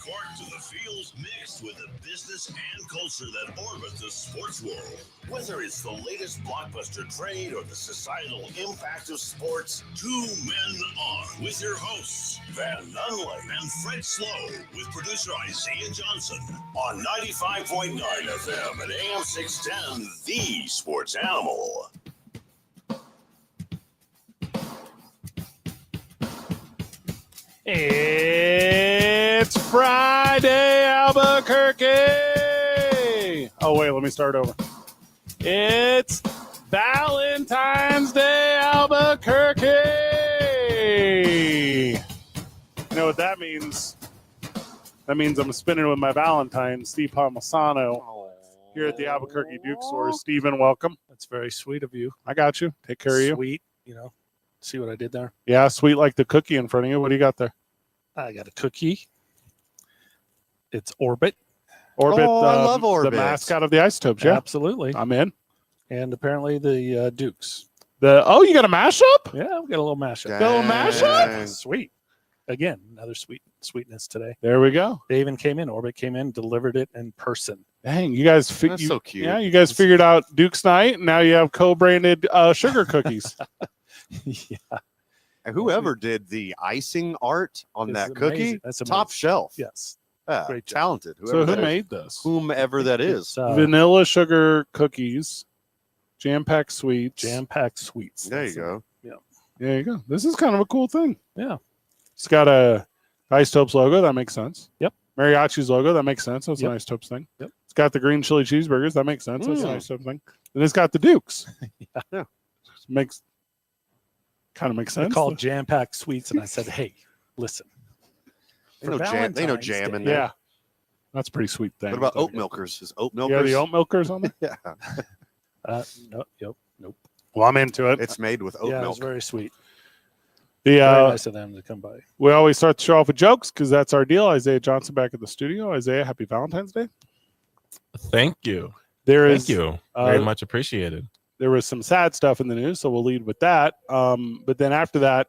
court to the field, mixed with the business and culture that orbit the sports world. Whether it's the latest blockbuster trade or the societal impact of sports, Two Men On with your hosts, Van Nunley and Fred Slow, with producer Isaiah Johnson on 95.9 FM and AM 610, The Sports Animal. It's Friday, Albuquerque. Oh, wait, let me start over. It's Valentine's Day, Albuquerque. You know what that means? That means I'm spinning with my Valentine, Steve Palmisano, here at the Albuquerque Duke store. Stephen, welcome. That's very sweet of you. I got you. Take care of you. Sweet, you know. See what I did there? Yeah, sweet like the cookie in front of you. What do you got there? I got a cookie. It's Orbit. Orbit. I love Orbit. The mascot of the Isotopes. Yeah, Absolutely. I'm in. And apparently the Dukes. You got a mashup? Yeah, we got a little mashup. Dang. Little mashup? Sweet. Again, another sweetness today. There we go. They even came in. Orbit came in, delivered it in person. Dang, you guys, That's so cute. Yeah, you guys figured out Duke's Night, and now you have co-branded sugar cookies. Yeah. And whoever did the icing art on It's that cookie, amazing. That's top amazing. shelf. Yes. Yeah, Great job. talented. So who that is. made this? Whomever that is. It's, Vanilla sugar cookies, jam-packed sweets. jam-packed sweets. There you That's go. There you go. This is kind of a cool thing. Yeah. It's got a Isotopes logo. That makes sense. Yep. Mariachi's logo. That makes sense. That's Yep. an Isotopes thing. Yep. It's got the green chili cheeseburgers. That makes sense. That's an Mm. Isotopes thing. And it's got the Dukes. Yeah. Kind of makes They sense. called jam-packed sweets, and I said, hey, listen. They for know Valentine's jam in Day- there. Yeah. That's a pretty sweet thing. What about oat milkers? Is oat Yeah, milkers? the oat milkers on there? Yeah. Nope. Well, I'm into it. It's made with oat Yeah, it milk. was very sweet. The Very nice of them to come by. We always start the show off with jokes because that's our deal. Isaiah Johnson back at the studio. Isaiah, happy Valentine's Day. Thank you. Thank Thank you. Very much appreciated. There was some sad stuff in the news, so we'll lead with that. But then after that,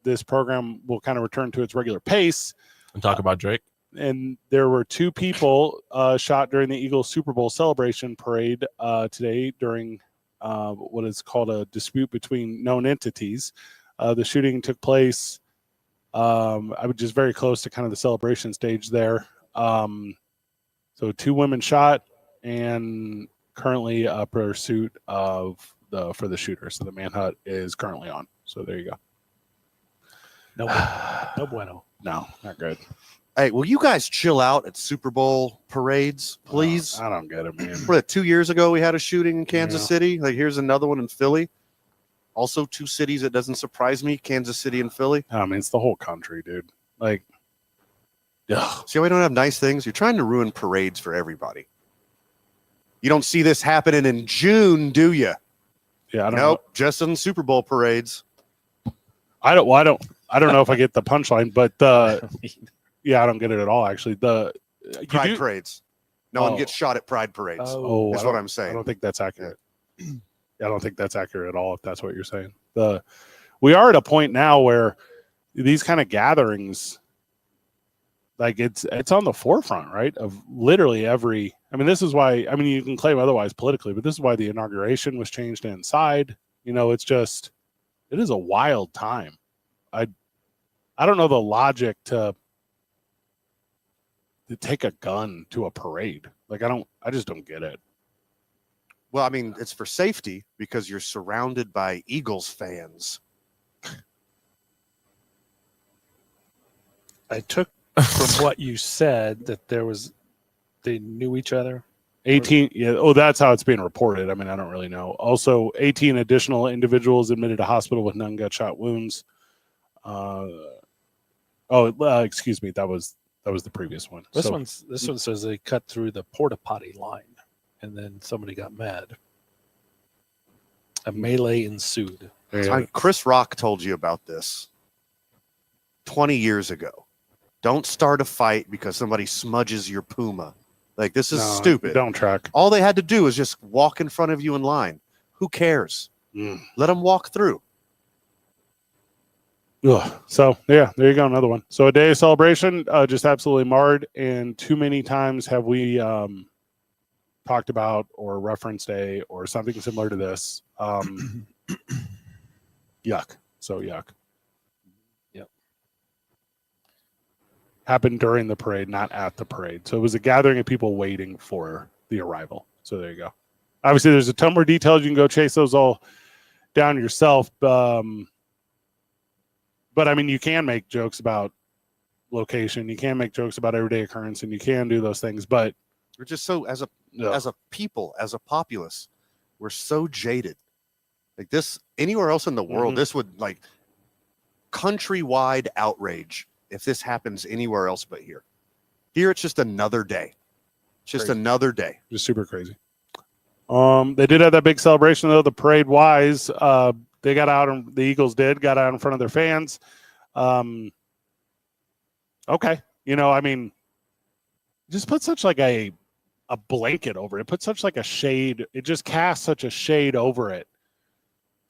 this program will kind of return to its regular pace. And talk about Drake. And there were two people shot during the Eagles Super Bowl celebration parade today during what is called a dispute between known entities. The shooting took place, I was just very close to kind of the celebration stage there. So two women shot, and currently a pursuit of for the shooter. So the manhunt is currently on. So there you go. No bueno. No, not good. Hey, will you guys chill out at Super Bowl parades, please? I don't get it, man. What, 2 years ago we had a shooting in Kansas Yeah. City? Like, here's another one in Philly. Also, two cities, it doesn't surprise me, Kansas City and Philly. I mean, it's the whole country, dude. Like, ugh. See how we don't have nice things? You're trying to ruin parades for everybody. You don't see this happening in June, do you? Yeah, I don't Nope, just on Super Bowl parades. I don't know if I get the punchline, but yeah, I don't get it at all. Actually, Pride parades. No one Oh. gets shot at pride parades. Oh, Is I what don't- I'm saying. I don't think that's accurate. I don't think that's accurate at all. If that's what you're saying, we are at a point now where these kind of gatherings, like it's on the forefront, right? Of literally every. I mean, this is why. I mean, you can claim otherwise politically, but this is why the inauguration was changed inside. You know, it's just, it is a wild time. I don't know the logic to take a gun to a parade. Like, I just don't get it. Well, I mean, it's for safety because you're surrounded by Eagles fans. I took from what you said that they knew each other. 18. Yeah. Oh, that's how it's being reported. I mean, I don't really know. Also, 18 additional individuals admitted to hospital with non-gunshot wounds. Excuse me. That was the previous one. This So- one says they cut through the porta potty line, and then somebody got mad. A melee ensued. Yeah. Chris Rock told you about this 20 years ago. Don't start a fight because somebody smudges your Puma. Like, this is No, stupid. Don't track. All they had to do is just walk in front of you in line. Who cares? Mm. Let them walk through. Ugh. So yeah, there you go, another one. So a day of celebration, just absolutely marred, and too many times have we talked about or referenced or something similar to this. Yuck. So yuck. Yep. Happened during the parade, not at the parade. So it was a gathering of people waiting for the arrival. So there you go. Obviously, there's a ton more details. You can go chase those all down yourself. But I mean, you can make jokes about location. You can make jokes about everyday occurrence, and you can do those things. But We're just so as a people, as a populace, we're so jaded. Like this, anywhere else in the world, this would like countrywide outrage if this happens anywhere else but here. Here, it's just another day. It's just another day. Just super crazy. They did have that big celebration though. The parade wise, they got out, and the Eagles got out in front of their fans. Okay, I mean, just put such like a blanket over it. Put such like a shade. It just casts such a shade over it,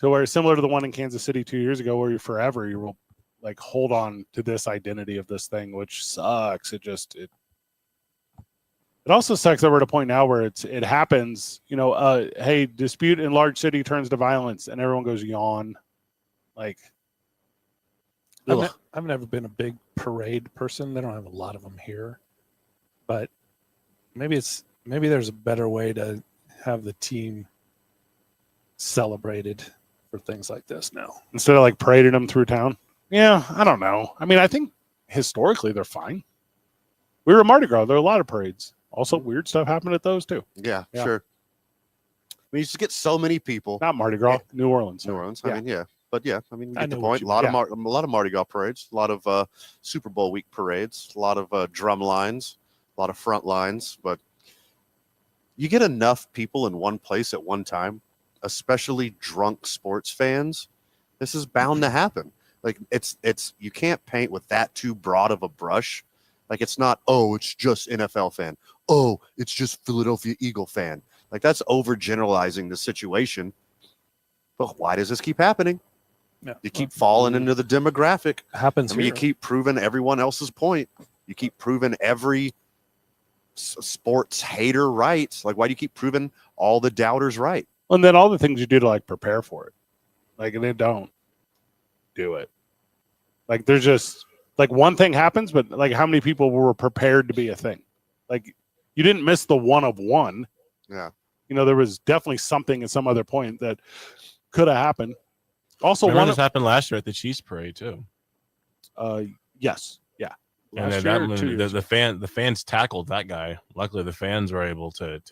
to where it's similar to the one in Kansas City 2 years ago, where you will like hold on to this identity of this thing, which sucks. It also sucks that we're at a point now where it happens, hey, dispute in large city turns to violence, and everyone goes yawn. Like, I've never been a big parade person. They don't have a lot of them here, but maybe there's a better way to have the team celebrated for things like this now, instead of like parading them through town. Yeah, I don't know. I mean, I think historically they're fine. We were at Mardi Gras. There are a lot of parades. Also, weird stuff happened at those too. Yeah. Sure. I mean, you just get so many people. Not Mardi Gras, New Orleans. New Orleans. Yeah. I mean, yeah. But yeah, I mean, we I get the know point. what A lot of Mardi Gras parades, a lot of Super Bowl week parades, a lot of drum lines, a lot of front lines. But you get enough people in one place at one time, especially drunk sports fans, this is bound to happen. Like it's you can't paint with that too broad of a brush. Like it's not, oh, it's just NFL fan. Oh, it's just Philadelphia Eagle fan. Like that's overgeneralizing the situation. But why does this keep happening? Yeah. You keep falling into the demographic. Happens I mean, here. you keep proving everyone else's point. You keep proving every sports hater right. Like, why do you keep proving all the doubters right? And then all the things you do to like prepare for it, like, and they don't do it. Like, there's just like one thing happens, but like how many people were prepared to be a thing? Like, you didn't miss the one of one. Yeah. There was definitely something at some other point that could have happened. Also, Remember this happened last year at the Chiefs parade too. Yes, yeah. And Last then year, the fans tackled that guy. Luckily, the fans were able to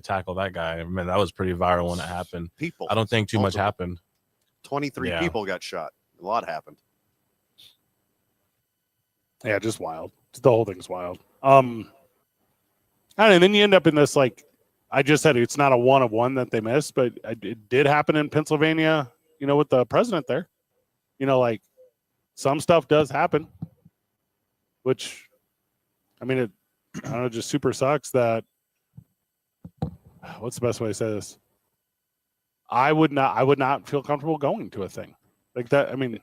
tackle that guy. I mean, that was pretty viral when it happened. People. I don't think too much happened. 23 people got shot. A lot happened. Yeah, just wild. The whole thing's wild. And then you end up in this, like I just said, it's not a one of one that they missed, but it did happen in Pennsylvania, with the president there. Like some stuff does happen, which, I mean, I don't know, just super sucks that, what's the best way to say this? I would not feel comfortable going to a thing like that. I mean,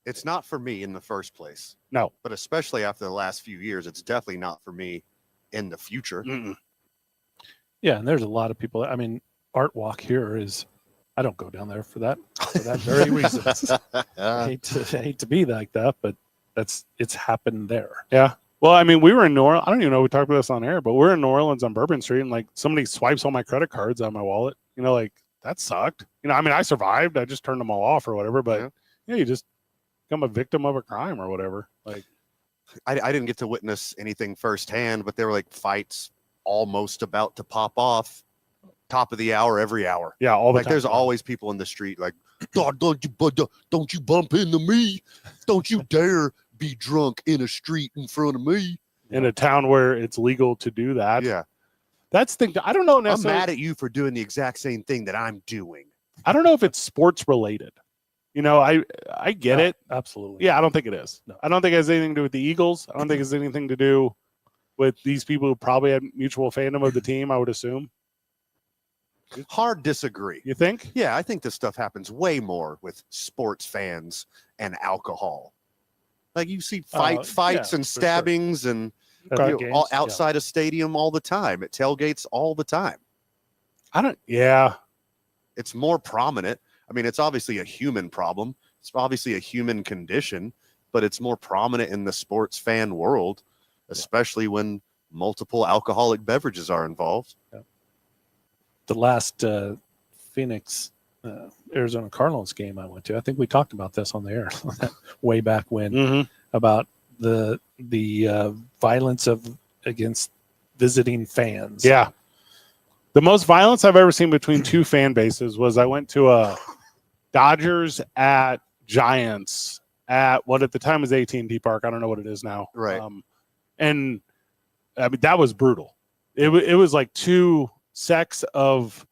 It's not for me in the first place. No. But especially after the last few years, it's definitely not for me in the future. Mm-mm. Yeah, and there's a lot of people. I mean, Art Walk here is. I don't go down there for that very reason. I hate to be like that, but it's happened there. Yeah. Well, I mean, we were in New Orleans. I don't even know if we talked about this on air, but we're in New Orleans on Bourbon Street, and like somebody swipes all my credit cards out of my wallet. Like that sucked. I mean, I survived. I just turned them all off or whatever. But you just become a victim of a crime or whatever. Like, I didn't get to witness anything firsthand, but there were like fights almost about to pop off, top of the hour, every hour. Yeah, all the time. There's always people in the street like, don't you bump into me? Don't you dare be drunk in a street in front of me. In a town where it's legal to do that. Yeah. That's the thing. I don't know I'm necessarily. mad at you for doing the exact same thing that I'm doing. I don't know if it's sports related. I get it. Absolutely. Yeah, I don't think it is. No. I don't think it has anything to do with the Eagles. I don't think it has anything to do with these people who probably had mutual fandom of the team, I would assume. Hard disagree. You think? Yeah, I think this stuff happens way more with sports fans and alcohol. Like you see Yeah, fights and for sure. stabbings and At Okay. the you know, all games, yeah. outside a stadium all the time, at tailgates all the time. Yeah. It's more prominent. I mean, it's obviously a human problem. It's obviously a human condition, but it's more prominent in the sports fan world, especially when multiple alcoholic beverages are involved. The last Phoenix Arizona Cardinals game I went to, I think we talked about this on the air way back when, Mm-hmm. about the violence against visiting fans. Yeah. The most violence I've ever seen between two fan bases was I went to a Dodgers at Giants at what at the time was AT&T Park. I don't know what it is now. Right. And I mean, that was brutal. It was like two sects of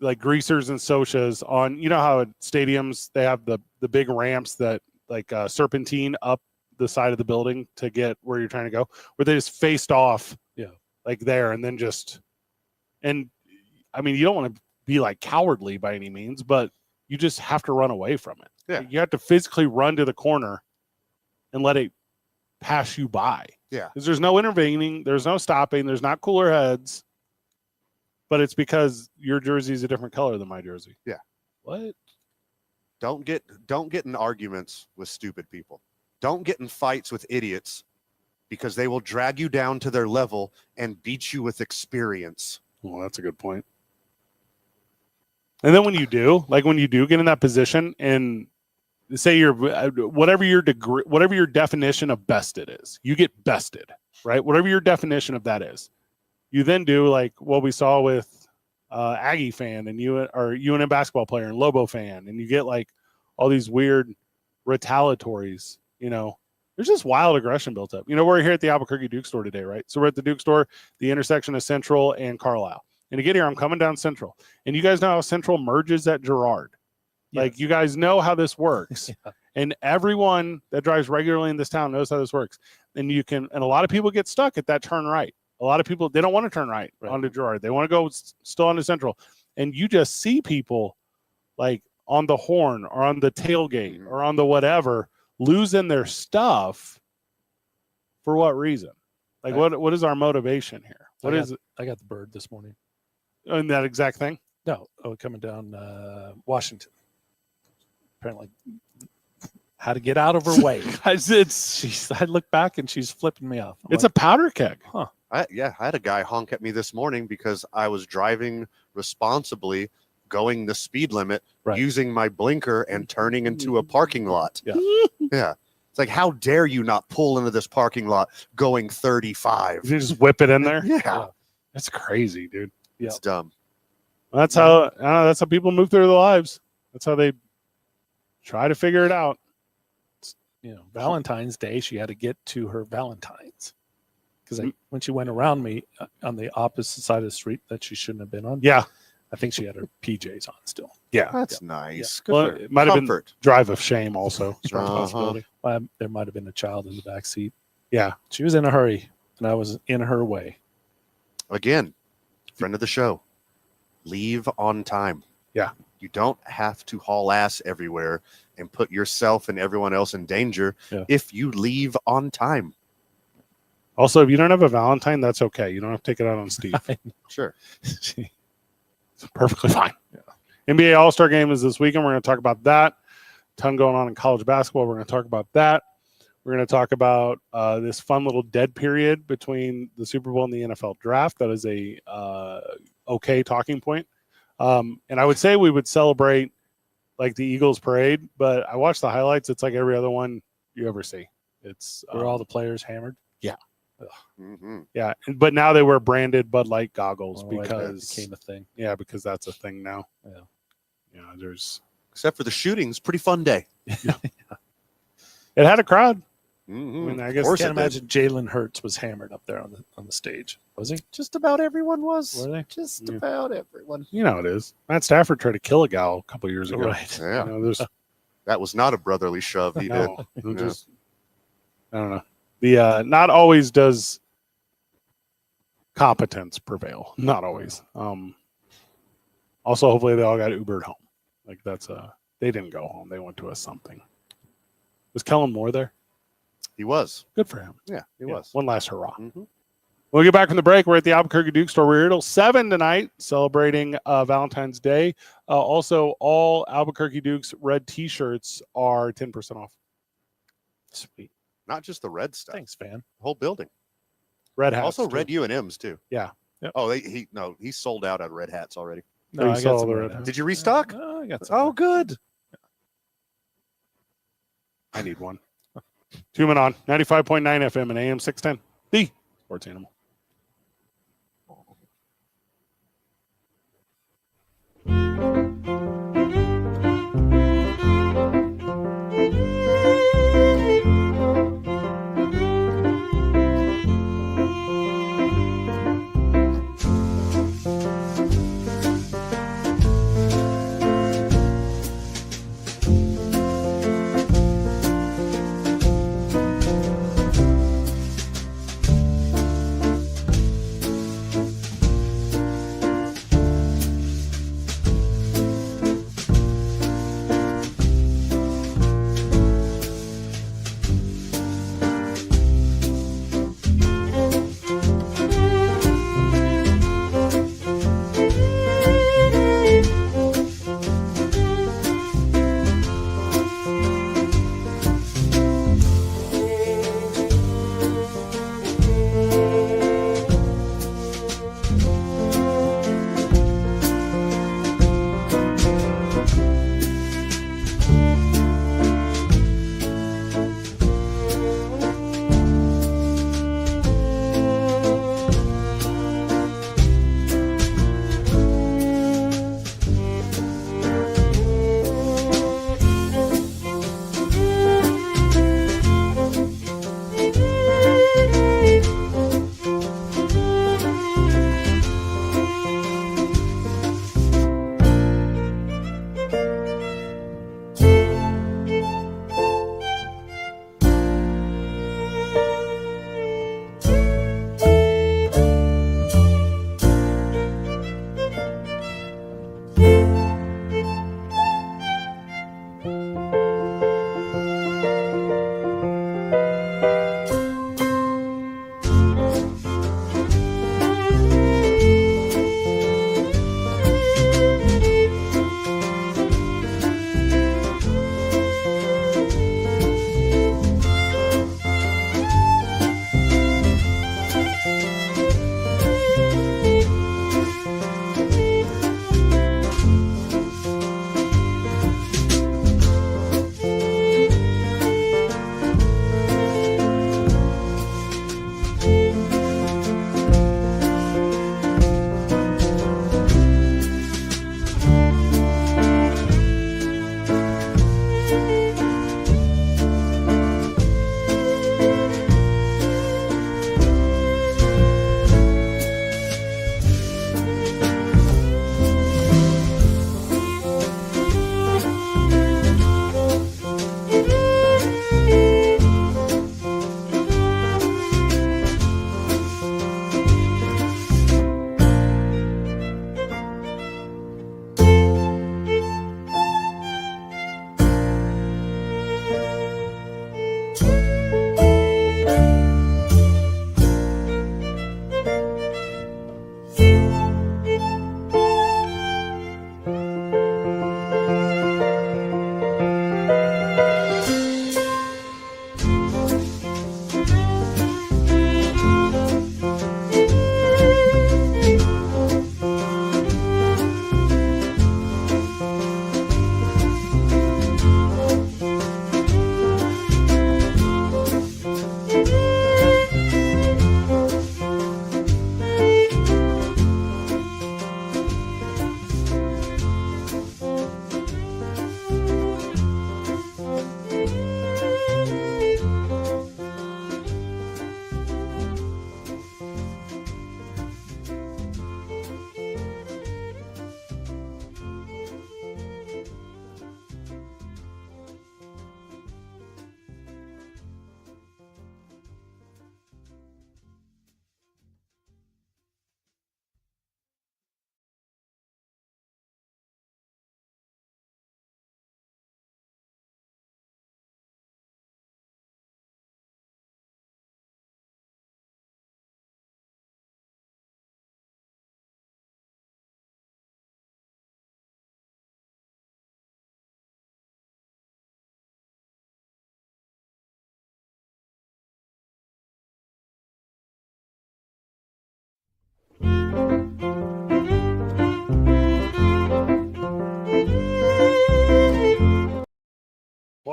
like greasers and socias on, you know how at stadiums they have the big ramps that like serpentine up the side of the building to get where you're trying to go, where they just faced off, like there, and then just, and I mean, you don't want to be like cowardly by any means, but you just have to run away from it. Yeah. You have to physically run to the corner and let it pass you by. Yeah. Because there's no intervening, there's no stopping, there's not cooler heads, but it's because your jersey is a different color than my jersey. Yeah. What? Don't get in arguments with stupid people. Don't get in fights with idiots, because they will drag you down to their level and beat you with experience. Well, that's a good point. And then when you do get in that position and say you're whatever your degree, whatever your definition of bested is, you get bested, right? Whatever your definition of that is, you then do like what we saw with Aggie fan and UNM basketball player and Lobo fan, and you get like all these weird retaliatories. You know, there's just wild aggression built up. You know, we're here at the Albuquerque Duke store today, right? So we're at the Duke store, the intersection of Central and Carlisle. And to get here, I'm coming down Central. And you guys know how Central merges at Girard. Like, Yes. you guys know how this works. Yeah. And everyone that drives regularly in this town knows how this works. And a lot of people get stuck at that turn right. A lot of people, they don't want to turn right onto Girard. They want to go still onto Central. And you just see people like on the horn or on the tailgate or on the whatever, losing their stuff. For what reason? Like, what is our motivation here? What is it? I got the bird this morning. In that exact thing? No, coming down Washington. Apparently, how to get out of her way. I look back and she's flipping me off. It's a powder keg. Huh. I had a guy honk at me this morning because I was driving responsibly, going the speed limit, using my blinker and turning into a parking lot. Yeah. Yeah. It's like, how dare you not pull into this parking lot going 35? You just whip it in there? Yeah. That's crazy, dude. It's dumb. That's how people move through their lives. That's how they try to figure it out. You know, Valentine's Day, she had to get to her Valentine's because when she went around me on the opposite side of the street that she shouldn't have been on. Yeah. I think she had her PJs on still. Yeah. That's nice. Yeah. Well, it might have been drive of shame also. Responsibility. There might have been a child in the back seat. Yeah. She was in a hurry and I was in her way. Again, friend of the show, leave on time. Yeah. You don't have to haul ass everywhere and put yourself and everyone else in danger if you leave on time. Also, if you don't have a Valentine, that's okay. You don't have to take it out on Steve. Sure. It's perfectly fine. Yeah. NBA All-Star Game is this weekend. We're going to talk about that. Ton going on in college basketball. We're going to talk about that. We're going to talk about this fun little dead period between the Super Bowl and the NFL draft. That is a okay talking point. And I would say we would celebrate like the Eagles parade, but I watched the highlights. It's like every other one you ever see. It's were all the players hammered? Yeah. Mm-hmm. Yeah. But now they wear branded Bud Light goggles because it became a thing. Yeah, because that's a thing now. Yeah. Yeah. There's except for the shootings, pretty fun day. It had a crowd. Mm-hmm. I mean, I guess I can't imagine Jalen Hurts was hammered up there on the stage. Was he? Just about everyone was. Were they? Just about everyone. You know it is. Matt Stafford tried to kill a gal a couple years ago. Right. Yeah. You know, that was not a brotherly shove he did. Just, I don't know. The not always does competence prevail. Not always. Also, hopefully they all got Ubered home. Like that's they didn't go home. They went to a something. Was Kellen Moore there? He was. Good for him. Yeah, he Yeah, was. one last hurrah. Mm-hmm. When we get back from the break, we're at the Albuquerque Duke store. We're here till 7 tonight, celebrating Valentine's Day. Also, all Albuquerque Dukes red T-shirts are 10% off. Sweet. Not just the red stuff. Thanks, fan. The whole building. Red hats. Also, too. red U&Ms too. Yeah. Yep. Oh, he sold out on red hats already. No, you I saw got some the red red hats. hats. Did you restock? No, I got some. Oh, good. I need one. 2 men on 95.9 FM and AM 610. The Sports Animal.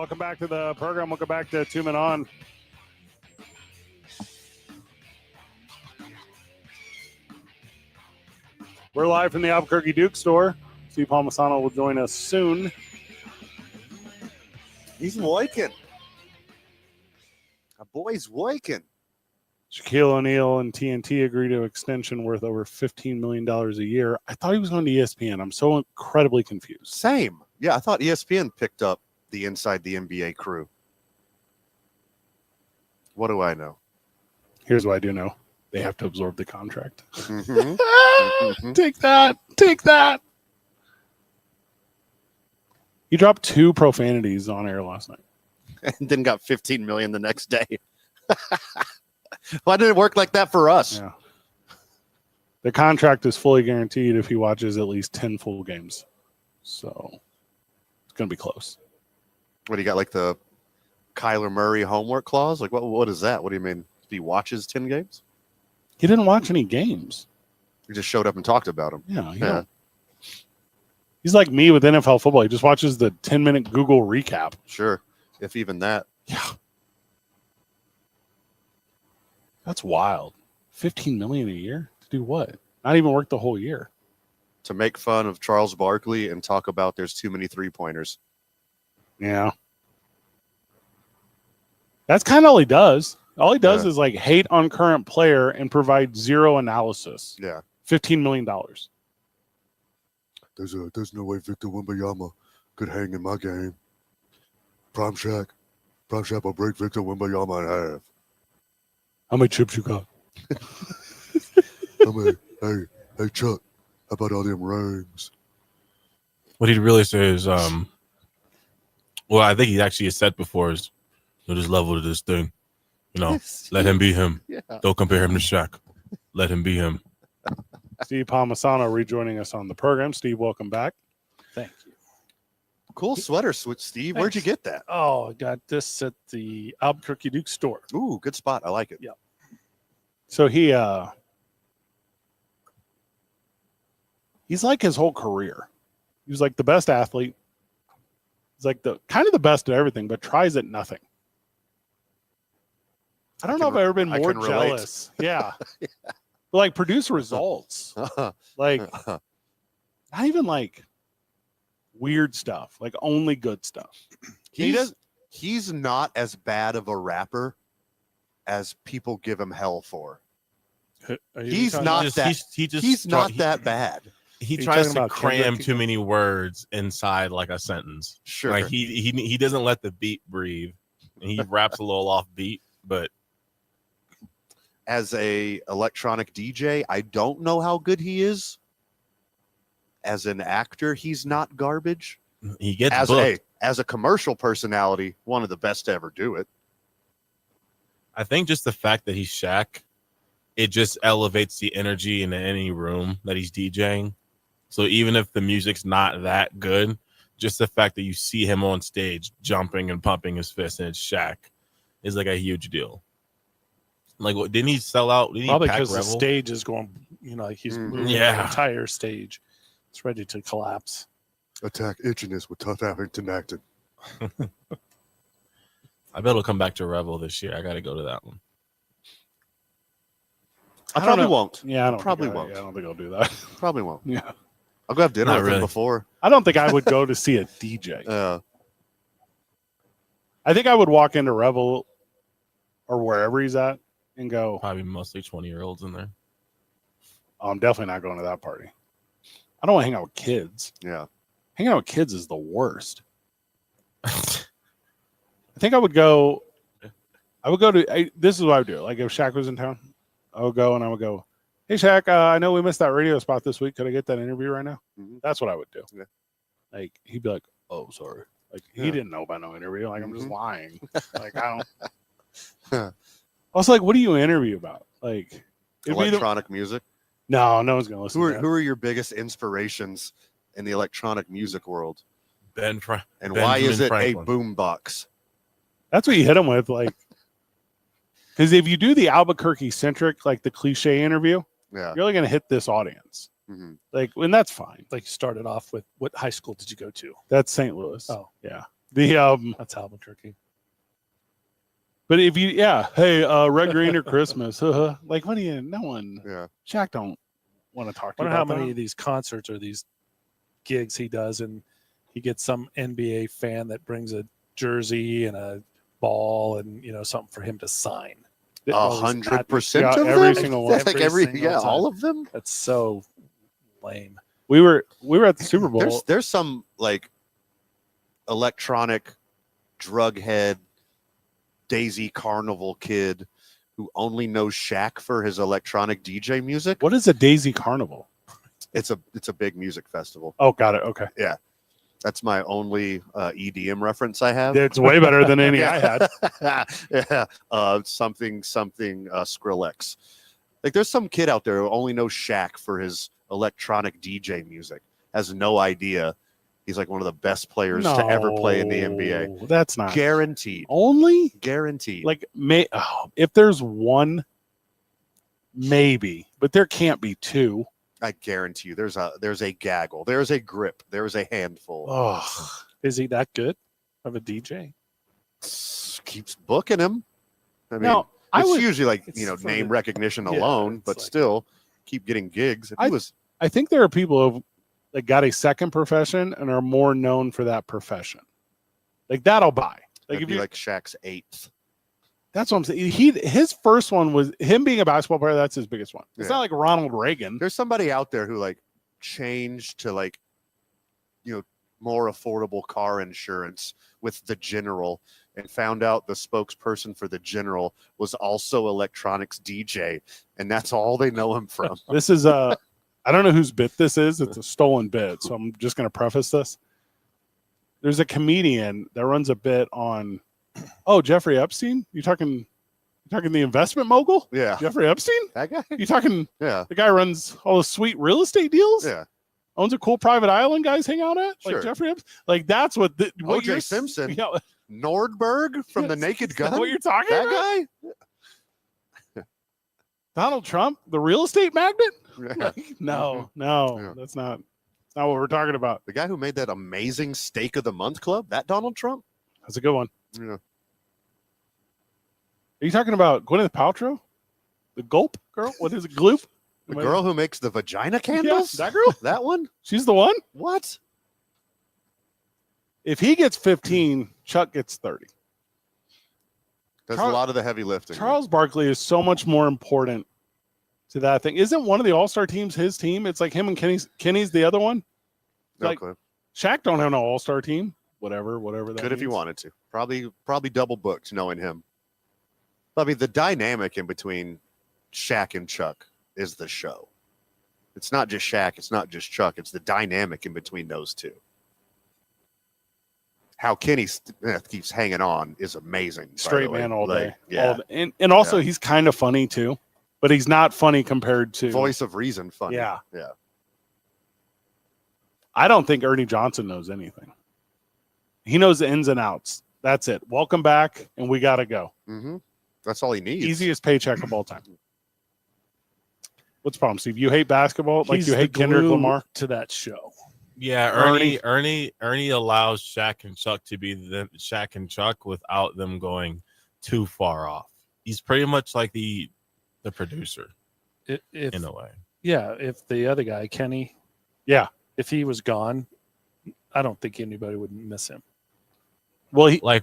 welcome back to the program. Welcome back to 2 Men On. We're live from the Albuquerque Duke store. Steve Palmisano will join us soon. He's working. Our boy's working. Shaquille O'Neal and TNT agree to extension worth over $15 million a year. I thought he was going to ESPN. I'm so incredibly confused. Same. Yeah, I thought ESPN picked up the Inside the NBA crew. What do I know? Here's what I do know. They have to absorb the contract. Mhm. Mhm. Take that. Take that. He dropped 2 profanities on air last night. And then got 15 million the next day. Why did it work like that for us? Yeah. The contract is fully guaranteed if he watches at least 10 full games. So it's going to be close. What do you got, like the Kyler Murray homework clause? Like, what is that? What do you mean? If he watches 10 games? He didn't watch any games. He just showed up and talked about them. Yeah. Yeah. He's like me with NFL football. He just watches the 10-minute Google recap. Sure. If even that. Yeah. That's wild. $15 million a year to do what? Not even work the whole year. To make fun of Charles Barkley and talk about there's too many 3-pointers. Yeah. That's kind of all he does. All he does Yeah. is like hate on current player and provide zero analysis. Yeah. $15 million. There's no way Victor Wembanyama could hang in my game. Prime Shaq will break Victor Wembanyama in half. How many chips you got? Hey Chuck, how about all them rings? What he'd really say is, well, I think he actually has said before is, this level to this thing. Let him be him. Yeah. Don't compare him to Shaq. Let him be him. Steve Palmisano rejoining us on the program. Steve, welcome back. Thank you. Cool sweater, Steve. Where'd you get that? Oh, I got this at the Albuquerque Duke store. Ooh, good spot. I like it. Yeah. So he's like his whole career. He was like the best athlete. He's like the kind of the best at everything, but tries at nothing. I don't know if I've ever been I more can relate. jealous. Yeah. But like produce results. Like not even like weird stuff, like only good stuff. He's not as bad of a rapper as people give him hell for. He's not that bad. He you tries talking to about cram Kendrick too many words inside like a sentence. Sure. Like he doesn't let the beat breathe, and he raps a little off beat. But As a electronic DJ, I don't know how good he is. As an actor, he's not garbage. he gets As booked. a commercial personality, one of the best to ever do it. I think just the fact that he's Shaq, it just elevates the energy in any room that he's DJing. So even if the music's not that good, just the fact that you see him on stage jumping and pumping his fist and it's Shaq is like a huge deal. Like, what, didn't he sell out? Didn't Probably he pack because the Revel? stage is going, like he's moving Yeah. the entire stage. It's ready to collapse. Attack itchiness with tough Abington acting. I bet he'll come back to Revel this year. I got to go to that one. I don't probably know. won't. Yeah, I don't Probably think I won't. don't think I'll do that. Probably won't. Yeah. I'll go have dinner Not with him really. before. I don't think I would go to see a DJ. I think I would walk into Revel or wherever he's at and go, Probably mostly 20-year-olds in there. oh, I'm definitely not going to that party. I don't want to hang out with kids. Yeah. Hanging out with kids is the worst. I think I would go to, this is what I would do. Like if Shaq was in town, I would go and I would go, hey, Shaq, I know we missed that radio spot this week. Could I get that interview right now? Mhm. That's what I would do. Yeah. Like he'd be like, oh, sorry. Like he Yeah. didn't know about no interview. Like I'm just Mhm. lying. Like I don't. Also, like, what do you interview about? Like, it'd be the, Electronic music. no one's gonna listen. to that. Who are your biggest inspirations in the electronic music world? And And why is it Franklin. a boombox? That's what you hit them with, like, because if you do the Albuquerque centric, like the cliche interview, Yeah. you're really gonna hit this audience. Mhm. Like, and that's fine. Like you started off with, what high school did you go to? That's St. Louis. Oh. Yeah. The That's Albuquerque. but if you hey Red Green or Christmas, like what do you? No one. Yeah. Shaq don't want to talk to I you wonder how about many that. of these concerts or these gigs he does, and he gets some NBA fan that brings a jersey and a ball and something for him to sign. 100% Yeah, of every them? single one. Like Every single time. all of them? That's so lame. We were at the Super Bowl. There's some like electronic drug head Daisy Carnival kid who only knows Shaq for his electronic DJ music. What is a Daisy Carnival? It's a big music festival. Oh, got it. Okay, That's my only EDM reference I have. it's way better than any I had. Yeah. Something Skrillex. Like there's some kid out there who only knows Shaq for his electronic DJ music. Has no idea he's like one of the best players to ever play in the NBA. No, that's not Guaranteed. only. Guaranteed. Like if there's one, maybe, but there can't be two. I guarantee you there's a gaggle. There's a grip. There's a handful. Oh, Is he that good of a DJ? Keeps booking him. I mean, now I it's would. usually like it's name for the- recognition yeah, alone, it's but like- still keep getting gigs. If he was I think there are people who that got a second profession and are more known for that profession. Like that, I'll buy. Like that'd if be you, like Shaq's 8th. that's what I'm saying. His first one was him being a basketball player. That's his biggest one. It's Yeah. not like Ronald Reagan. There's somebody out there who like changed to like more affordable car insurance with the General and found out the spokesperson for the General was also electronics DJ, and that's all they know him from. This is I don't know whose bit this is. It's a stolen bit, so I'm just going to preface this. There's a comedian that runs a bit on. Oh, Jeffrey Epstein. You talking the investment mogul, Yeah, Jeffrey Epstein? that guy. You talking Yeah, the guy runs all the sweet real estate deals? yeah. Owns a cool private island guys hang out at, Sure. like Jeffrey Epstein. Like that's what O.J. you're- Simpson. Yeah, Nordberg from The Naked is that Gun. what you're talking That about? guy. Donald Trump, the real estate magnate? Yeah. Like, no, Yeah. that's not what we're talking about. The guy who made that amazing Steak of the Month Club. That Donald Trump. That's a good one. Yeah. Are you talking about Gwyneth Paltrow? The Gulp girl? What is it? Gloop? The girl who makes the vagina candles. that girl? That one. She's the one? What? If he gets 15, Chuck gets 30. Does Char- a lot of the heavy lifting. Charles Barkley is so much more important to that thing. Isn't one of the All-Star teams his team? It's like him and Kenny's the other one. No like- clue. Shaq don't have no All-Star team. Whatever that Could if he means. wanted to. Probably double booked knowing him. But I mean, the dynamic in between Shaq and Chuck is the show. It's not just Shaq. It's not just Chuck. It's the dynamic in between those two. How Kenny keeps hanging on is amazing. by the Straight way. man all Like, day. Yeah. And also Yeah. he's kind of funny too, but he's not funny compared to Voice of reason funny. Yeah. Yeah. I don't think Ernie Johnson knows anything. He knows the ins and outs. That's it. Welcome back, and we got to go. Mm-hmm. That's all he needs. Easiest paycheck of all time. What's the problem, Steve? You hate basketball like He's you the hate Kendrick glue Lamar? to that show. Yeah, Ernie allows Shaq and Chuck to be the Shaq and Chuck without them going too far off. He's pretty much like the producer If in a way. if the other guy Kenny, Yeah. if he was gone, I don't think anybody would miss him. Well, Like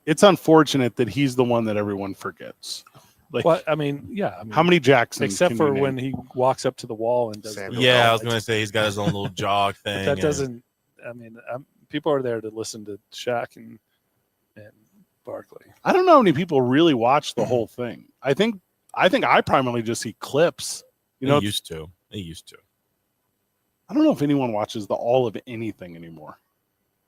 it's unfortunate that he's the one that everyone forgets. Like, Well, I mean, yeah. I mean, how many Jacksons? except can for you name? when he walks up to the wall and does. Samuel yeah, I was College. gonna say he's got his own little jog But thing. that and- doesn't. I mean, people are there to listen to Shaq and Barkley. I don't know how many people really watch the whole thing. I think I primarily just see clips. You know, He used to. I don't know if anyone watches the all of anything anymore.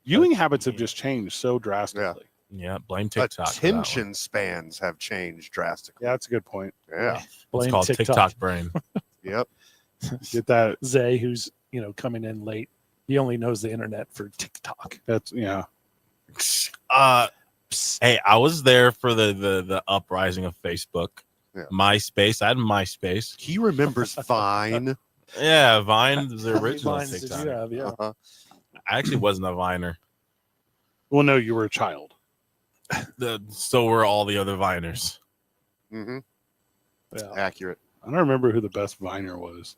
Viewing habits have just changed so drastically. Yeah, blame TikTok. for that one. Attention spans have changed drastically. Yeah, that's a good point. Yeah. It's Blame called TikTok brain. Yep. Get that. Zay, who's coming in late, he only knows the internet for TikTok. That's yeah. Hey, I was there for the uprising of Facebook. Yeah. MySpace. I had MySpace. He remembers Vine. Yeah, Vine was the How many original lines did TikTok. you have? Yeah. Uh-huh. I actually wasn't a Viner. Well, no, you were a child. So were all the other Viners. Mm-hmm. Yeah. Accurate. I don't remember who the best Viner was.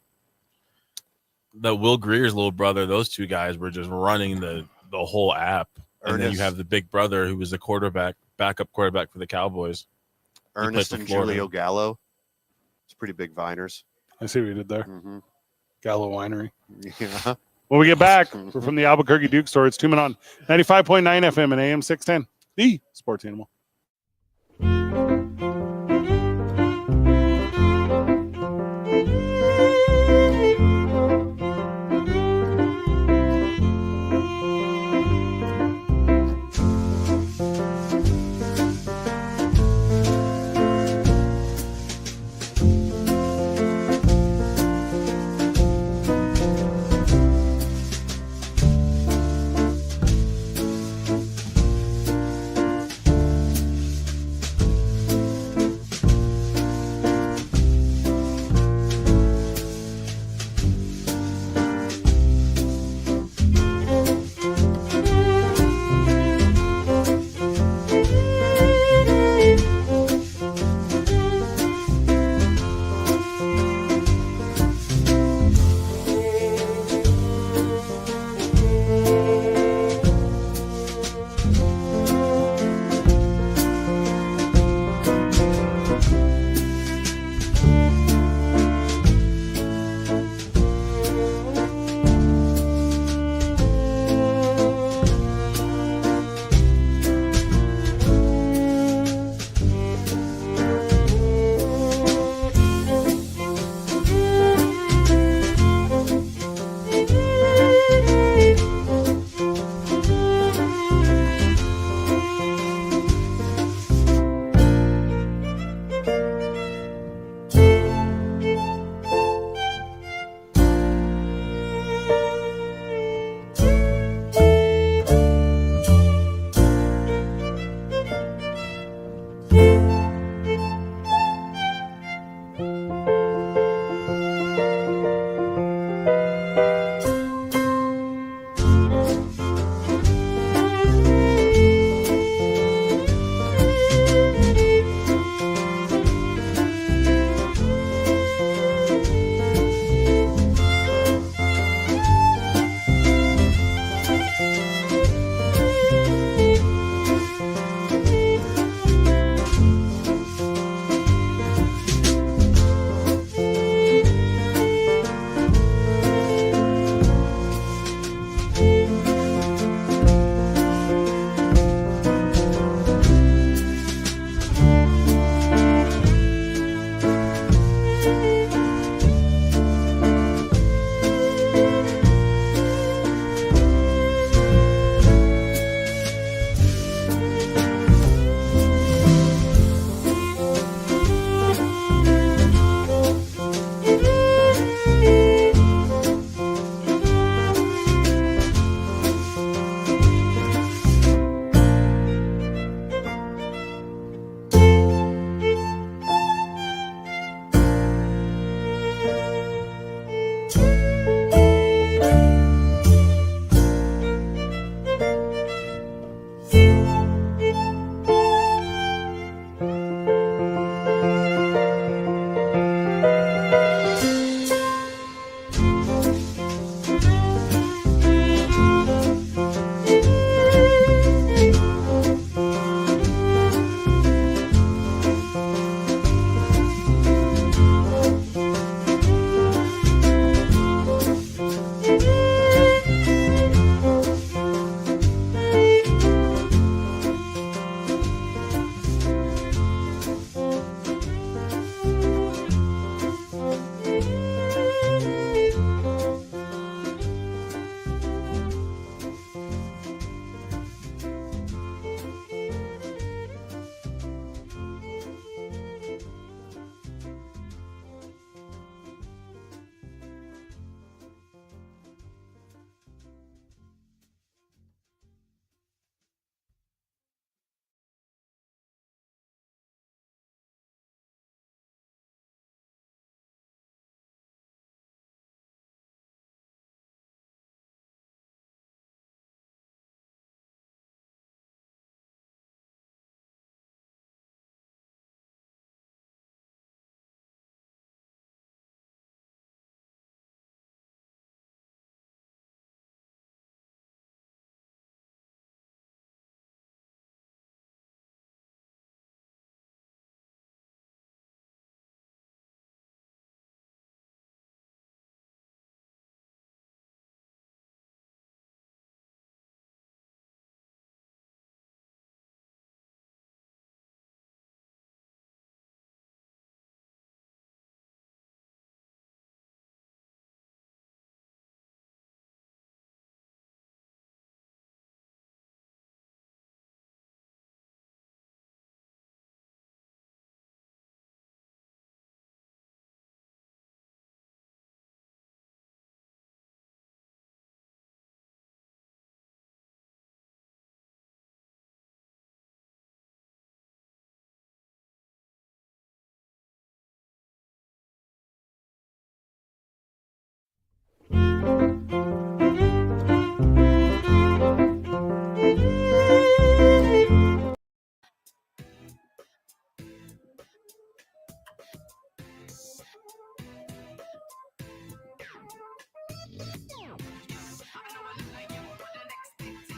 The Will Greer's little brother, those two guys were just running the whole app. And then you Ernest. have the big brother who was the backup quarterback for the Cowboys. Ernest for and Florida. Julio Gallo. It's pretty big Viners. I see what you did there. Mm-hmm. Gallo Winery. Yeah. When we get back, we're from the Albuquerque Duke store. It's 2 Men on 95.9 FM and AM 610. The Sports Animal.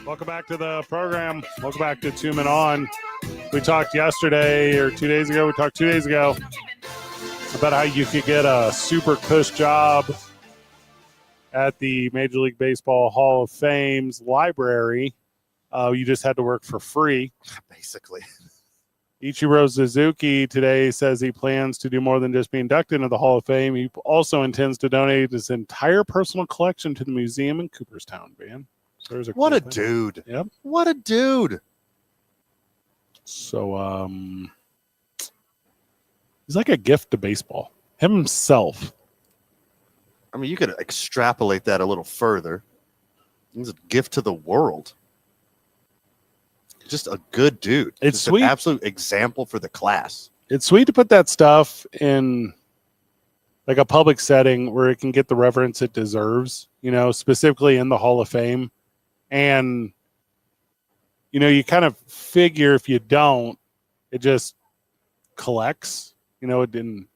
Welcome back to the program. Welcome back to Two Men On. We talked yesterday or 2 days ago. We talked 2 days ago about how you could get a super cush job at the Major League Baseball Hall of Fame's library. You just had to work for free. Basically. Ichiro Suzuki today says he plans to do more than just be inducted into the Hall of Fame. He also intends to donate his entire personal collection to the museum in Cooperstown, man. So there's a What cool a thing. dude. Yep. What a dude. So he's like a gift to baseball. Himself. I mean, you could extrapolate that a little further. He's a gift to the world. Just a good dude. It's Just sweet. An absolute example for the class. It's sweet to put that stuff in like a public setting where it can get the reverence it deserves, you know, specifically in the Hall of Fame. And, you know, you kind of figure if you don't, it just collects, you know, it didn't,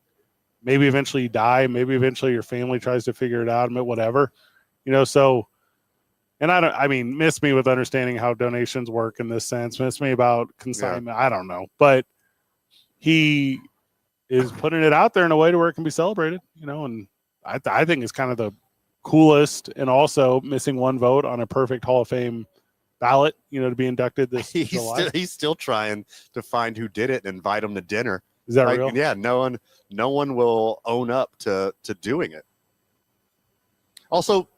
maybe eventually you die, maybe eventually your family tries to figure it out, whatever, you know, so, and miss me with understanding how donations work in this sense, miss me about consignment, I don't know, but he is putting it out there in a way to where it can be celebrated, you know, and I think it's kind of the coolest, and also missing one vote on a perfect Hall of Fame ballot, you know, to be inducted this July. He's still trying to find who did it and invite him to dinner. Is that real? Yeah, no one will own up to doing it. Also,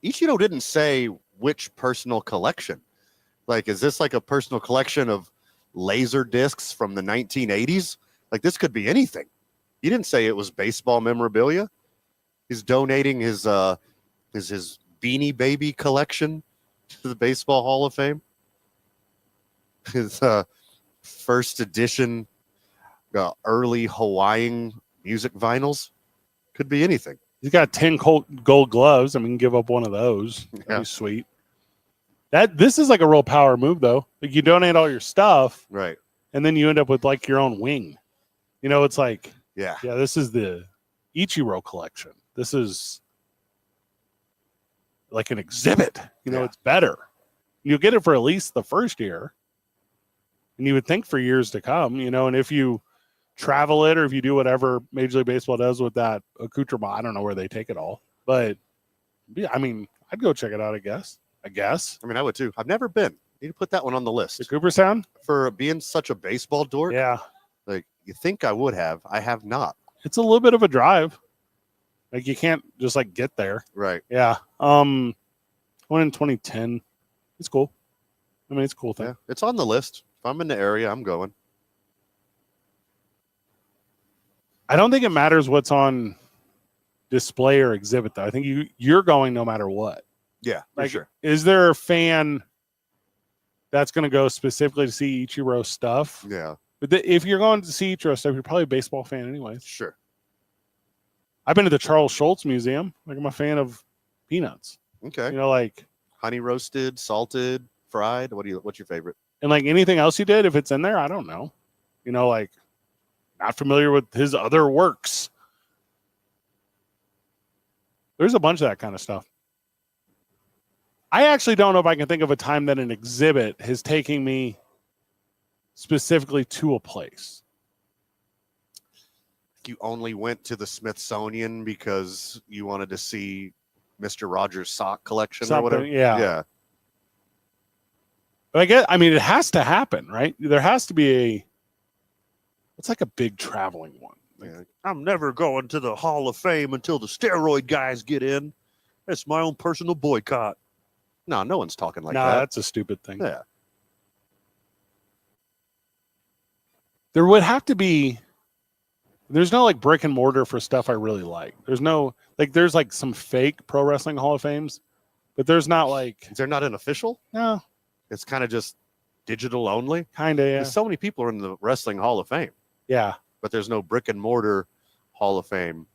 Ichiro didn't say which personal collection. Like, is this like a personal collection of laser discs from the 1980s? Like, this could be anything. He didn't say it was baseball memorabilia. He's donating his Beanie Baby collection to the Baseball Hall of Fame. His first edition early Hawaiian music vinyls. Could be anything. He's got 10 gold gloves. I mean, give up one of those. That'd Yeah. be sweet. This is like a real power move, though. Like, you donate all your stuff, Right. and then you end up with like your own wing. You know, it's like, Yeah. yeah, this is the Ichiro collection. This is like an exhibit. You know, Yeah. it's better. You'll get it for at least the first year, and you would think for years to come. You know, and if you travel it or if you do whatever Major League Baseball does with that accoutrement, I don't know where they take it all, but yeah, I mean, I'd go check it out. I guess. I mean, I would too. I've never been. Need to put that one on the list. The Cooperstown? For being such a baseball dork. Yeah. Like, you think I would have. I have not. It's a little bit of a drive. Like, you can't just like get there. Right. Yeah. One in 2010. It's cool. I mean, it's a cool thing. Yeah. It's on the list. If I'm in the area, I'm going. I don't think it matters what's on display or exhibit, though. I think you're going no matter what. Yeah, for Like, sure. is there a fan that's going to go specifically to see Ichiro stuff? Yeah, But if you're going to see Ichiro stuff, you're probably a baseball fan anyways. sure. I've been to the Charles Schultz Museum. Like, I'm a fan of peanuts. Okay. You know, like, Honey roasted, salted, fried. What's your favorite? and like anything else he did, if it's in there, I don't know. You know, like, not familiar with his other works. There's a bunch of that kind of stuff. I actually don't know if I can think of a time that an exhibit has taken me specifically to a place. You only went to the Smithsonian because you wanted to see Mr. Rogers' sock collection or Something, whatever. yeah. Yeah. But I mean, it has to happen, right? There has to be it's like a big traveling one. Like, Yeah. I'm never going to the Hall of Fame until the steroid guys get in. It's my own personal boycott. No one's talking like nah, that. that's a stupid thing. Yeah. There would have to be. There's no like brick and mortar for stuff I really like. There's no like. There's like some fake pro wrestling Hall of Fames, but there's not like Is there not an official? no, It's kind of just digital only. kind of yeah, There's so many people are in the Wrestling Hall of Fame, yeah. but there's no brick and mortar Hall of Fame.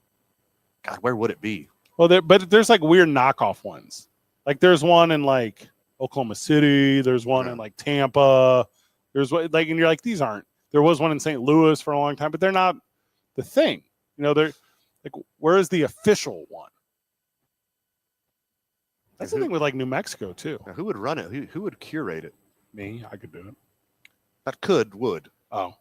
God, where would it be? Well, but there's like weird knockoff ones. Like there's one in like Oklahoma City. There's one in like Tampa. There's what like, and you're like, these aren't. There was one in St. Louis for a long time, but they're not the thing. You know, they're like, where is the official one? That's the thing with like New Mexico too. Now, who would run it? Who would curate it? Me, I could do it. That would. Oh,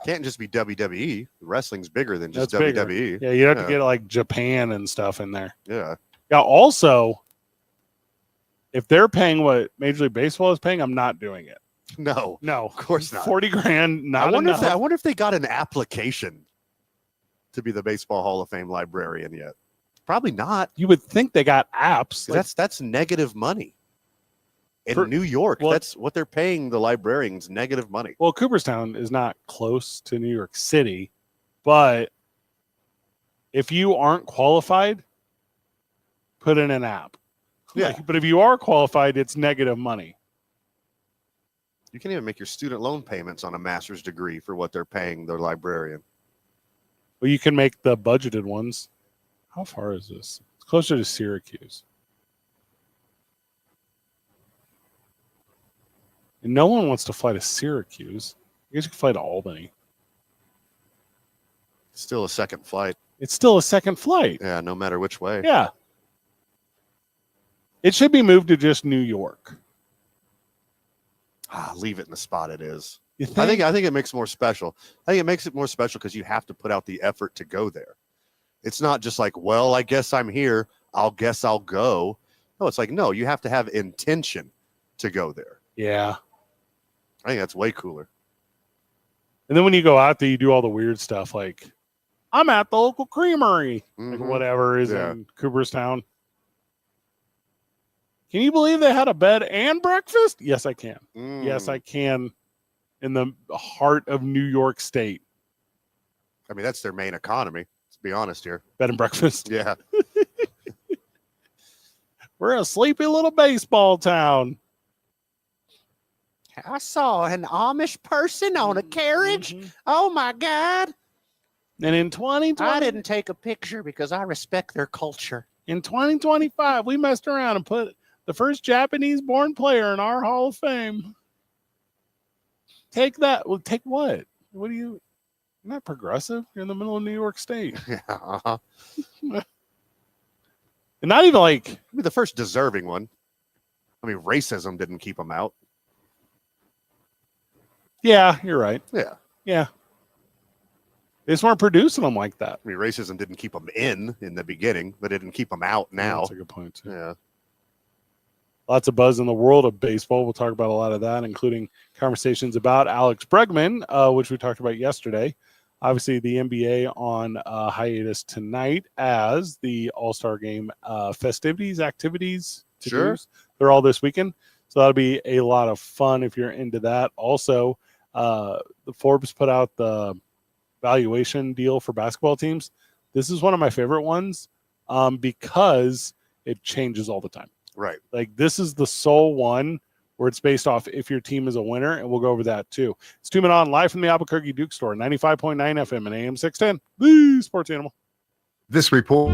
Can't just be WWE. Wrestling's bigger than just that's bigger. WWE. Yeah, you'd have to Yeah. get like Japan and stuff in there. Yeah. Yeah. Also, if they're paying what Major League Baseball is paying, I'm not doing it. No, No, of course not. 40 grand, not I wonder enough. I wonder if they got an application to be the Baseball Hall of Fame librarian yet. Probably not. You would think they got apps. 'Cause Like, that's negative money. In For- New York, well- that's what they're paying the librarians, negative money. well, Cooperstown is not close to New York City, but if you aren't qualified, put in an app. Yeah. Like, but if you are qualified, it's negative money. You can even make your student loan payments on a master's degree for what they're paying their librarian. Well, you can make the budgeted ones. How far is this? It's closer to Syracuse. And no one wants to fly to Syracuse. I guess you can fly to Albany. Still a second flight. It's still a second flight. Yeah, no matter which way. Yeah. It should be moved to just New York. Leave it in the spot it is. You I think it makes it more special. I think it makes it more special because you have to put out the effort to go there. It's not just like, well, I guess I'm here. I'll go. No, it's like, no, you have to have intention to go there. Yeah. I think that's way cooler. And then when you go out there, you do all the weird stuff like, I'm at the local creamery, like Mhm. whatever is Yeah. in Cooperstown. Can you believe they had a bed and breakfast? Yes, I can. Yes, Mm. I can. In the heart of New York State, I mean, that's their main economy. Let's be honest here. bed and breakfast. Yeah. We're a sleepy little baseball town. I saw an Amish person on a carriage. Mhm. Oh my God. And in 2020, take a picture because I respect their culture. in 2025, we messed around and put the first Japanese-born player in our Hall of Fame. Take that. Well, take what? What do you? You're not progressive. You're in the middle of New York State, Yeah. Uh-huh. and not even like. I mean, the first deserving one. I mean, racism didn't keep them out. Yeah, you're right. Yeah. Yeah, they just weren't producing them like that. I mean, racism didn't keep them in the beginning, but it didn't keep them out now. That's a good point too. Yeah. Lots of buzz in the world of baseball. We'll talk about a lot of that, including conversations about Alex Bregman, which we talked about yesterday. Obviously, the NBA on hiatus tonight as the All-Star Game festivities, activities, Sure. to-dos, they're all this weekend. So that'll be a lot of fun if you're into that. Also, the Forbes put out the valuation deal for basketball teams. This is one of my favorite ones because it changes all the time. Right. Like this is the sole one where it's based off if your team is a winner, and we'll go over that too. It's 2 Men On live from the Albuquerque Duke Store, 95.9 FM and AM 610, the Sports Animal. This report.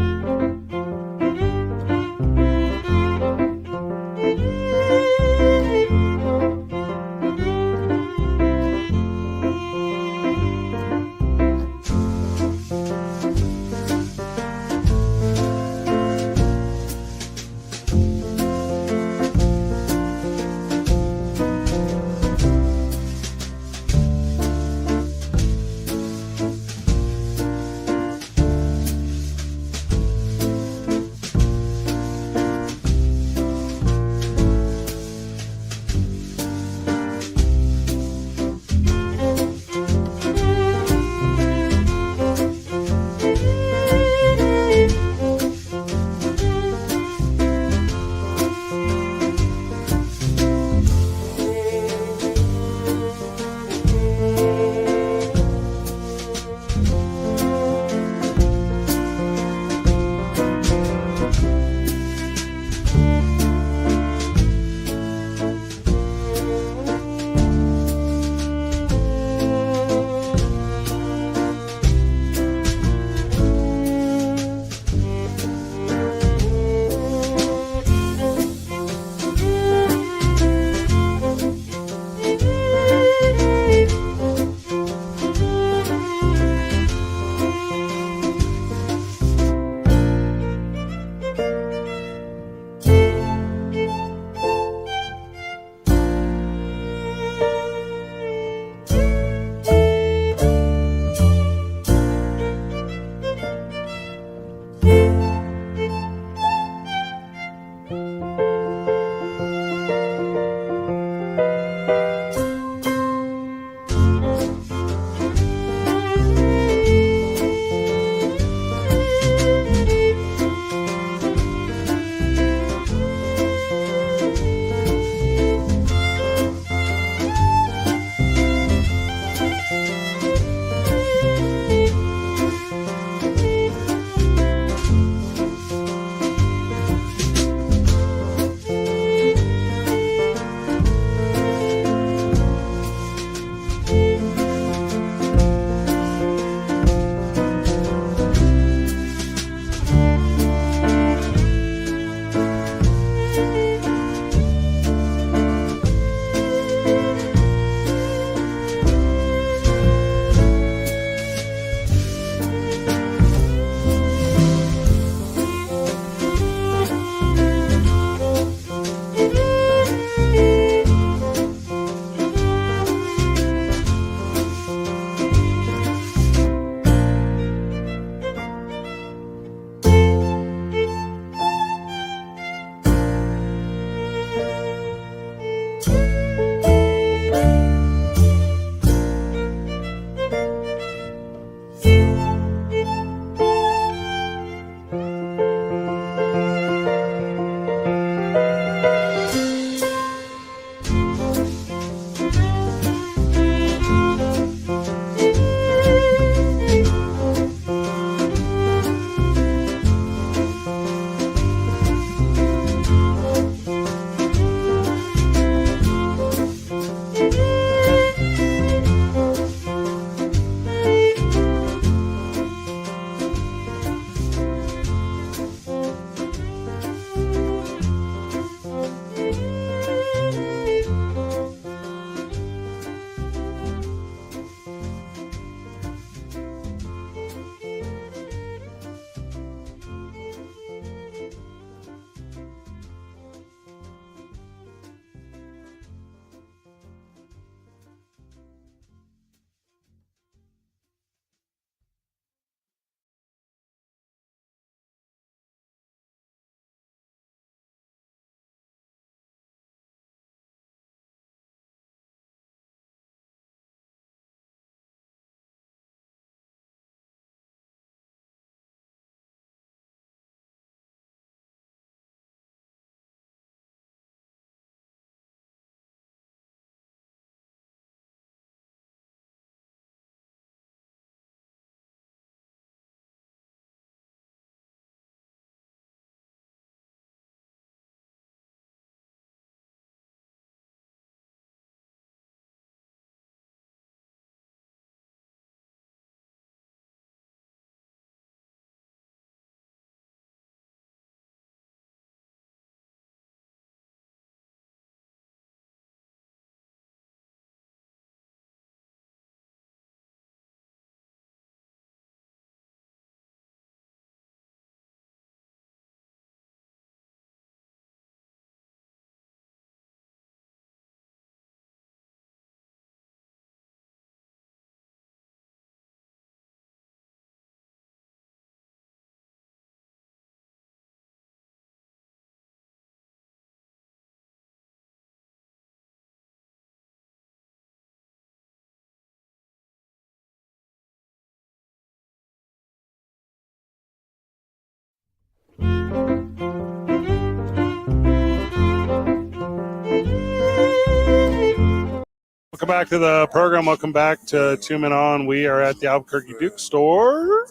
Welcome back to the program. Welcome back to Two Men On. We are at the Albuquerque Duke store,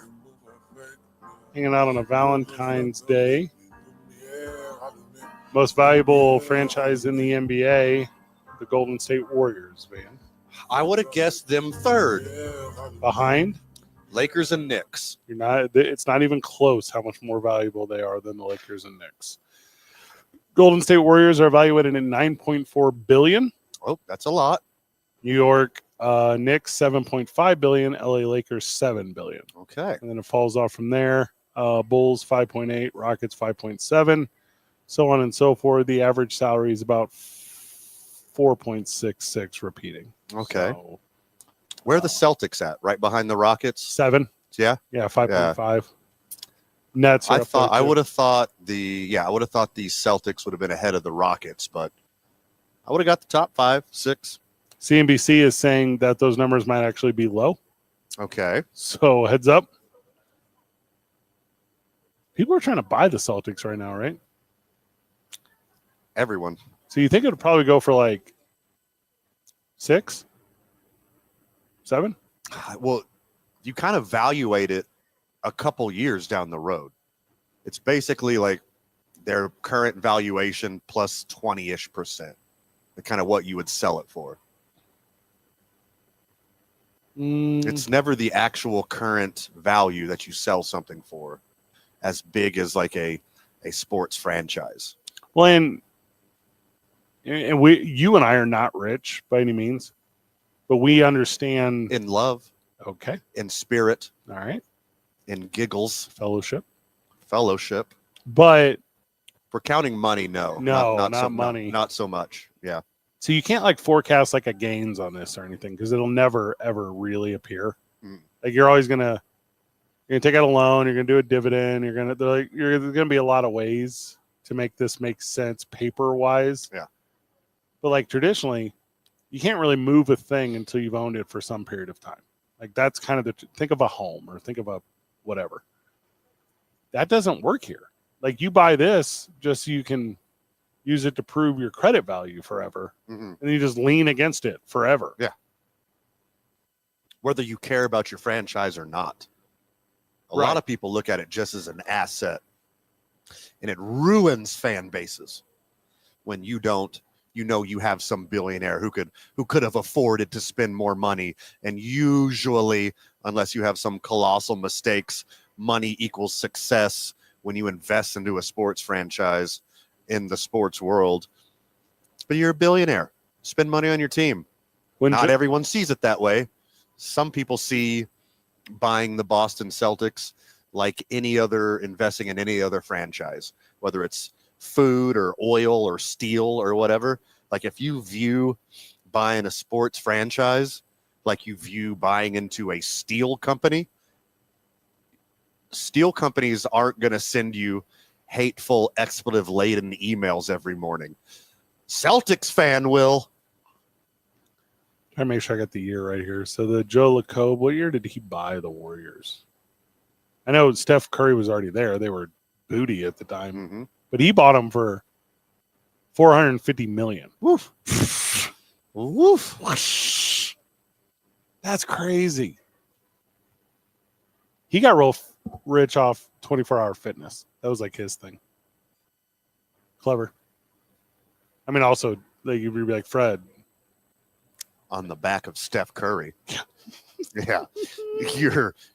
hanging out on a Valentine's Day. Most valuable franchise in the NBA, the Golden State Warriors, Van. I would have guessed them third. Behind, Lakers and Knicks. it's not even close how much more valuable they are than the Lakers and Knicks. Golden State Warriors are evaluated at $9.4 billion. Oh, that's a lot. New York Knicks $7.5 billion. LA Lakers $7 billion. Okay. And then it falls off from there. Bulls 5.8, Rockets 5.7, so on and so forth. The average salary is about 4.66 repeating. Okay. So, Where are the Celtics at? Right behind the Rockets? 7. Yeah. Yeah, 5.5. Nets. I would have thought the Celtics would have been ahead of the Rockets, but I would have got the top 5, 6. CNBC is saying that those numbers might actually be low. Okay. So heads up. People are trying to buy the Celtics right now, right? Everyone. So you think it would probably go for like 6, 7? Well, you kind of evaluate it a couple years down the road. It's basically like their current valuation plus 20-ish%. Kind of what you would sell it for. It's never the actual current value that you sell something for as big as like a sports franchise. Well, and you and I are not rich by any means, but we understand. In love, Okay. in spirit, All right. in giggles, Fellowship. But But for counting money, no. No, not so, money. Not so much. Yeah. so you can't like forecast like a gains on this or anything because it'll never ever really appear. Like you're always you're gonna take out a loan, you're gonna do a dividend, there's gonna be a lot of ways to make this make sense paper wise. Yeah. But like traditionally, you can't really move a thing until you've owned it for some period of time. Like that's kind of think of a home or think of a whatever. That doesn't work here. Like you buy this just so you can use it to prove your credit value forever. Mm-hmm. And you just lean against it forever. Yeah. Whether you care about your franchise or not. A lot of people look at it just as an asset. And it ruins fan bases when you don't. You know you have some billionaire who could have afforded to spend more money. And usually, unless you have some colossal mistakes, money equals success when you invest into a sports franchise in the sports world. But you're a billionaire. Spend money on your team. Not everyone sees it that way. Some people see buying the Boston Celtics like any other investing in any other franchise, whether it's food or oil or steel or whatever. Like if you view buying a sports franchise like you view buying into a steel company, steel companies aren't going to send you hateful, expletive-laden emails every morning. Celtics fan will. I make sure I got the year right here. So the Joe Lacob, what year did he buy the Warriors? I know Steph Curry was already there. They were booty at the time. Mm-hmm. But he bought them for $450 million. Woof. Woof. That's crazy. He got real rich off 24-hour fitness. That was like his thing. Clever. I mean, also, like you'd be like Fred. On the back of Steph Curry. Yeah.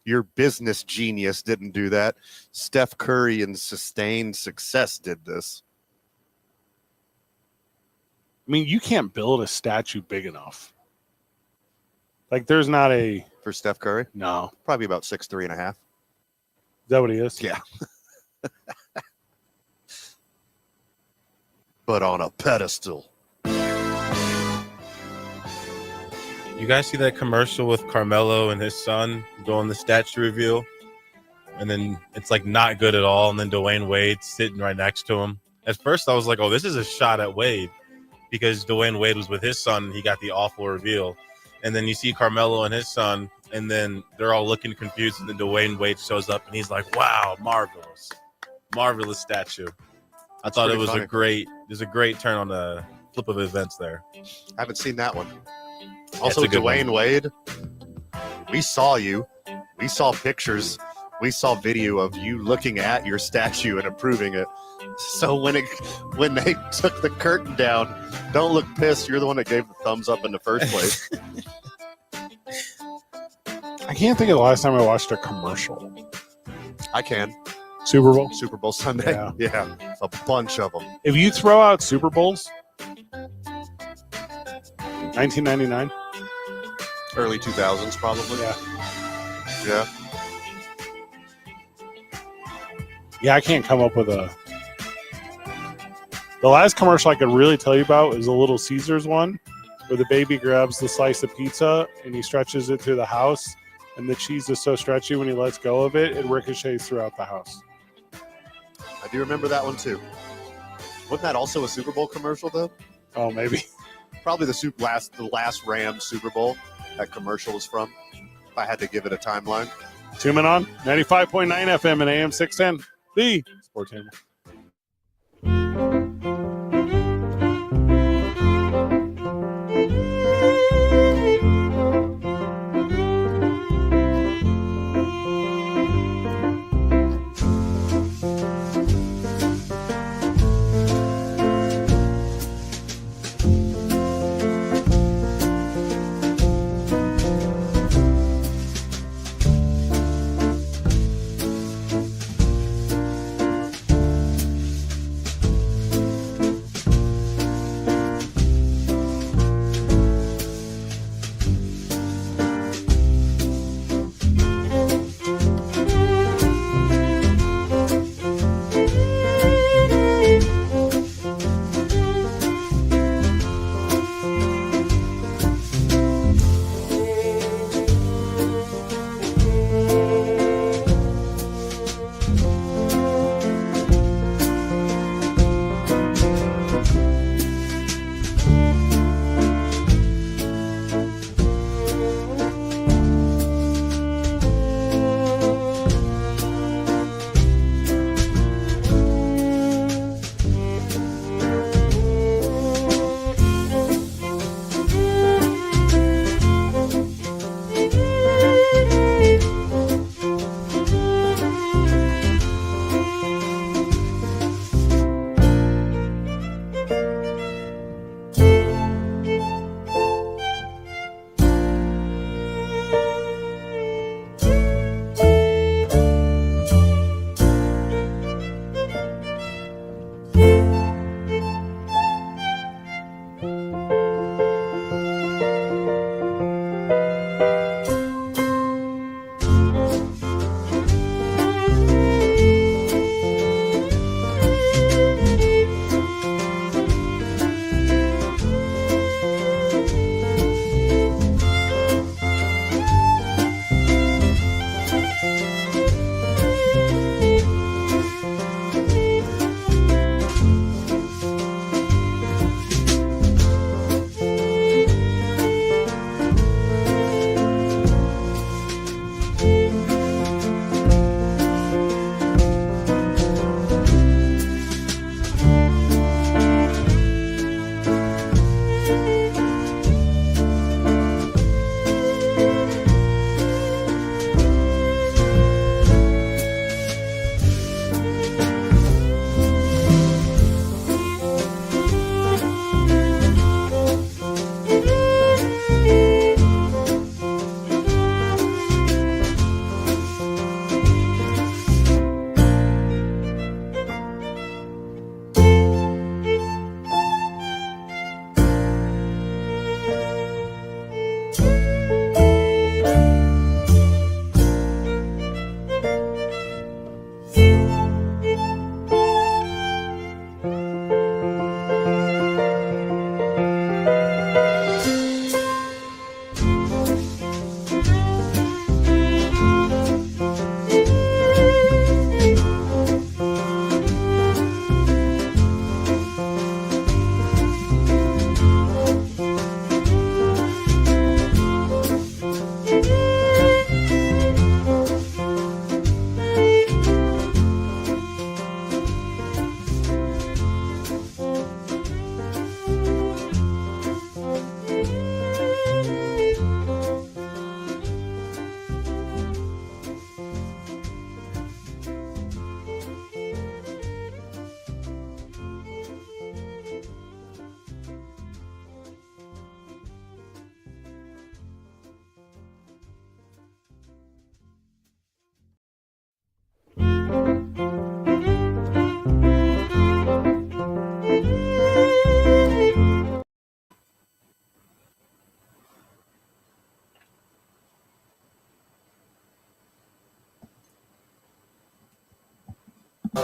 Your business genius didn't do that. Steph Curry in sustained success did this. I mean, you can't build a statue big enough. Like, there's not a... For Steph Curry? No. Probably about 6'3.5". Is that what he is? Yeah. But on a pedestal. You guys see that commercial with Carmelo and his son doing the statue reveal? And then it's like not good at all. And then Dwayne Wade sitting right next to him. At first I was like, oh, this is a shot at Wade because Dwayne Wade was with his son and he got the awful reveal. And then you see Carmelo and his son and then they're all looking confused. And then Dwayne Wade shows up and he's like, wow, marvelous. marvelous statue. I That's thought it pretty was funny. a great turn on the flip of events there. Haven't seen that one. It's Also, a good Dwayne one. Wade, we saw you. We saw pictures. We saw video of you looking at your statue and approving it. So when they took the curtain down, don't look pissed. You're the one that gave the thumbs up in the first place. I can't think of the last time I watched a commercial. I can. Super Bowl. Super Bowl Sunday. Yeah. Yeah, a bunch of them. If you throw out Super Bowls, 1999. Early 2000s, probably. Yeah. Yeah. Yeah, I can't come up with a. The last commercial I could really tell you about is a Little Caesars one, where the baby grabs the slice of pizza and he stretches it through the house, and the cheese is so stretchy when he lets go of it, it ricochets throughout the house. I do remember that one too. Wasn't that also a Super Bowl commercial though? Oh, maybe. Probably the last Rams Super Bowl that commercial was from. If I had to give it a timeline. 2 Men On, 95.9 FM and AM 610, the Sports Animal.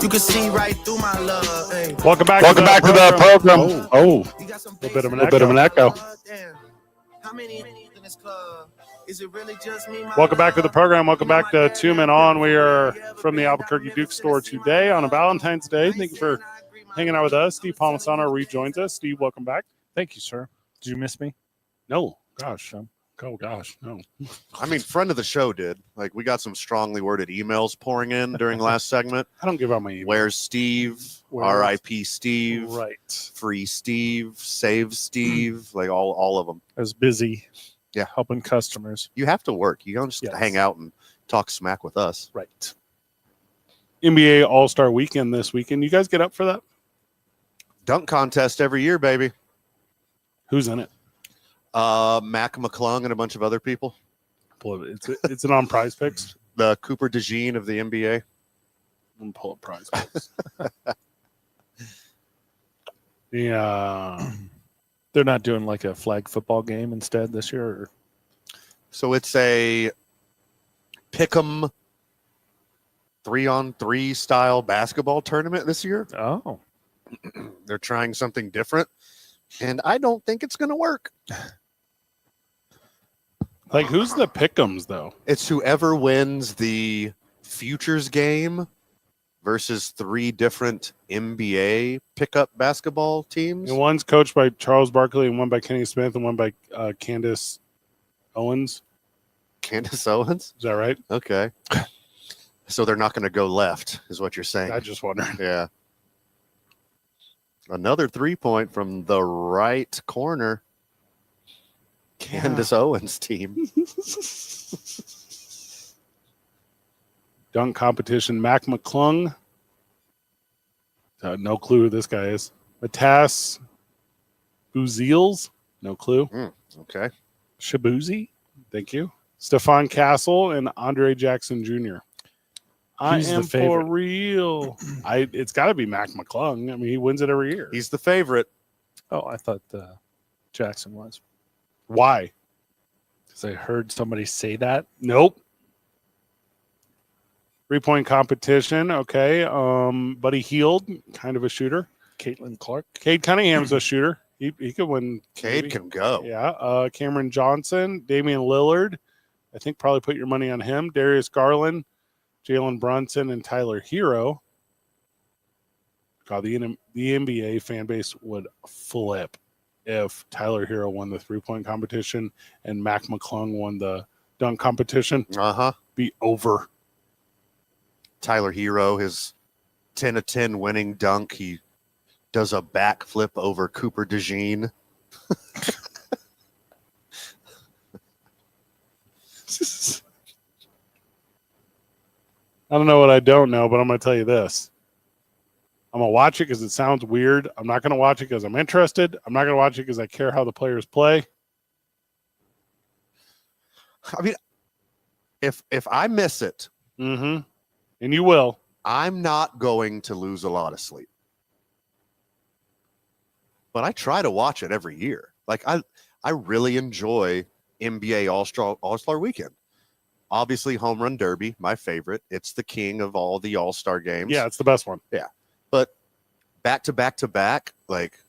You can see right through my love. Hey. Welcome back Welcome back to the program. Oh, You got some a bit of an bass echo. in your blood, damn. How many in this club? Is it really just me? Welcome back to the program. Welcome back to Two Men On. We are from the Albuquerque Duke store today on a Valentine's Day. Thank you for hanging out with us. Steve Palmisano rejoins us. Steve, welcome back. Thank you, sir. Did you miss me? No, gosh. Oh, gosh, no. I mean, friend of the show did. Like, we got some strongly worded emails pouring in during last segment. I don't give out my email. Where's Steve? R.I.P. Steve. Right. Free Steve. Save Steve. Like, all of them. I was busy. Yeah. Helping customers. You have to work. You don't just Yes. hang out and talk smack with us. Right. NBA All-Star Weekend this weekend. You guys get up for that? Dunk contest every year, baby. Who's in it? Mac McClung and a bunch of other people. Pull it. It's an on Prize Picks. The Cooper DeJean of the NBA. I'm pull up Prize Picks. Yeah. They're not doing like a flag football game instead this year? Or? So it's a pick'em 3-on-3 style basketball tournament this year. Oh. They're trying something different, and I don't think it's going to work. Like, who's the pick'ems, though? It's whoever wins the futures game versus 3 different NBA pickup basketball teams. And one's coached by Charles Barkley and one by Kenny Smith and one by Candace Owens. Candace Owens? Is that right? Okay. So they're not going to go left, is what you're saying. I just wondered. Yeah. Another 3-point from the right corner. Candace Owens' team. Dunk competition. Mac McClung. No clue who this guy is. Matas Buziels. No clue. Okay. Shabuzi? Thank you. Stephon Castle and Andre Jackson Jr. I Who's the am for favorite? real. It's got to be Mac McClung. I mean, he wins it every year. He's the favorite. Oh, I thought Jackson was. Why? Because I heard somebody say that. Nope. 3-point competition. Okay. Buddy Hield, kind of a shooter. Caitlin Clark. Cade Cunningham's a shooter. He could win. Cade maybe. can go. Yeah. Cameron Johnson, Damian Lillard. I think probably put your money on him. Darius Garland, Jalen Brunson, and Tyler Hero. God, the NBA fan base would flip if Tyler Hero won the 3-point competition and Mac McClung won the dunk competition. Uh-huh. Be over. Tyler Hero, his 10 of 10 winning dunk. He does a backflip over Cooper DeJean. I don't know what I don't know, but I'm going to tell you this. I'm going to watch it because it sounds weird. I'm not going to watch it because I'm interested. I'm not going to watch it because I care how the players play. I mean, if I miss it, Mm-hmm. And you will. I'm not going to lose a lot of sleep. But I try to watch it every year. Like I really enjoy NBA All-Star Weekend. Obviously, Home Run Derby, my favorite. It's the king of all the All-Star games. Yeah, it's the best one. But back to back to back, like,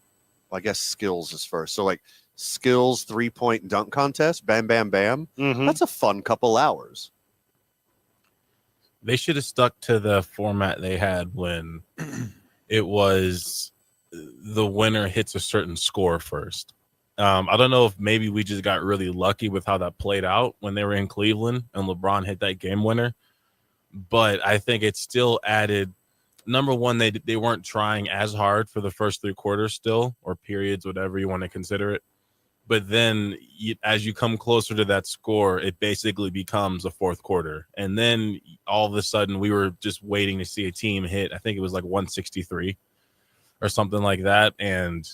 well, I guess skills is first. So like skills 3-point dunk contest, bam, bam, bam. Mm-hmm. That's a fun couple hours. They should have stuck to the format they had when it was the winner hits a certain score first. I don't know if maybe we just got really lucky with how that played out when they were in Cleveland and LeBron hit that game winner. But I think it still added, number one, they weren't trying as hard for the first 3 quarters still, or periods, whatever you want to consider it. But then as you come closer to that score, it basically becomes a 4th quarter. And then all of a sudden we were just waiting to see a team hit. I think it was like 163 or something like that. And,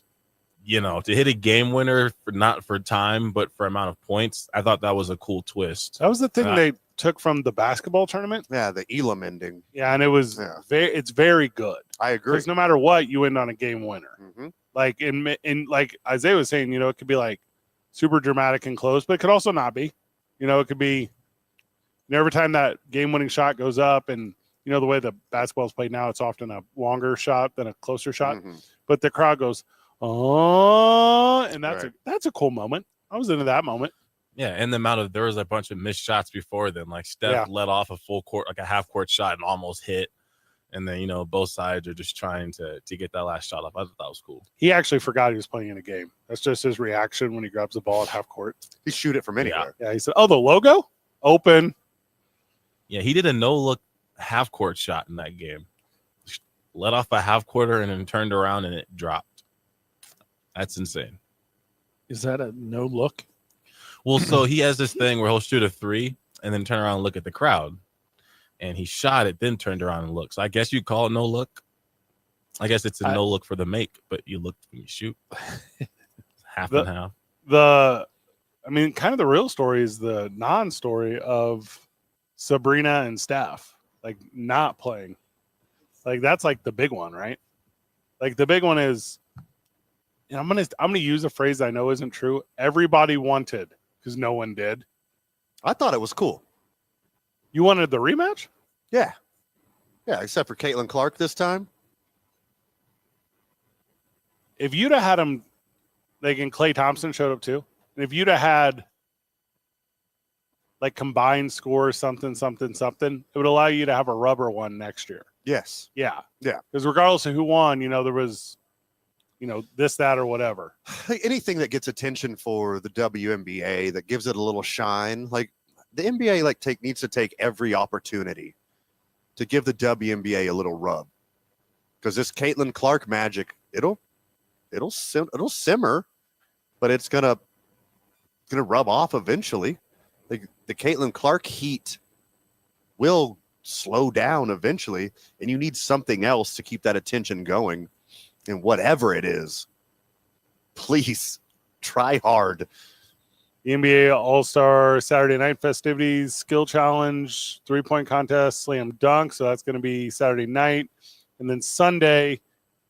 you know, to hit a game winner, for not for time, but for amount of points, I thought that was a cool twist. That was the thing they took from the basketball tournament. Yeah, the Elam ending. Yeah, and it was it's very good. I agree. Because no matter what, you end on a game winner. Mm-hmm. Like in like Isaiah was saying, you know, it could be like super dramatic and close, but it could also not be. You know, it could be every time that game winning shot goes up and you know, the way the basketball is played now, it's often a longer shot than a closer shot. Mhm. But the crowd goes, oh, and Right. that's a cool moment. I was into that moment. Yeah, and the amount of there was a bunch of missed shots before then. Like Steph Yeah. let off a full court, like a half court shot, and almost hit. And then both sides are just trying to get that last shot off. I thought that was cool. He actually forgot he was playing in a game. That's just his reaction when he grabs the ball at half court. He shoot it from anywhere. Yeah, he said, "Oh, the logo open." Yeah, he did a no look half court shot in that game. Let off a half quarter and then turned around and it dropped. That's insane. Is that a no look? Well, so he has this thing where he'll shoot a 3 and then turn around and look at the crowd. And he shot it, then turned around and looked. So I guess you call it no look. I guess it's a no look for the make, but you look when you shoot. Half and half. Kind of the real story is the non-story of Sabrina and Steph, like not playing. Like that's like the big one, right? Like the big one is, and I'm gonna use a phrase I know isn't true. Everybody wanted because no one did. I thought it was cool. You wanted the rematch? Yeah. Yeah, except for Caitlin Clark this time. If you'd have had him, like, and Klay Thompson showed up too, and if you'd have had like combined score something, it would allow you to have a rubber one next year. Yes. Yeah. Yeah. Because regardless of who won, there was, this, that, or whatever. Anything that gets attention for the WNBA, that gives it a little shine, like the NBA needs to take every opportunity to give the WNBA a little rub. Because this Caitlin Clark magic, it'll simmer, but it's gonna rub off eventually. Like the Caitlin Clark heat will slow down eventually, and you need something else to keep that attention going. And whatever it is, please try hard. The NBA All-Star Saturday night festivities, skill challenge, 3-point contest, slam dunk. So that's going to be Saturday night. And then Sunday,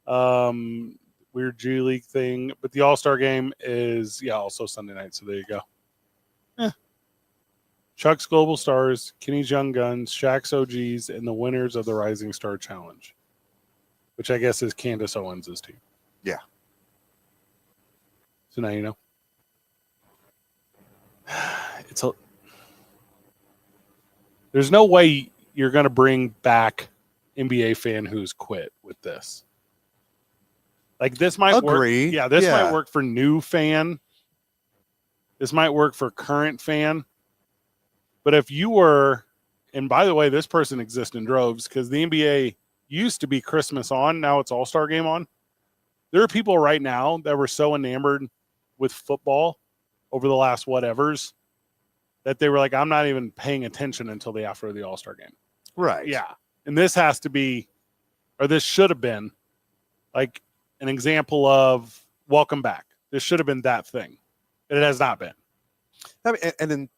weird G League thing. But the All-Star game is, also Sunday night. So there you go. Chuck's Global Stars, Kenny's Young Guns, Shaq's OGs, and the winners of the Rising Star Challenge, which I guess is Candace Owens' team. Yeah. So now you know. There's no way you're going to bring back NBA fan who's quit with this. Like this might Agree. work. Yeah, this might work for new fan. This might work for current fan. But if you were, and by the way, this person exists in droves because the NBA used to be Christmas on, now it's All-Star game on. There are people right now that were so enamored with football over the last whatevers that they were like, I'm not even paying attention until after the All-Star game. Right. Yeah. And this has to be, or this should have been like an example of welcome back. This should have been that thing. And it has not been. I mean, and an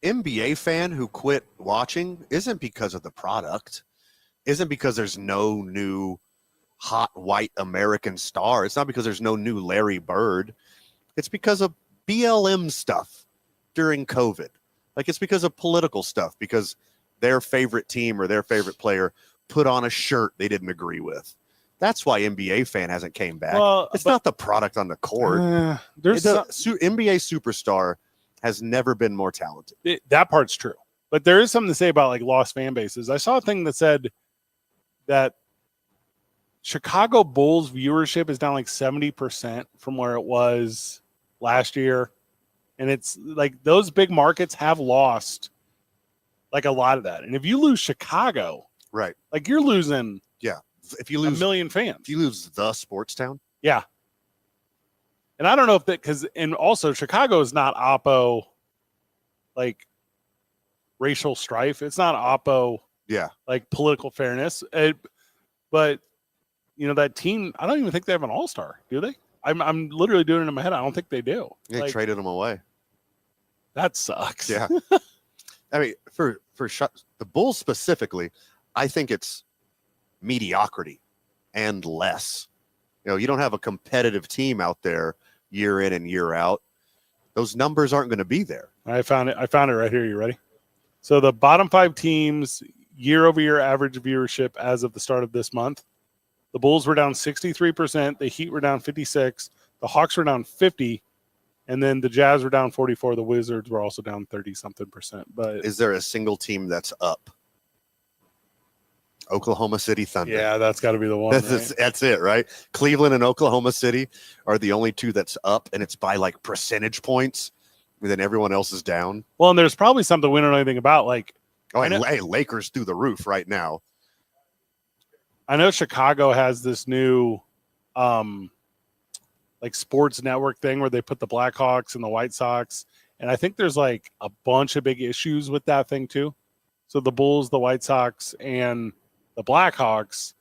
NBA fan who quit watching isn't because of the product, isn't because there's no new hot white American star. It's not because there's no new Larry Bird. It's because of BLM stuff during COVID. Like it's because of political stuff, because their favorite team or their favorite player put on a shirt they didn't agree with. That's why NBA fan hasn't came back. Well, it's not the product on the court. NBA superstar has never been more talented. That part's true. But there is something to say about like lost fan bases. I saw a thing that said that Chicago Bulls viewership is down like 70% from where it was last year. And it's like those big markets have lost like a lot of that. And if you lose Chicago, right, like you're losing if you lose a million fans. If you lose the sports town. Yeah. And I don't know if that, and also Chicago is not oppo like racial strife. It's not oppo like political fairness. But that team, I don't even think they have an all-star, do they? I'm literally doing it in my head. I don't think they do. They traded them away. That sucks. Yeah. I mean, for the Bulls specifically, I think it's mediocrity and less. You don't have a competitive team out there year in and year out. Those numbers aren't going to be there. I found it right here. You ready? So the bottom 5 teams year-over-year average viewership as of the start of this month. The Bulls were down 63%. The Heat were down 56%. The Hawks were down 50%. And then the Jazz were down 44%. The Wizards were also down 30-something%. But Is there a single team that's up? Oklahoma City Thunder. yeah, that's got to be the one. Right? That's it, right? Cleveland and Oklahoma City are the only two that's up, and it's by like percentage points. And then everyone else is down. Well, and there's probably something we don't know anything about. Like, Oh, I and know- hey, Lakers through the roof right now. I know Chicago has this new like sports network thing where they put the Blackhawks and the White Sox. And I think there's like a bunch of big issues with that thing too. So the Bulls, the White Sox, and the Blackhawks,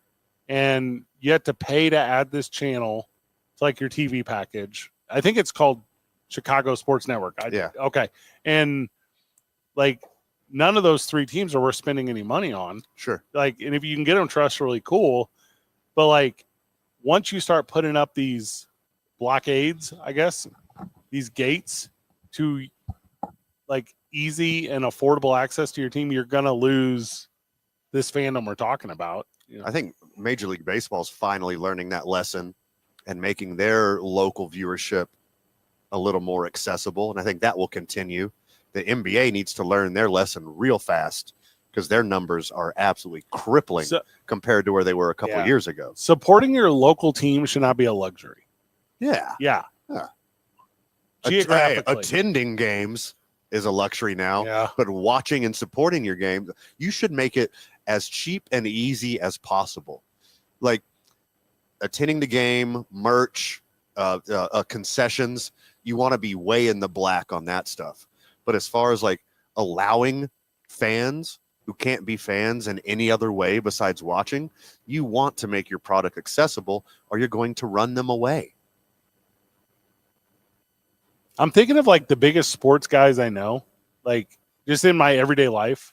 and you have to pay to add this channel. It's like your TV package. I think it's called Chicago Sports Network. Yeah. Okay. And like none of those three teams are worth spending any money on. Sure. Like, and if you can get them trust, really cool. But like once you start putting up these blockades, I guess, these gates to like easy and affordable access to your team, you're gonna lose this fandom we're talking about. You know? I think Major League Baseball is finally learning that lesson and making their local viewership a little more accessible. And I think that will continue. The NBA needs to learn their lesson real fast because their numbers are absolutely crippling compared to where they were a couple of years ago. Supporting your local team should not be a luxury. Yeah. Yeah. Attending games is a luxury now, Yeah. but watching and supporting your game, you should make it as cheap and easy as possible. Like attending the game, merch, concessions, you want to be way in the black on that stuff. But as far as like allowing fans who can't be fans in any other way besides watching, you want to make your product accessible or you're going to run them away. I'm thinking of like the biggest sports guys I know, like just in my everyday life.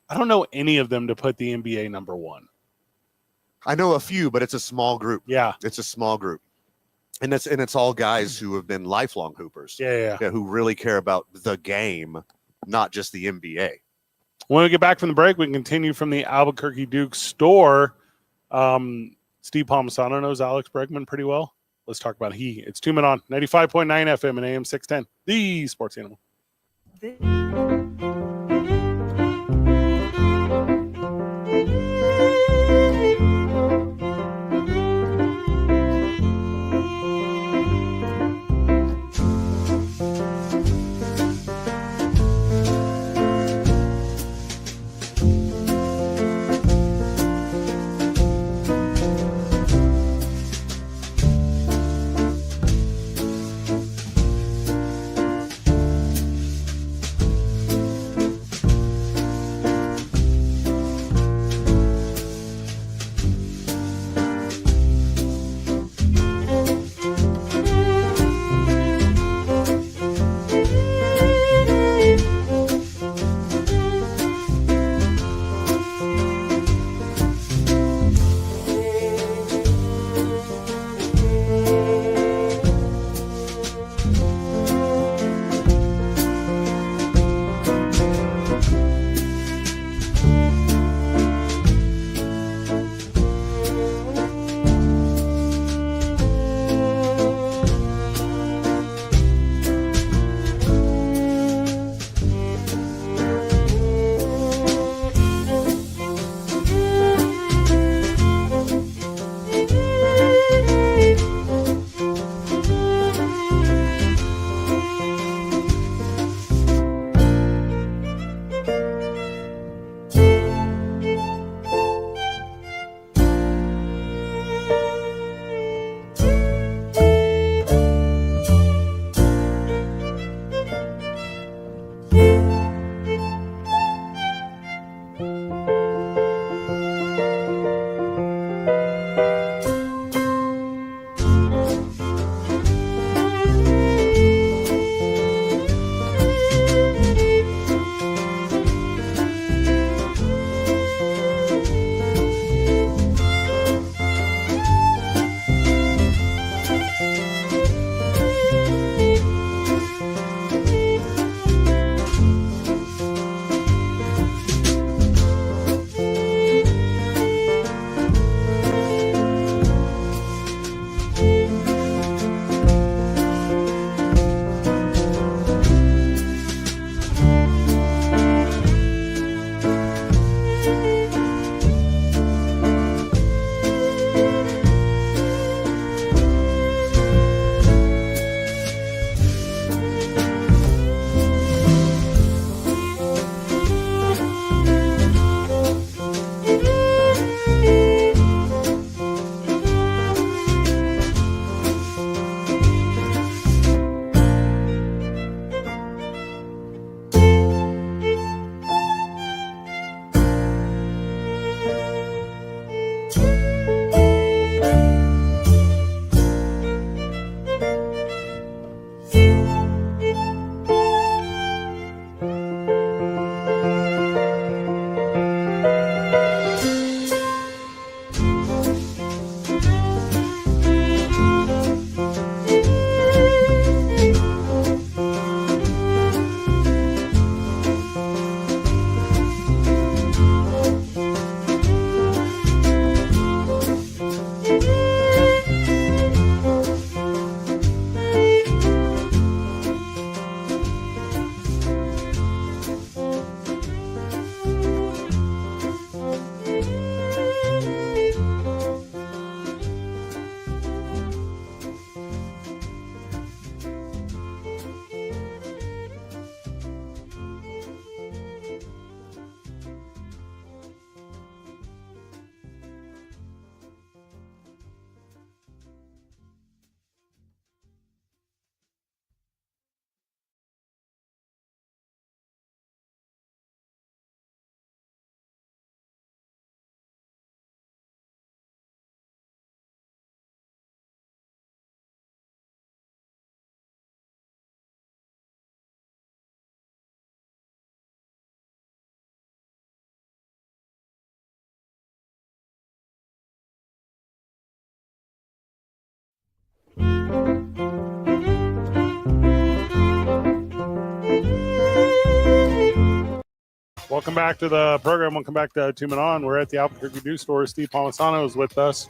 I don't know any of them to put the NBA number one. I know a few, but it's a small group. Yeah. It's a small group. And it's all guys who have been lifelong hoopers. Yeah. Who really care about the game, not just the NBA. When we get back from the break, we can continue from the Albuquerque Duke store. Steve Palmisano knows Alex Bregman pretty well. Let's talk about he. It's 2 Men On, 95.9 FM and AM 610, the sports animal. Welcome back to the program. Welcome back to 2 Men On. We're at the Albuquerque News Store. Steve Palmisano is with us.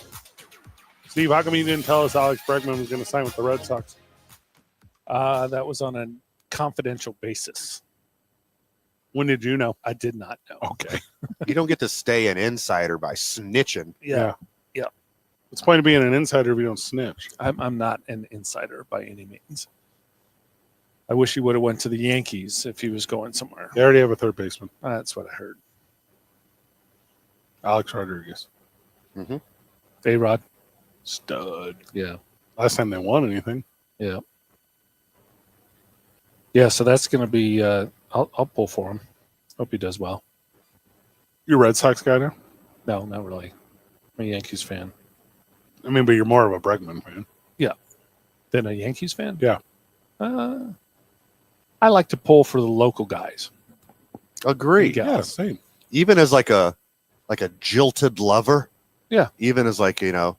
Steve, how come you didn't tell us Alex Bregman was going to sign with the Red Sox? That was on a confidential basis. When did you know? I did not know. Okay. You don't get to stay an insider by snitching. Yeah. What's the point of being an insider if you don't snitch? I'm not an insider by any means. I wish he would have went to the Yankees if he was going somewhere. They already have a third baseman, That's what I heard. Alex Rodriguez. A-Rod. Stud. Yeah. Last time they won anything. Yeah. Yeah, so that's going to be I'll pull for him. Hope he does well. You're a Red Sox guy now? No, not really. I'm a Yankees fan. I mean, but you're more of a Bregman fan. Than a Yankees fan? Yeah. I like to pull for the local guys. Agree. Yeah, same. Even as like a jilted lover. Yeah. Even as like, the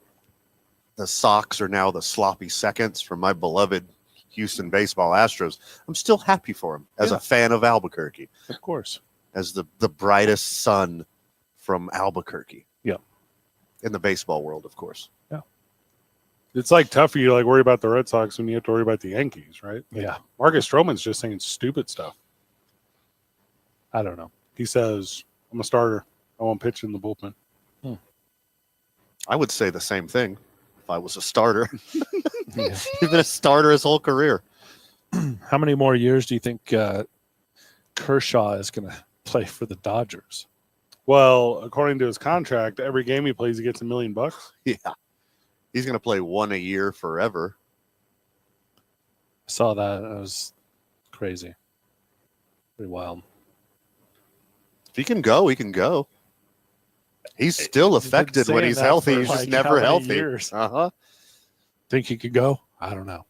Sox are now the sloppy seconds from my beloved Houston baseball Astros. I'm still happy for him as a fan of Albuquerque, Of course. as the brightest sun from Albuquerque. Yeah. In the baseball world, of course. It's like tough for you to like worry about the Red Sox when you have to worry about the Yankees, right? Yeah. Marcus Stroman's just saying stupid stuff. I don't know. He says, I'm a starter. I won't pitch in the bullpen. I would say the same thing if I was a starter. Yeah. He's been a starter his whole career. How many more years do you think Kershaw is going to play for the Dodgers? Well, according to his contract, every game he plays, he gets $1 million. Yeah. He's going to play one a year forever. I saw that. It was crazy. Pretty wild. If he can go, he can go. He's still He's been affected when saying he's that healthy. for He's just like never how many healthy. years? Uh-huh. Think he could go? I don't know.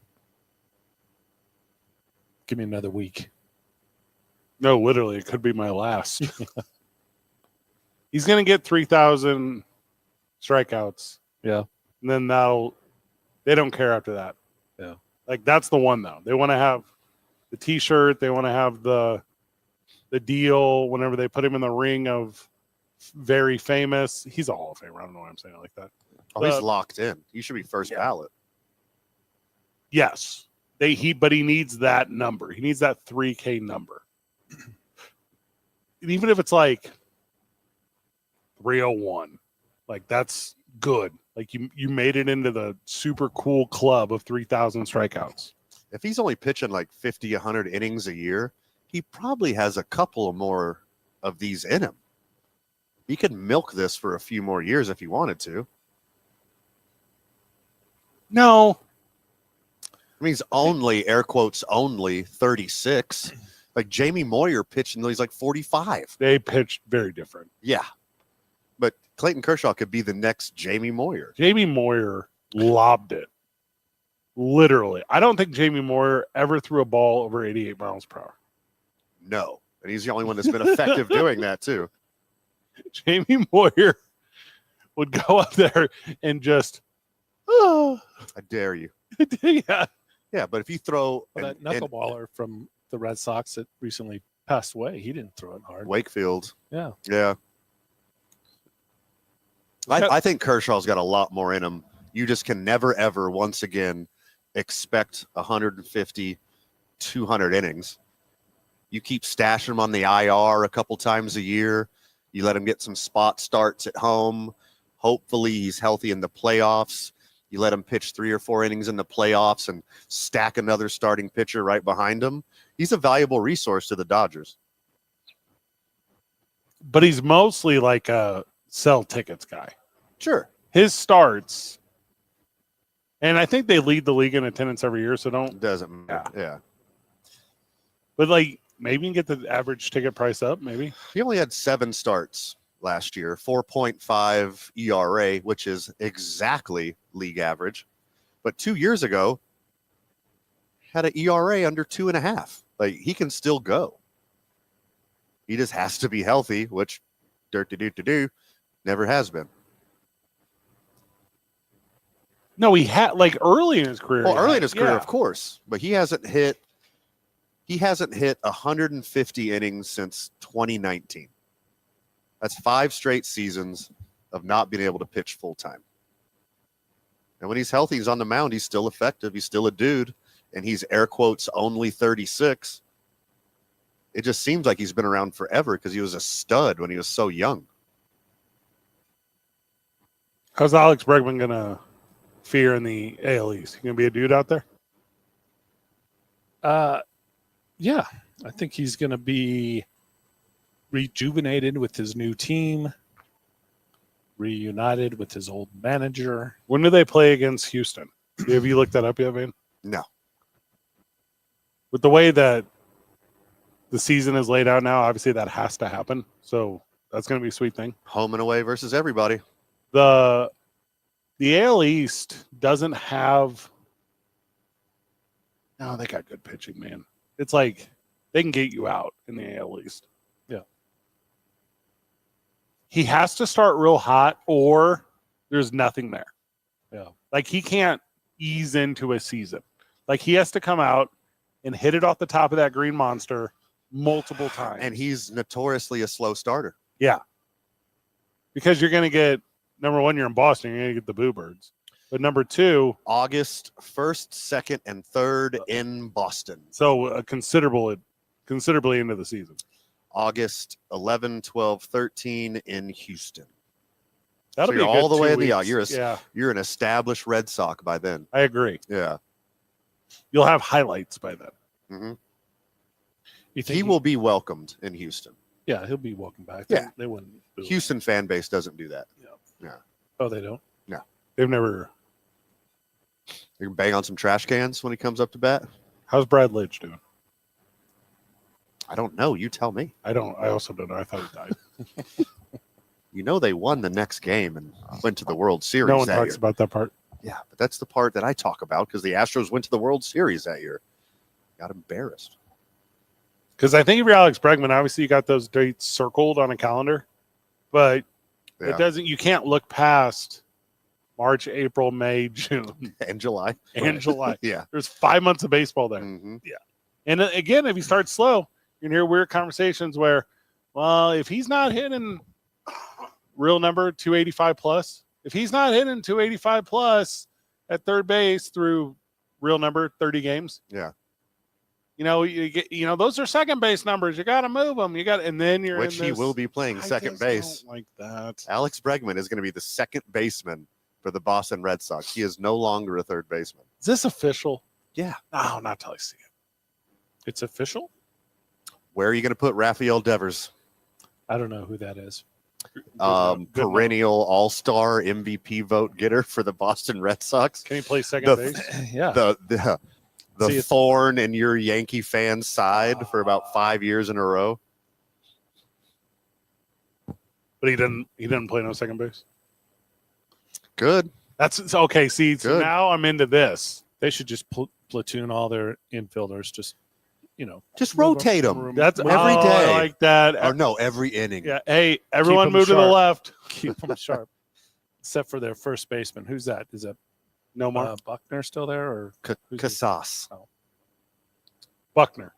Give me another week. No, literally, it could be my last. He's going to get 3,000 strikeouts. Yeah. And then they don't care after that. Yeah. Like, that's the one, though. They want to have the T-shirt. They want to have the deal whenever they put him in the ring of very famous. He's a Hall of Famer. I don't know why I'm saying it like that. Oh, he's locked in. He should be first ballot. Yes. But he needs that number. He needs that 3K number. And even if it's like 301, like that's good. Like you made it into the super cool club of 3,000 strikeouts. If he's only pitching like 50, 100 innings a year, he probably has a couple more of these in him. He could milk this for a few more years if he wanted to. No. I mean, he's only, air quotes, only 36. Like Jamie Moyer pitched until he's like 45. They pitched very different. Yeah. But Clayton Kershaw could be the next Jamie Moyer. Jamie Moyer lobbed it. Literally. I don't think Jamie Moyer ever threw a ball over 88 miles per hour. No. And he's the only one that's been effective doing that, too. Jamie Moyer would go up there and just, I dare you. yeah. Yeah, but if you throw That knuckleballer from the Red Sox that recently passed away, he didn't throw it hard. Wakefield. Yeah. Yeah. I think Kershaw's got a lot more in him. You just can never, ever, once again, expect 150, 200 innings. You keep stashing him on the IR a couple times a year. You let him get some spot starts at home. Hopefully he's healthy in the playoffs. You let him pitch 3 or 4 innings in the playoffs and stack another starting pitcher right behind him. He's a valuable resource to the Dodgers. But he's mostly like a sell tickets guy. Sure. His starts, and I think they lead the league in attendance every year, so don't. Doesn't matter. Yeah. But like maybe you can get the average ticket price up, maybe. He only had 7 starts last year, 4.5 ERA, which is exactly league average. But 2 years ago, had an ERA under 2.5. Like, he can still go. He just has to be healthy, which never has been. No, he had like early in his career. Well, early in his career, yeah. of course, but he hasn't hit He hasn't hit 150 innings since 2019. That's 5 straight seasons of not being able to pitch full time. And when he's healthy, he's on the mound, he's still effective. He's still a dude, and he's air quotes only 36. It just seems like he's been around forever because he was a stud when he was so young. How's Alex Bregman going to fare in the AL East? He going to be a dude out there? Yeah, I think he's going to be rejuvenated with his new team, reunited with his old manager. When do they play against Houston? Have you looked that up yet, man? No. With the way that the season is laid out now, obviously that has to happen. So that's going to be a sweet thing. Home and away versus everybody. The AL East doesn't have. No, they got good pitching, man. It's like they can get you out in the AL East. Yeah. He has to start real hot, or there's nothing there. Yeah. Like he can't ease into a season. Like he has to come out and hit it off the top of that green monster multiple times. And he's notoriously a slow starter. Yeah. Because you're going to get, number one, you're in Boston, you're going to get the Boo Birds. But number two, August 1st, 2nd, and 3rd in Boston. so considerably into the season. August 11, 12, 13 in Houston. That'll So be you're a good all the way 2 in the weeks. out. You're an established Red Sox by then. I agree. Yeah. You'll have highlights by then. hmm You think He will be welcomed in Houston. Yeah, he'll be welcome back. Yeah. They wouldn't. boo him. Houston fan base doesn't do that. Oh, they don't. They've never. You can bang on some trash cans when he comes up to bat. How's Brad Lidge doing? I don't know. You tell me. I also don't know. I thought he died. You know they won the next game and went to the World Series No one that talks year. about that part. Yeah, but that's the part that I talk about because the Astros went to the World Series that year. Got embarrassed. Because I think if you're Alex Bregman, obviously you got those dates circled on a calendar, but Yeah. it doesn't. You can't look past March, April, May, June, And July. and July. Yeah. There's 5 months of baseball there. hmm And again, if you start slow, you're gonna hear weird conversations where, well, if he's not hitting real number 285 plus, if he's not hitting 285 plus at third base through real number 30 games, Yeah. you get, those are second base numbers. You got to move them. And then you're Which in he this, will be playing I second just base. don't like that. Alex Bregman is going to be the second baseman for the Boston Red Sox. He is no longer a third baseman. Is this official? Yeah. No, not till I see it. It's official. Where are you going to put Rafael Devers? I don't know who that is. Good Perennial All-Star MVP vote getter for the Boston Red Sox. Can he play second The- base? Yeah. The See, it's- thorn in your Yankee fan side for about 5 years in a row. But he didn't play no second base. Good. That's okay. See, so Good. now I'm into this. They should just platoon all their infielders. Just Just move 'em- rotate them. move 'em- That's Every I day. like that. Or no, every inning. Yeah. Hey, everyone 'em move to the sharp. left. keep them sharp. Except for their first baseman. Who's that? Is that No more. Buckner still there, or who's he? Casas. Buckner.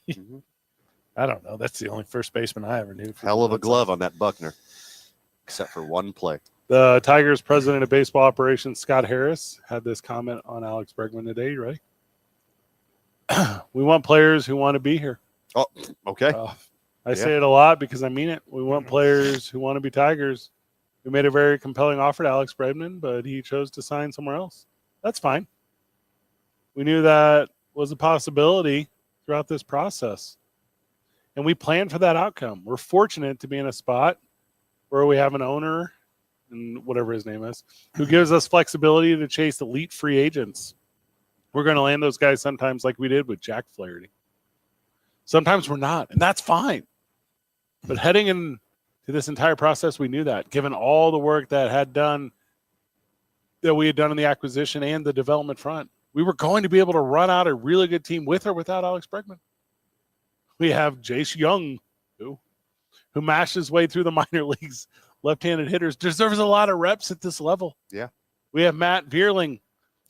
Mhm. I don't know. That's the only first baseman I ever knew. for Hell the of a Red Sox. glove on that Buckner. Except for one play. The Tigers president of baseball operations, Scott Harris, had this comment on Alex Bregman today. You ready? We want players who want to be here. Oh, okay. I say it a lot because I mean it. We want players who want to be Tigers. We made a very compelling offer to Alex Bregman, but he chose to sign somewhere else. That's fine. We knew that was a possibility throughout this process. And we planned for that outcome. We're fortunate to be in a spot where we have an owner, and whatever his name is, who gives us flexibility to chase elite free agents. We're going to land those guys sometimes like we did with Jack Flaherty. Sometimes we're not, and that's fine. But heading into this entire process, we knew that, given all the work that we had done in the acquisition and the development front, we were going to be able to run out a really good team with or without Alex Bregman. We have Jace Young, who mashed his way through the minor leagues, left-handed hitters, deserves a lot of reps at this level. Yeah. We have Matt Vierling,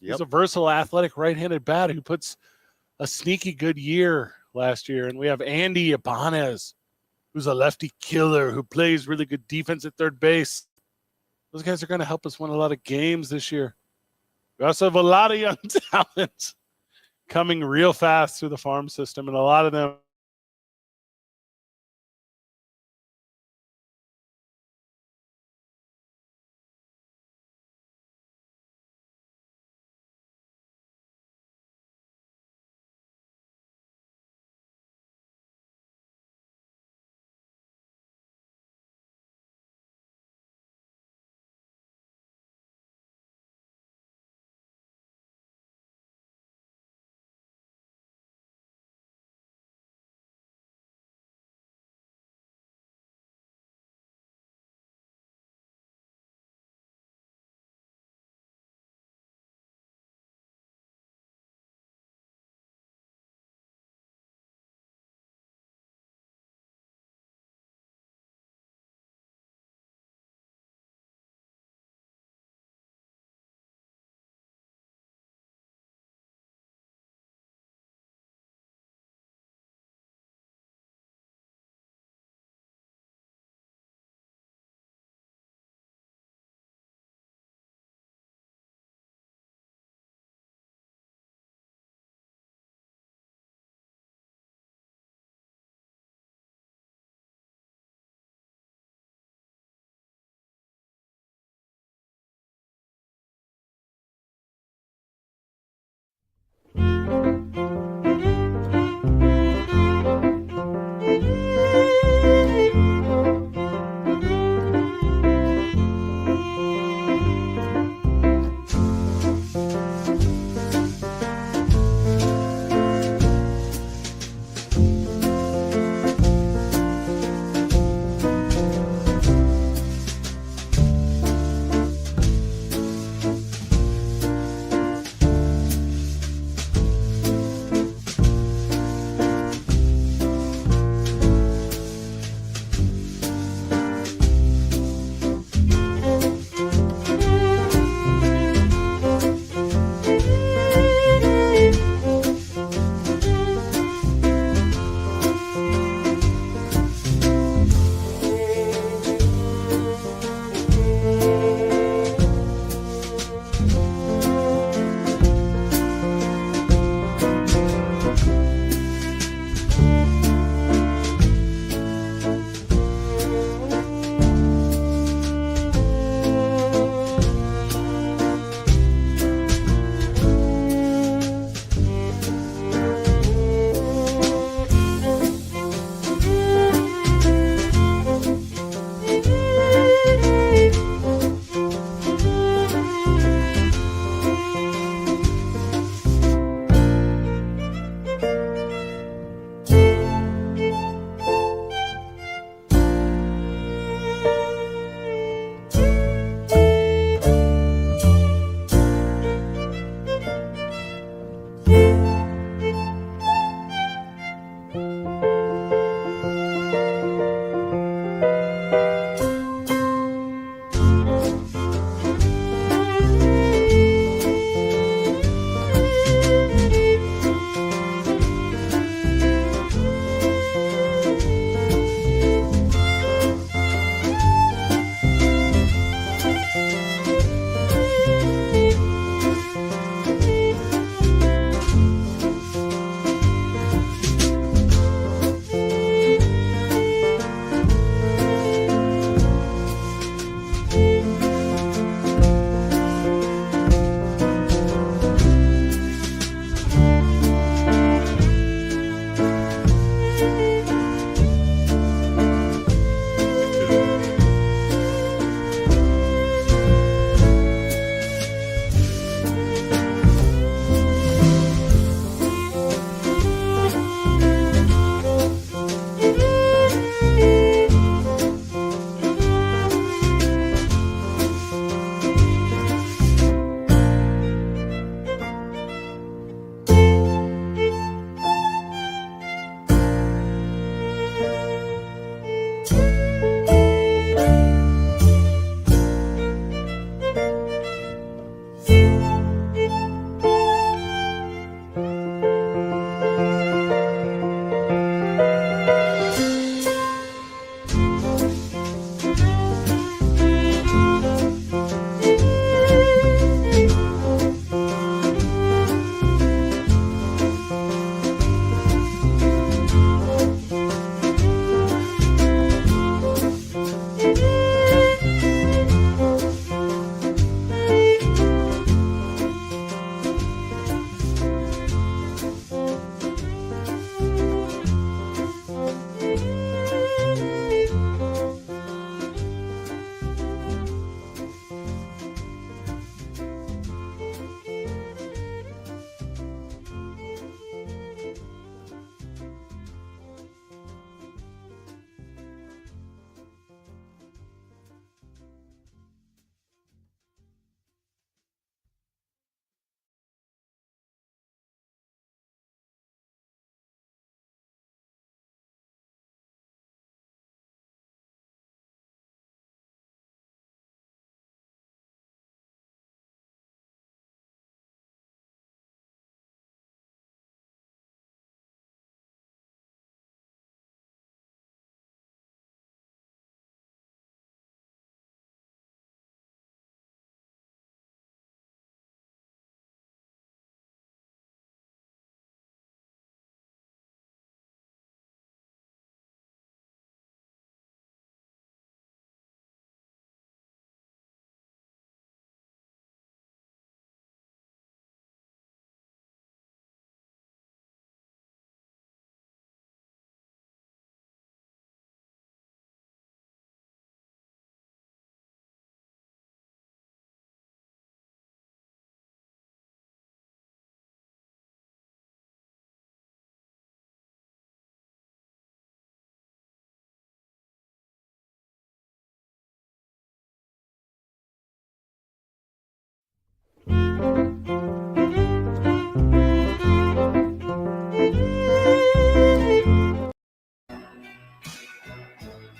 Yep. who's a versatile, athletic right-handed bat who puts a sneaky good year last year, and we have Andy Ibanez, who's a lefty killer who plays really good defense at third base. Those guys are going to help us win a lot of games this year. We also have a lot of young talent coming real fast through the farm system, and a lot of them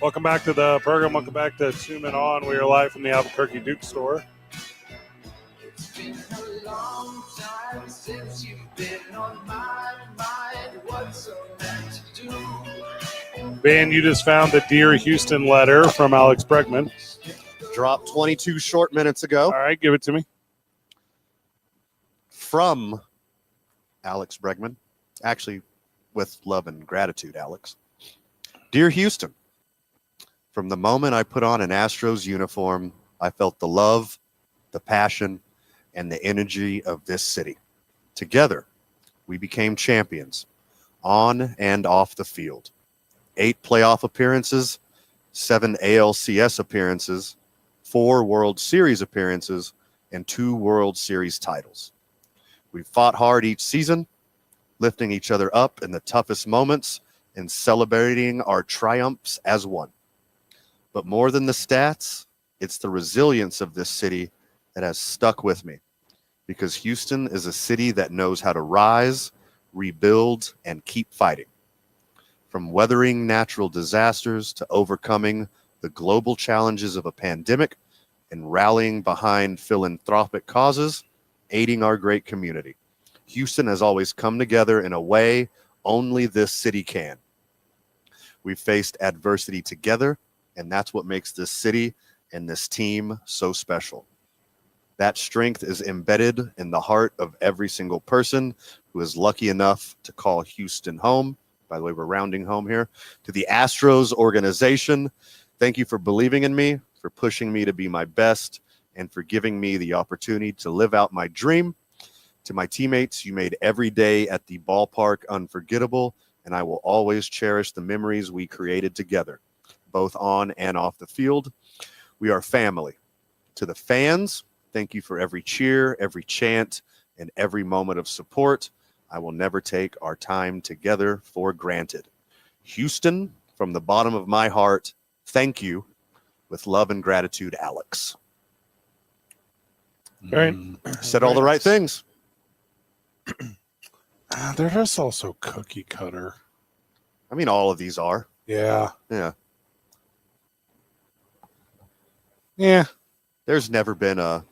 Welcome back to the program. Welcome back to Two Men On. We are live from the Albuquerque Duke store. It's been a long time since you've been on my mind. What's a man to do? Ben, you just found the Dear Houston letter from Alex Bregman. Dropped 22 short minutes ago. All right, give it to me. From Alex Bregman. Actually, with love and gratitude, Alex. Dear Houston, from the moment I put on an Astros uniform, I felt the love, the passion, and the energy of this city. Together, we became champions on and off the field. 8 playoff appearances, 7 ALCS appearances, 4 World Series appearances, and 2 World Series titles. We fought hard each season, lifting each other up in the toughest moments and celebrating our triumphs as one. But more than the stats, it's the resilience of this city that has stuck with me, because Houston is a city that knows how to rise, rebuild, and keep fighting. From weathering natural disasters to overcoming the global challenges of a pandemic and rallying behind philanthropic causes, aiding our great community, Houston has always come together in a way only this city can. We've faced adversity together, and that's what makes this city and this team so special. That strength is embedded in the heart of every single person who is lucky enough to call Houston home. By the way, we're rounding home here. To the Astros organization, thank you for believing in me, for pushing me to be my best, and for giving me the opportunity to live out my dream. To my teammates, you made every day at the ballpark unforgettable, and I will always cherish the memories we created together, both on and off the field. We are family. To the fans, thank you for every cheer, every chant, and every moment of support. I will never take our time together for granted. Houston, from the bottom of my heart, thank you. With love and gratitude, Alex. All right. Said all the right things. They're just also cookie cutter. I mean, all of these are. Yeah. Yeah. Yeah. There's never been a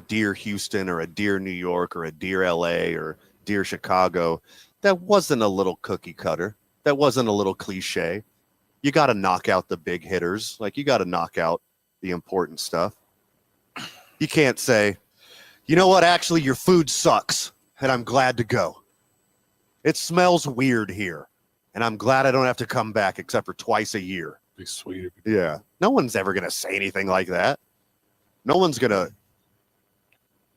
Dear Houston or a Dear New York or a Dear LA or Dear Chicago that wasn't a little cookie cutter, that wasn't a little cliche. You got to knock out the big hitters. Like, you got to knock out the important stuff. You can't say, you know what, actually, your food sucks, and I'm glad to go. It smells weird here, and I'm glad I don't have to come back except for twice a year. Be sweet. Yeah. No one's ever going to say anything like that. No one's going to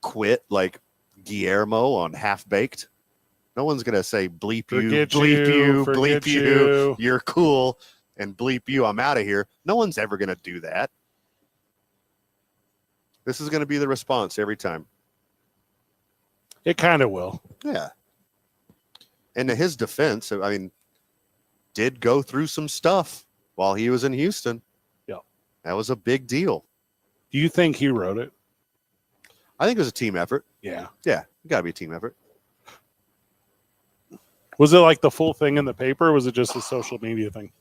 quit like Guillermo on Half Baked. No one's going to say bleep you, Forget bleep you, bleep forget you, you're cool, and bleep you, I'm out of here. No one's ever going to do that. This is going to be the response every time. It kind of will. Yeah. And to his defense, I mean, did go through some stuff while he was in Houston. Yeah. That was a big deal. Do you think he wrote it? I think it was a team effort. Yeah. Yeah, it got to be a team effort. Was it like the full thing in the paper, or was it just a social media thing?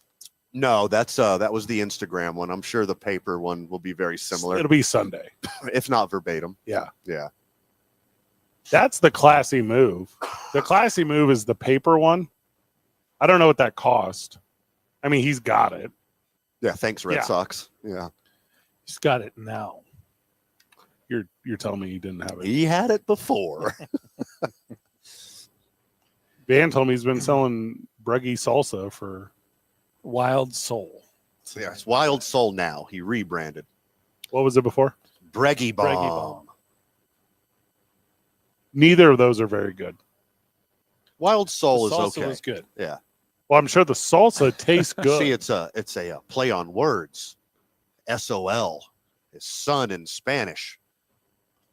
No, that was the Instagram one. I'm sure the paper one will be very similar, It'll be Sunday. if not verbatim. Yeah. Yeah. That's the classy move. The classy move is the paper one. I don't know what that cost. I mean, he's got it. Yeah, thanks, Red Yeah. Sox. Yeah. He's got it now. You're telling me he didn't have it. He had it before. Van told me he's been selling Breggy salsa for Wild Soul. Yeah, it's Wild Soul now. He rebranded. what was it before? Breggy Bomb. Breggy Bomb. Neither of those are very good. Wild Soul The is salsa okay. was good. Yeah. Well, I'm sure the salsa tastes good. See, it's a play on words. SOL is sun in Spanish.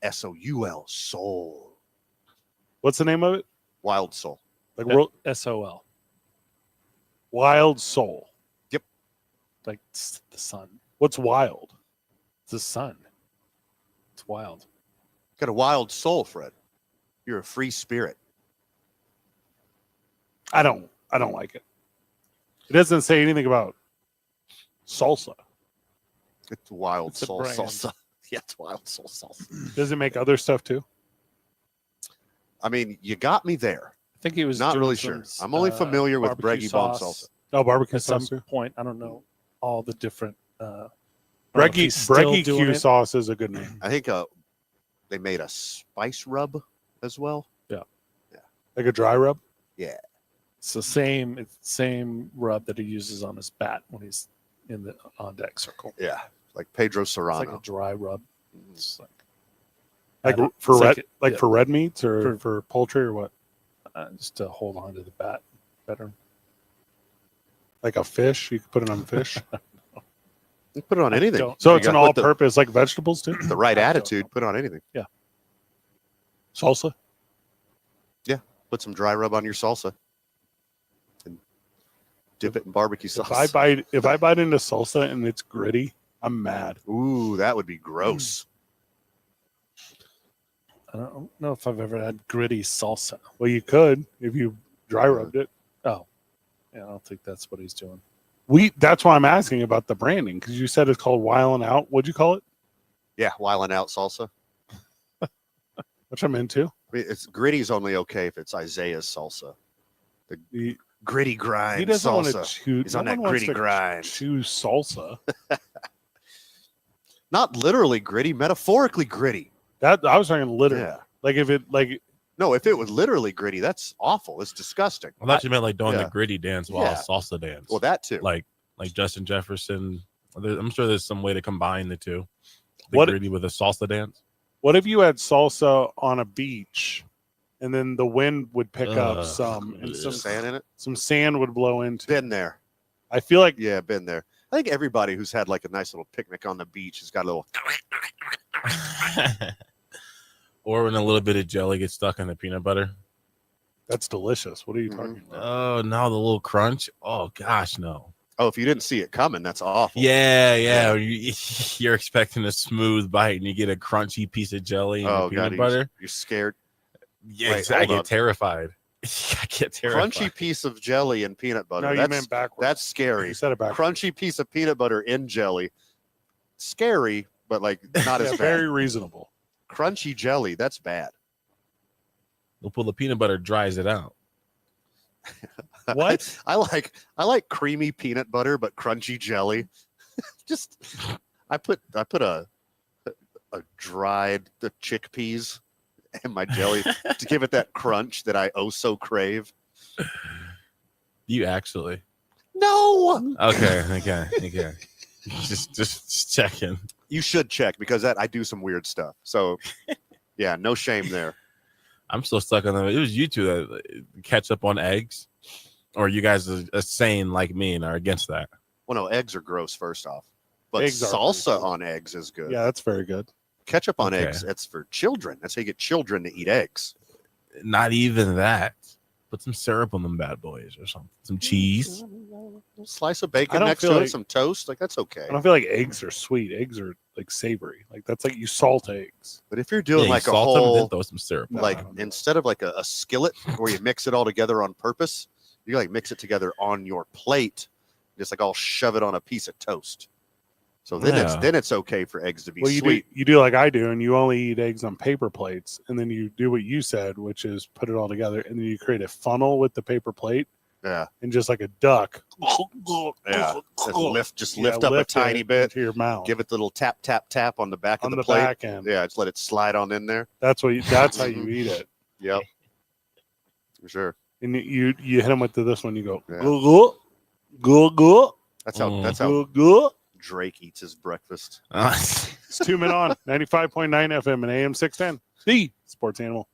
SOUL, soul. What's the name of it? Wild Soul. Like SOL. Wild Soul. Like the sun. What's wild? It's the sun. It's wild. Got a wild soul, Fred. You're a free spirit. I don't like it. It doesn't say anything about salsa. It's Wild It's a Soul brand. Salsa. Yeah, it's Wild Soul Salsa. Does it make other stuff too? I mean, you got me there. I think he was Not doing really some, sure. I'm only familiar with barbecue Breggy Bomb sauce Salsa. Oh, barbecue At some sauce. too? point, I don't know all the different. I don't know if he's still Breggy doing Q it. sauce is a good name. I think they made a spice rub as well. Like a dry rub. It's the same rub that he uses on his bat when he's in the on deck circle. Yeah, like Pedro It's Serrano. like a dry rub. It's like Like I don't- for it's red, like- like yeah. for red meats or For- for poultry or what? just to hold on to the bat better. Like a fish? You can put it on fish. You put it on anything. don't- So You it's an gotta put all-purpose, like vegetables too. the right I don't attitude. know. Put it on anything. Salsa. Put some dry rub on your salsa and dip it in barbecue sauce. If I bite into salsa and it's gritty, I'm mad. Ooh, that would be gross. I don't know if I've ever had gritty salsa. Well, you could if you dry rubbed it. Oh, yeah, I don't think that's what he's doing. That's why I'm asking about the branding because you said it's called Wildin' Out. What'd you call it? Yeah, Wildin' Out salsa. Which I'm into. I mean, it's gritty's only okay if it's Isaiah's salsa. He, Gritty grind he doesn't want to salsa. choose. He's on that gritty grind. Choose salsa. Not literally gritty, metaphorically gritty. That I was talking literally. Yeah. Like if it like No, if it was literally gritty, that's awful. It's disgusting. I thought you meant like doing yeah. the gritty dance while Yeah. salsa dance. Well, that too. like Justin Jefferson. I'm sure there's some way to combine the two. The What- gritty with a salsa dance. what if you had salsa on a beach, and then the wind would pick up Ugh. some and Some sand in it. some sand would blow into. Been there. I feel like Yeah, been there. I think everybody who's had like a nice little picnic on the beach has got a little. Or when a little bit of jelly gets stuck in the peanut butter. that's delicious. What are you Mhm. talking about? Oh, now the little crunch. Oh gosh, no. Oh, if you didn't see it coming, that's awful. Yeah. You're expecting a smooth bite and you get a crunchy piece of jelly and Oh peanut god, butter. you're scared. Yeah, Wait, I hold get on. terrified. I get terrified. Crunchy piece of jelly and peanut butter. No, you that's meant backwards. that's scary. You said it backwards. Crunchy piece of peanut butter in jelly. Scary, but like not as Yeah, bad. very reasonable. Crunchy jelly, that's bad. Well, the peanut butter dries it out. What? I like creamy peanut butter but crunchy jelly. Just I put a dried the chickpeas in my jelly to give it that crunch that I oh so crave. You actually. No, Okay. Just checking. you should check because that I do some weird stuff. So yeah, no shame there. I'm still stuck on them. It was you two that catch up on eggs, or you guys are sane like me and are against that. Well, no, eggs are gross first off, but Eggs are salsa pretty good. on eggs is good. Yeah, that's very good. Ketchup on Okay. eggs, that's for children. That's how you get children to eat eggs. Not even that. Put some syrup on them bad boys or something. Some cheese. Slice of I bacon don't next feel to like- it, some toast, like that's okay. I don't feel like eggs are sweet. Eggs are like savory. Like that's like you salt eggs. But if you're doing you like a salt them and then whole, throw some syrup. on like them. instead of like a skillet where you mix it all together on purpose, you like mix it together on your plate, just like all shove it on a piece of toast. So then it's okay for eggs to be Well, sweet. you do like I do, and you only eat eggs on paper plates, and then you do what you said, which is put it all together, and then you create a funnel with the paper plate, Yeah, and just like a duck. yeah. Just Yeah, lift up a it tiny bit, into your mouth. give it the little tap tap tap on the back on of the plate. back end. Yeah, just let it slide on in there. That's how you eat it. Yep, for sure. And you hit them with this one. You go Yeah. go go go That's how go go. Drake eats his breakfast. It's 2 Men On 95.9 FM and AM 610. The Sports Animal.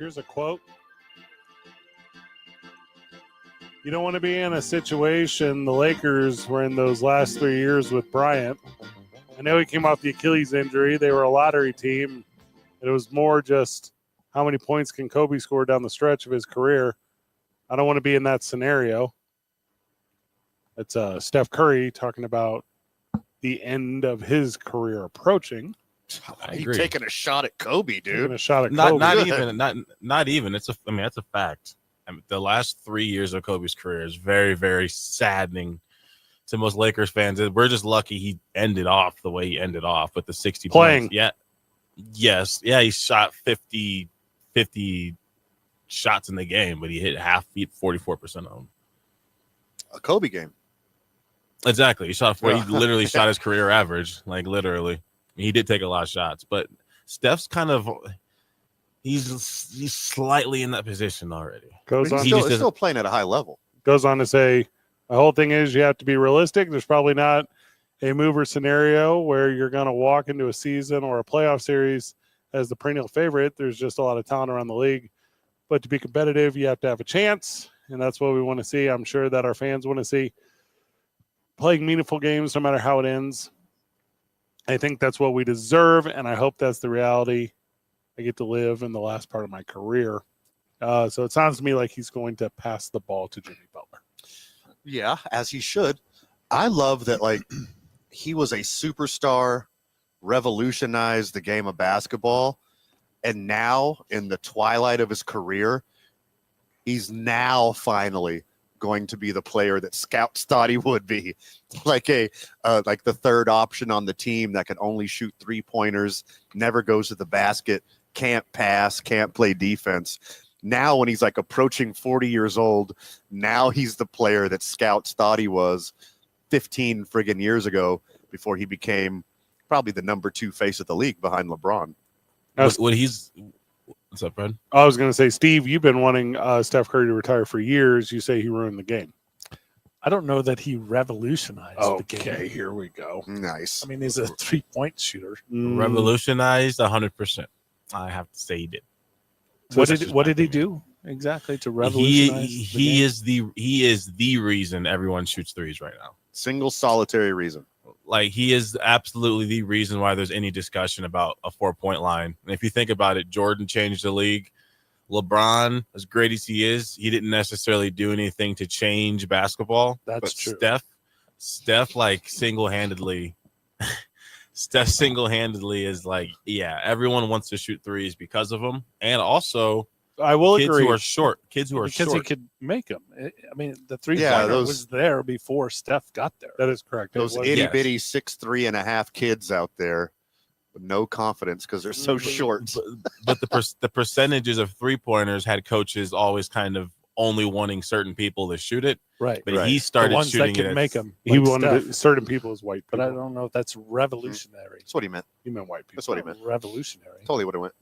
Here's a quote. You don't want to be in a situation the Lakers were in those last 3 years with Bryant. I know he came off the Achilles injury. They were a lottery team. It was more just how many points can Kobe score down the stretch of his career. I don't want to be in that scenario. It's Steph Curry talking about the end of his career approaching. I You agree. taking a shot at Kobe, Taking dude. a shot at Not Kobe. not even. It's a. I mean, that's a fact. I mean, the last 3 years of Kobe's career is very, very saddening to most Lakers fans. We're just lucky he ended off the way he ended off with the 60 Playing. points. Yeah. Yes. Yeah, he shot 50 shots in the game, but he hit 44% of them. A Kobe game. Exactly. He shot Yeah. He literally shot his career average, like literally. He did take a lot of shots, but Steph's kind of he's slightly in that position already. Goes He's on, still playing at a high level. goes on to say, the whole thing is you have to be realistic. There's probably not a mover scenario where you're going to walk into a season or a playoff series as the perennial favorite. There's just a lot of talent around the league. But to be competitive, you have to have a chance, and that's what we want to see. I'm sure that our fans want to see playing meaningful games no matter how it ends. I think that's what we deserve, and I hope that's the reality I get to live in the last part of my career. So it sounds to me like he's going to pass the ball to Jimmy Butler. Yeah, as he should. I love that, like, he was a superstar, revolutionized the game of basketball, and now in the twilight of his career, he's now finally going to be the player that scouts thought he would be, like like the third option on the team that can only shoot 3-pointers, never goes to the basket, can't pass, can't play defense. Now, when he's like approaching 40 years old, now he's the player that scouts thought he was 15 friggin' years ago before he became probably the number 2 face of the league behind LeBron. What's up, Fred? I was going to say, Steve, you've been wanting Steph Curry to retire for years. You say he ruined the game. I don't know that he revolutionized the game. Okay, here we go. Nice. I mean, he's a 3-point shooter. Revolutionized 100%. I have to say he did. What That's did just what my did he opinion. do exactly to revolutionize? He is the reason everyone shoots threes right now. Single solitary reason. Like, he is absolutely the reason why there's any discussion about a 4-point line. And if you think about it, Jordan changed the league. LeBron, as great as he is, he didn't necessarily do anything to change basketball. That's But true. Steph like single-handedly is like, yeah, everyone wants to shoot threes because of him. And also I will kids agree. who are short. Kids who are Because short. he could make them. I mean, the 3-pointer Yeah, those- was there before Steph got there. That is correct. Those It was- itty bitty 6'3" and a half kids out there with no confidence because they're so short. But the percentages of 3-pointers had coaches always kind of only wanting certain people to shoot it. Right. But Right. he The started ones that shooting can it. make them. he wanted certain people as white people. But I don't know if that's revolutionary. That's what he meant. He meant white people. That's what he meant. Revolutionary. Totally what he meant.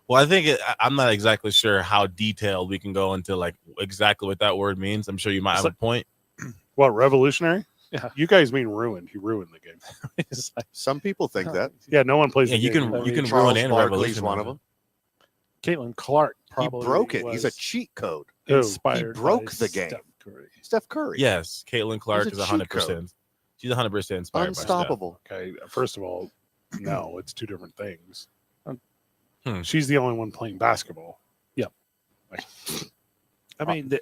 Well, I think I'm not exactly sure how detailed we can go into like exactly what that word means. I'm sure you might have a point. What, revolutionary? Yeah. You guys mean ruined. He ruined the game. It's like, Some people think that. Yeah, no one plays Yeah, the you game. can you can Charles ruin and Barkley's revolution one of them. Caitlin Clark He probably broke it. He's a was cheat code. Who? inspired He broke by the game. Steph Curry. Steph Curry. Yes, Caitlin Clark He's is a cheat code. 100%. She's 100% inspired Unstoppable. Okay, first of all, no, it's two different things. Hmm. She's the only one playing basketball. I mean,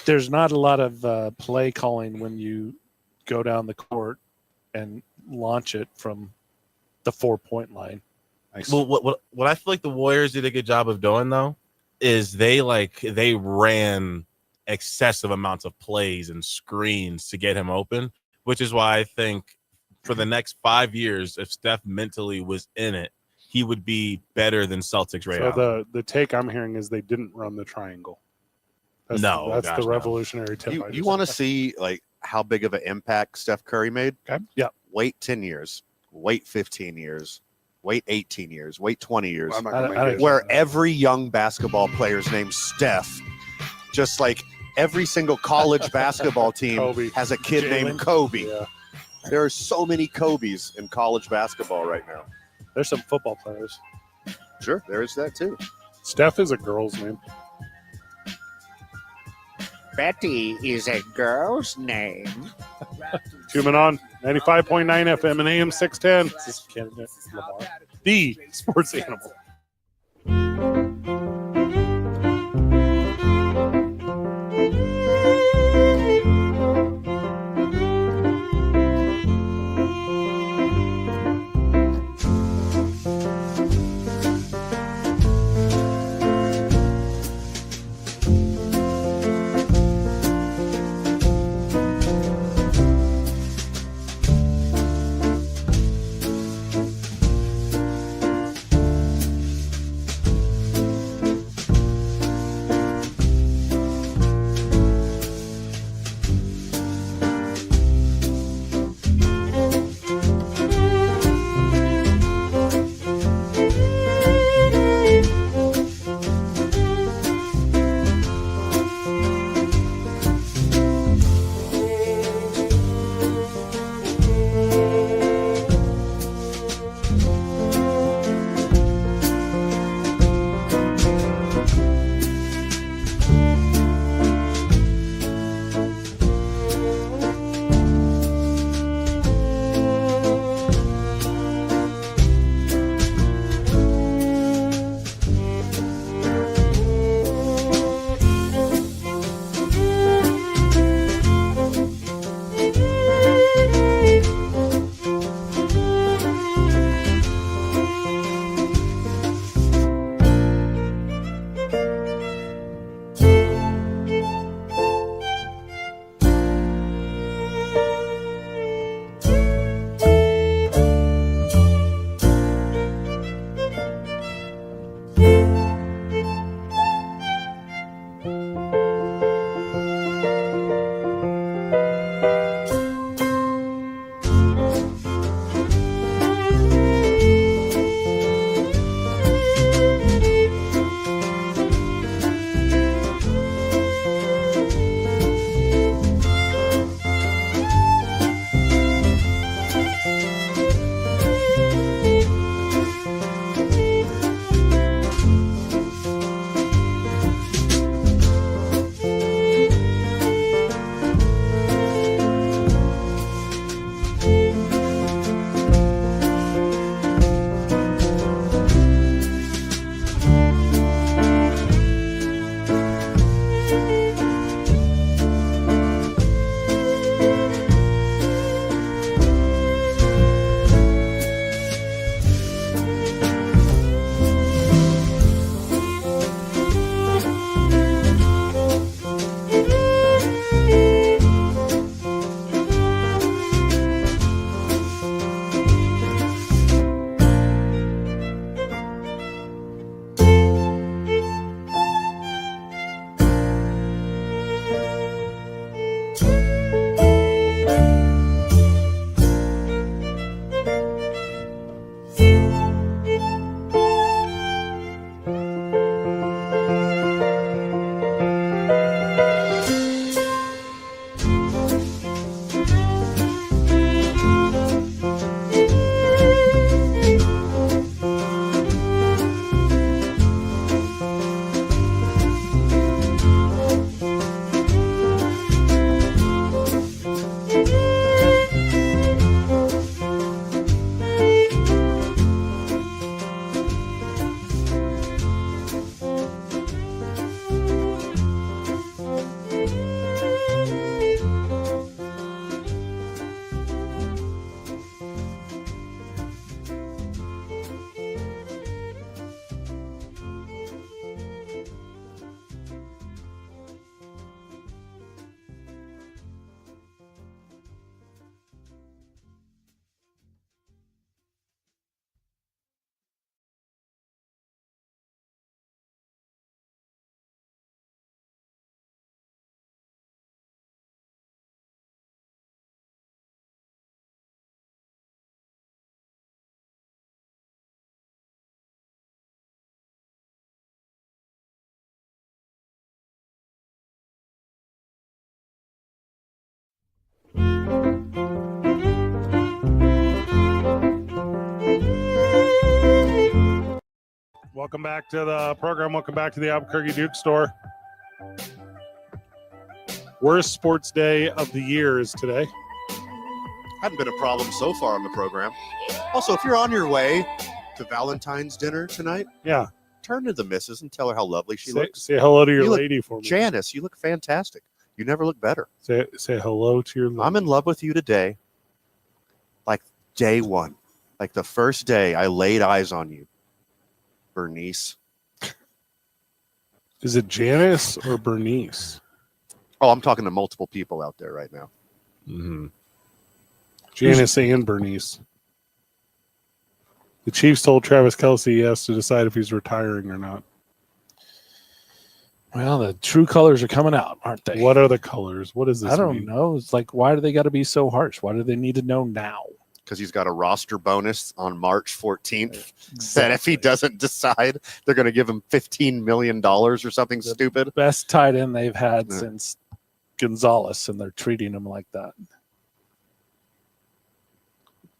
there's not a lot of play calling when you go down the court and launch it from the 4-point line. I by Steph. Well, what I feel like the Warriors did a good job of doing though is they ran excessive amounts of plays and screens to get him open, which is why I think for the next 5 years, if Steph mentally was in it, he would be better than Celtics Ray So Allen. the take I'm hearing is they didn't run the triangle. That's No, that's gosh, the no. revolutionary tip. I You just want to said. see like how big of an impact Steph Curry made? Okay. Yeah. Wait 10 years. Wait 15 years. Wait 18 years. Wait 20 years. I'm not gonna I- make it. Where every young basketball player's named Steph, just like every single college basketball team Kobe. has a kid Jalen. named Kobe. Yeah. There are so many Kobes in college basketball right now. There's some football players. Sure, there is that too. Steph is a girl's name. Betty is a girl's name. Tuning on 95.9 FM and AM 610. This is candidate Lamar. The sports animal. Welcome back to the program. Welcome back to the Albuquerque Duke Store. Worst sports day of the year is today. Hadn't been a problem so far on the program. Also, if you're on your way to Valentine's dinner tonight, Yeah. turn to the missus and tell her how lovely she Say, looks. say hello to your You look- lady for me. Janice, you look fantastic. You never look better. Say hello to your lady. I'm in love with you today. Like day one. Like the first day I laid eyes on you. Bernice. Is it Janice or Bernice? Oh, I'm talking to multiple people out there right now. Mm-hmm. Janice and Bernice. The Chiefs told Travis Kelce he has to decide if he's retiring or not. Well, the true colors are coming out, aren't they? What are the colors? What does this I don't mean? know. It's like, why do they got to be so harsh? Why do they need to know now? Because he's got a roster bonus on March 14th. That if he doesn't decide, they're going to give him $15 million or something stupid. Best tight end they've had Yeah. since Gonzalez, and they're treating him like that.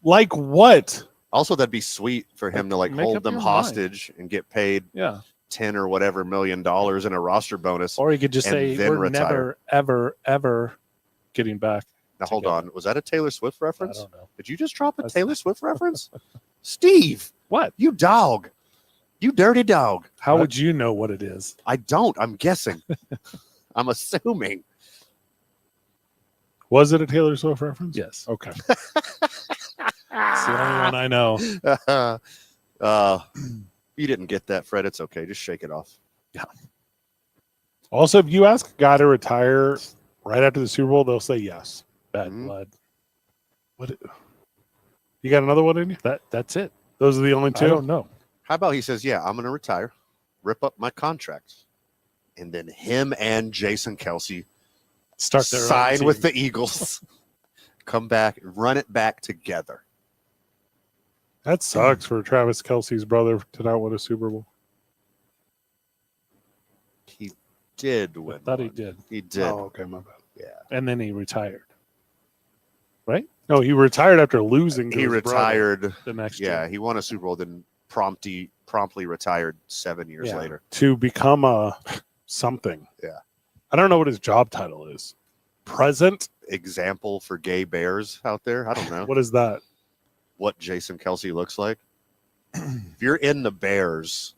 Like what? Also, that'd be sweet for him to like Make hold up them your hostage and get paid Yeah. 10 or whatever $1 million in a roster bonus. Or he could just And say, then we're retire. never, ever, ever getting back. Now, hold together. on. Was that a Taylor Swift I reference? don't know. Did you just drop a That's- Taylor Swift reference? Steve, What? you dog. You dirty dog. How would you know what it is? I don't. I'm guessing. I'm assuming. Was it a Taylor Swift reference? Yes. Okay. It's the only one I know. You didn't get that, Fred. It's okay. Just shake it off. Also, if you ask a guy to retire right after the Super Bowl, they'll say yes. Bad Mhm. blood. What? You got another one in you? That's it. Those are the only I two? don't know. How about he says, yeah, I'm going to retire, rip up my contracts. And then him and Jason Kelsey Start their own sign with team. the Eagles, come back, run it back together. That sucks for Travis Kelsey's brother to not win a Super Bowl. He did win. I thought he one. did. He did. Oh, okay, my bad. Yeah. And then he retired No, he retired after losing. To He his brother retired. the next Yeah, year. he won a Super Bowl, then promptly retired 7 years Yeah. later. to become a something. Yeah. I don't know what his job title is. Present? Example for gay bears out there. I don't know What is that? what Jason Kelsey looks like. If you're in the Bears,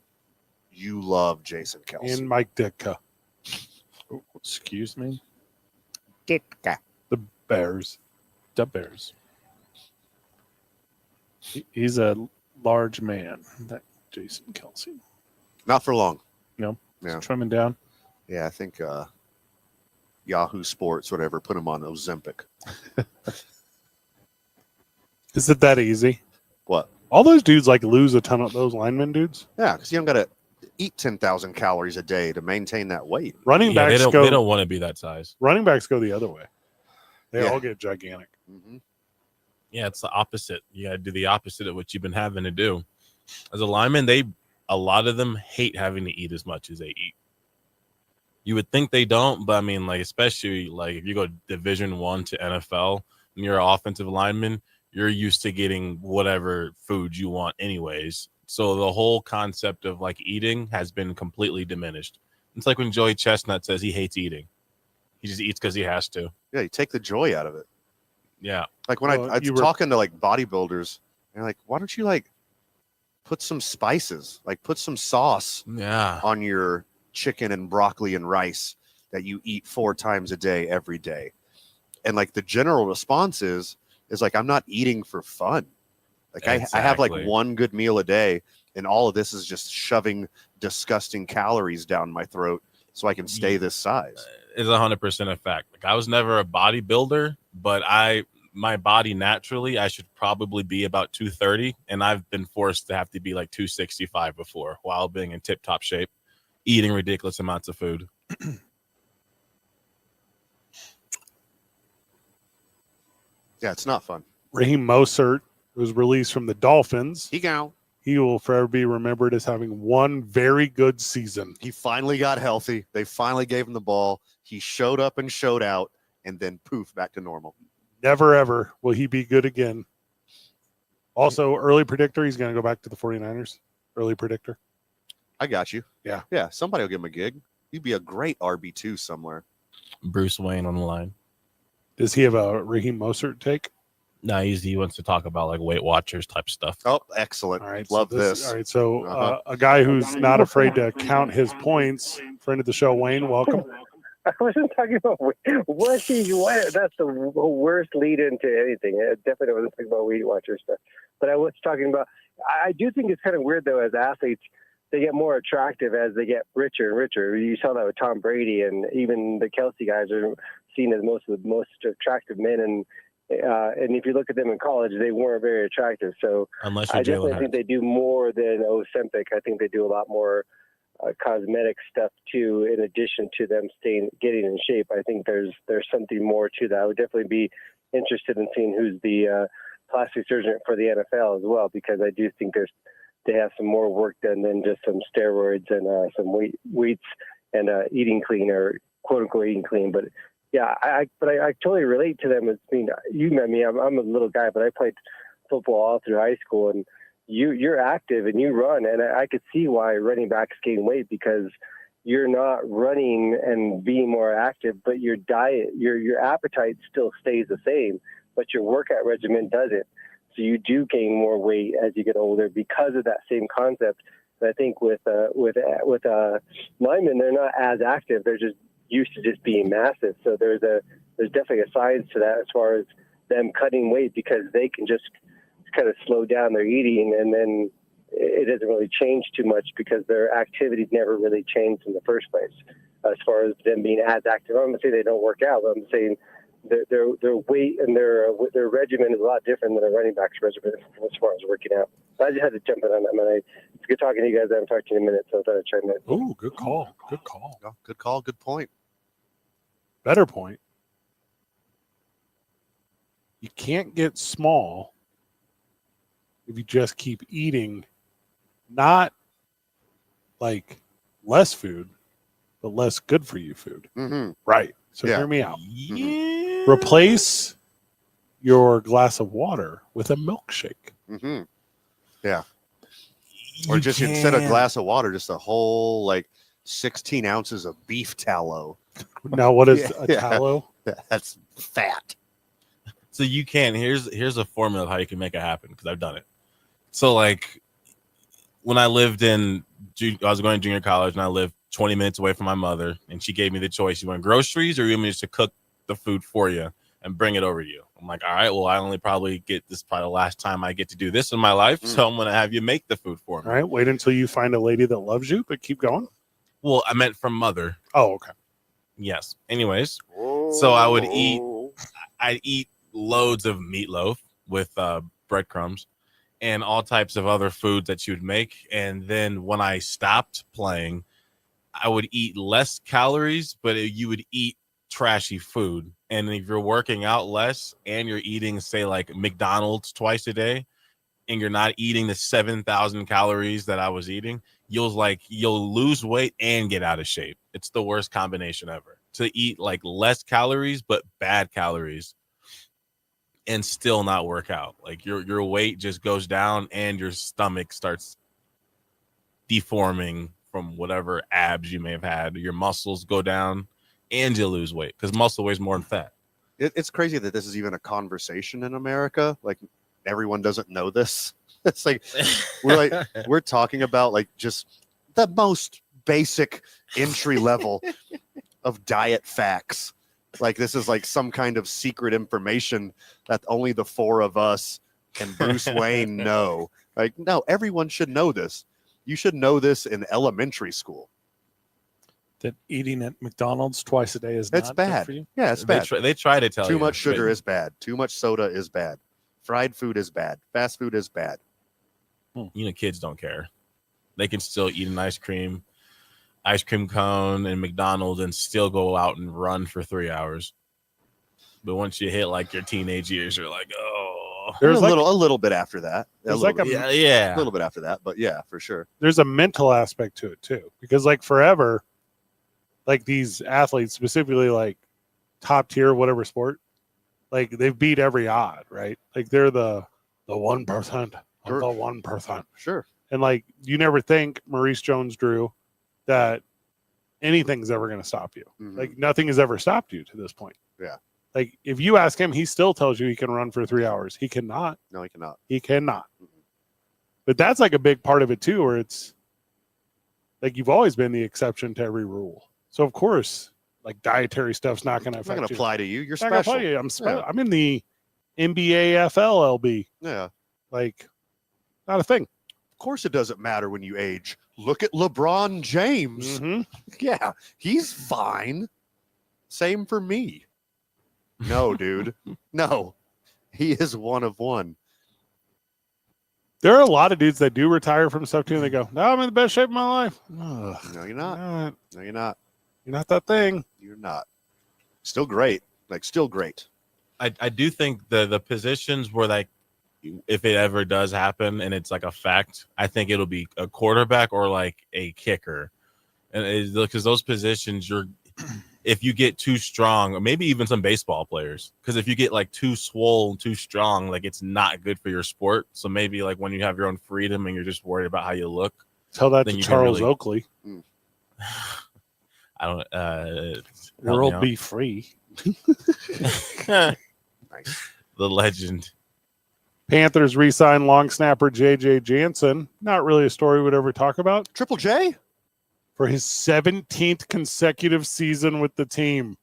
you love Jason Kelsey. And Mike Ditka. Excuse me? Ditka. The Bears. The Bears. He's a large man, that Jason Kelsey. Not for long. No. Yeah. He's trimming down. Yeah, I think Yahoo Sports, whatever, put him on Ozempic. Is it that easy? What? All those dudes like lose a ton of those linemen dudes. Yeah, because you don't got to eat 10,000 calories a day to maintain that weight. Running Yeah, backs they go. don't want to be that size. Running backs go the other way. They Yeah. all get gigantic. Mm-hmm. Yeah, it's the opposite. You got to do the opposite of what you've been having to do. As a lineman, a lot of them hate having to eat as much as they eat. You would think they don't, but I mean, like, especially like if you go Division 1 to NFL and you're an offensive lineman, you're used to getting whatever food you want anyways. So the whole concept of like eating has been completely diminished. It's like when Joey Chestnut says he hates eating. He just eats because he has to. Yeah, you take the joy out of it. Yeah. Like when Well, I you were- talking to like bodybuilders, and like, why don't you like put some spices, like put some sauce Yeah. on your chicken and broccoli and rice that you eat 4 times a day every day? And like the general response is like, I'm not eating for fun. Like I have like Exactly. one good meal a day, and all of this is just shoving disgusting calories down my throat so I can stay this size. Is 100% a fact. Like I was never a bodybuilder, but my body naturally, I should probably be about 230, and I've been forced to have to be like 265 before, while being in tip-top shape, eating ridiculous amounts of food. Yeah, it's not fun. Raheem Mostert was released from the Dolphins. He go. He will forever be remembered as having one very good season. He finally got healthy. They finally gave him the ball. He showed up and showed out, and then poof, back to normal. Never ever will he be good again. Also, early predictor, he's going to go back to the 49ers. Early predictor. I got you. Yeah. Yeah. Somebody will give him a gig. He'd be a great RB2 somewhere. Bruce Wayne on the line. Does he have a Raheem Mostert take? No, he wants to talk about like Weight Watchers type stuff. Oh, excellent. All right. Love so this. All right. So Uh-huh. a guy who's not afraid to count his points, friend of the show, Wayne, welcome. I wasn't talking about what he what. That's the worst lead into anything. I definitely wasn't talking about Weight Watchers stuff. But I was talking about. I do think it's kind of weird though. As athletes, they get more attractive as they get richer and richer. You saw that with Tom Brady, and even the Kelsey guys are seen as most attractive men. And if you look at them in college, they weren't very attractive. So Unless I you're definitely Jalen think Hurts. they do more than Ozempic. I think they do a lot more cosmetic stuff too, in addition to them getting in shape. I think there's something more to that. I would definitely be interested in seeing who's the plastic surgeon for the NFL as well, because I do think they have some more work done than just some steroids and some weights and eating clean, or quote unquote eating clean. But yeah, I totally relate to them. You met me. I'm a little guy, but I played football all through high school, and you're active and you run, and I could see why running backs gain weight, because you're not running and being more active, but your diet, your appetite still stays the same, but your workout regimen doesn't. So you do gain more weight as you get older because of that same concept. And I think with linemen, they're not as active. They're just used to just being massive. So there's definitely a science to that as far as them cutting weight, because they can just kind of slow down their eating, and then it doesn't really change too much because their activities never really changed in the first place. As far as them being as active, I'm going to say they don't work out, but I'm saying their weight and their regimen is a lot different than a running back's regimen as far as working out. So I just had to jump in on that, man. It's good talking to you guys. I haven't talked to you in a minute, so I thought I'd chime in. Oh, good call. Good call. Oh, good call. Good point. Better point. You can't get small if you just keep eating, not like less food, but less good for you food. Mm-hmm. Right. So Yeah. hear me out. Yeah. Replace your glass of water with a milkshake. Mm-hmm. Yeah. Or just instead of glass of water, just a whole like 16 ounces of beef tallow. Now, what is a Yeah. tallow? That's fat. So you can. Here's a formula of how you can make it happen, because I've done it. So like when I lived I was going to junior college, and I lived 20 minutes away from my mother, and she gave me the choice: you want groceries, or you want me just to cook the food for you and bring it over to you? I'm like, all right, well, I only probably get this probably the last time I get to do this in my life, so I'm gonna have you make the food for me. All right. Wait until you find a lady that loves you, but keep going. Well, I meant from mother. Oh, okay. Yes. Anyways, so I'd eat loads of meatloaf with breadcrumbs and all types of other foods that you would make. And then when I stopped playing, I would eat less calories, but you would eat trashy food. And if you're working out less and you're eating, say, like McDonald's twice a day, and you're not eating the 7,000 calories that I was eating, you'll lose weight and get out of shape. It's the worst combination ever, to eat like less calories, but bad calories, and still not work out. Like your weight just goes down and your stomach starts deforming from whatever abs you may have had. Your muscles go down and you lose weight, because muscle weighs more than fat. It's crazy that this is even a conversation in America. Like everyone doesn't know this. It's like we're talking about like just the most basic entry level of diet facts. Like this is like some kind of secret information that only the four of us and Bruce Wayne know. Like, no, everyone should know this. You should know this in elementary school. That eating at McDonald's twice a day is It's not bad. good for you. Yeah, it's bad. They try to tell you. Too much sugar but is bad. Too much soda is bad. Fried food is bad. Fast food is bad. Kids don't care. They can still eat an ice cream cone and McDonald's and still go out and run for 3 hours. But once you hit like your teenage years, you're like, oh, There's a little bit after that. A there's little like bit. yeah. A little bit after that, but yeah, for sure. There's a mental aspect to it too, because like forever, like these athletes, specifically like top tier whatever sport, like they've beat every odd, right? Like they're the 1% of Sure. the 1%. Sure. And like, you never think, Maurice Jones-Drew, that anything's ever going to stop you. Mhm. Like, nothing has ever stopped you to this point. Yeah. Like, if you ask him, he still tells you he can run for 3 hours. He cannot. No, he cannot. He cannot. But that's like a big part of it too, where it's like you've always been the exception to every rule. So of course, like dietary stuff's not going to It's not affect going to you. apply to you. You're It's not gonna special. apply to you. I'm Yeah. I'm in the NBA FLLB. Yeah. Like, not a thing. Of course, it doesn't matter when you age. Look at LeBron James. Mm-hmm. Yeah, he's fine. Same for me. No, dude. No, he is one of one. There are a lot of dudes that do retire from stuff too, and they go, "No, I'm in the best shape of my life." Ugh, No, you're not. not. No, you're not. You're not that thing. You're not. Still great. Like, still great. I do think the positions where, like, if it ever does happen and it's like a fact, I think it'll be a quarterback or like a kicker, and because those positions, if you get too strong, or maybe even some baseball players, because if you get like too swole, too strong, like it's not good for your sport. So maybe like when you have your own freedom and you're just worried about how you look, Tell that then to you can Charles really- Oakley. I don't. Help me World out. be free. Nice. The legend. Panthers re-signed long snapper J.J. Jansen. Not really a story we'd ever talk about. Triple J? For his 17th consecutive season with the team.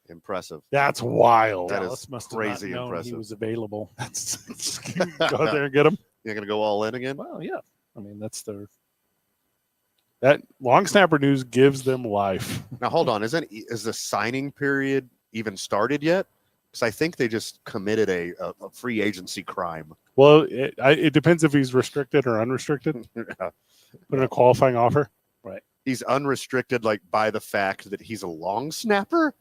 Impressive. That's wild. That Dallas is must have crazy not known impressive. he was available. That's go out there and get him. You're going to go all in again? Well, yeah. I mean, that's their. That long snapper news gives them life. Now, hold on. Is the signing period even started yet? Because I think they just committed a free agency crime. Well, it depends if he's restricted or unrestricted. Put in a qualifying offer. He's unrestricted, like, by the fact that he's a long snapper.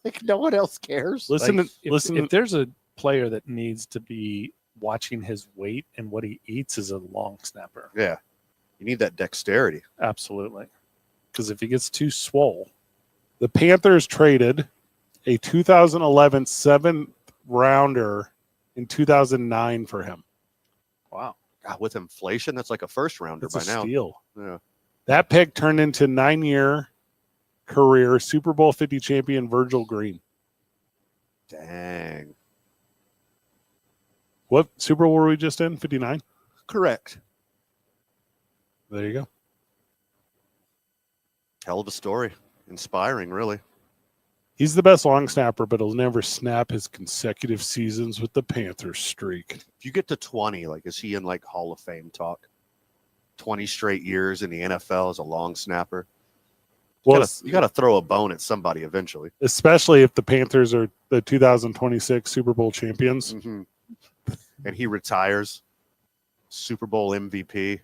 Like, no one else cares. Listen, Like, listen. If there's a player that needs to be watching his weight and what he eats, is a long snapper. Yeah. You need that dexterity. Absolutely. Because if he gets too swole, The Panthers traded a 2011 seventh rounder in 2009 for him. wow. God, with inflation, that's like a first rounder That's a by now. steal. Yeah. That pick turned into 9-year career Super Bowl 50 champion Virgil Green. Dang. What Super Bowl were we just in? 59? Correct. There you go. Hell of a story. Inspiring, really. He's the best long snapper, but he'll never snap his consecutive seasons with the Panthers streak. If you get to 20, like, is he in, like, Hall of Fame talk? 20 straight years in the NFL as a long snapper. Well, You got to throw a bone at somebody eventually. especially if the Panthers are the 2026 Super Bowl champions. Mm-hmm. And he retires. Super Bowl MVP.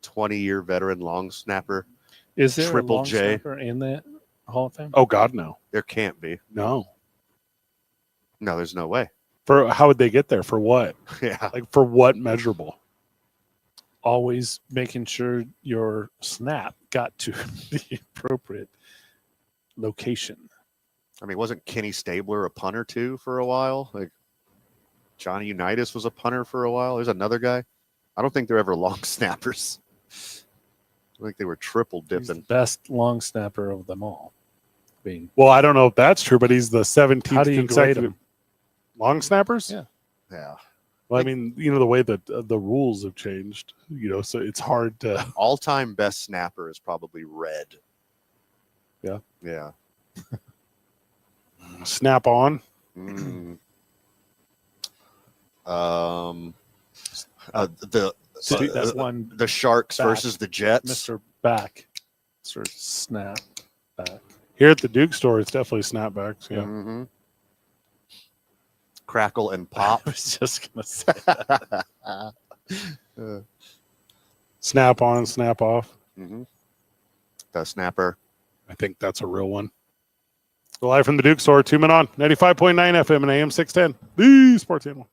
20-year veteran long snapper. Is there Triple a long J. snapper in that Hall of Fame? Oh God, no, There can't be. no. No, there's no way. For how would they get there? For what? Yeah. Like for what measurable? Always making sure your snap got to the appropriate location. I mean, wasn't Kenny Stabler a punter too for a while? Like, Johnny Unitas was a punter for a while. There's another guy. I don't think they're ever long snappers. I think they were triple He's the dipping. best long snapper of them all. Well, I don't know if that's true, but he's the 17th How do you grade consecutive him? long snappers. Yeah. Yeah. Well, I mean, you know, the way that the rules have changed, you know, so it's hard to. All-time best snapper is probably Red. Yeah. Yeah. Snap on. Mm. That one, The Sharks Back. versus the Jets. Mr. Back, Mr. Snap Back. Here at the Duke store, it's definitely snapbacks. Yeah. Mhm. Crackle and I pop. was just gonna say that. Snap on, snap off. Mhm. The snapper. I think that's a real one. Live from the Duke store, 2 men on 95.9 FM and AM 610. The Sports Animal.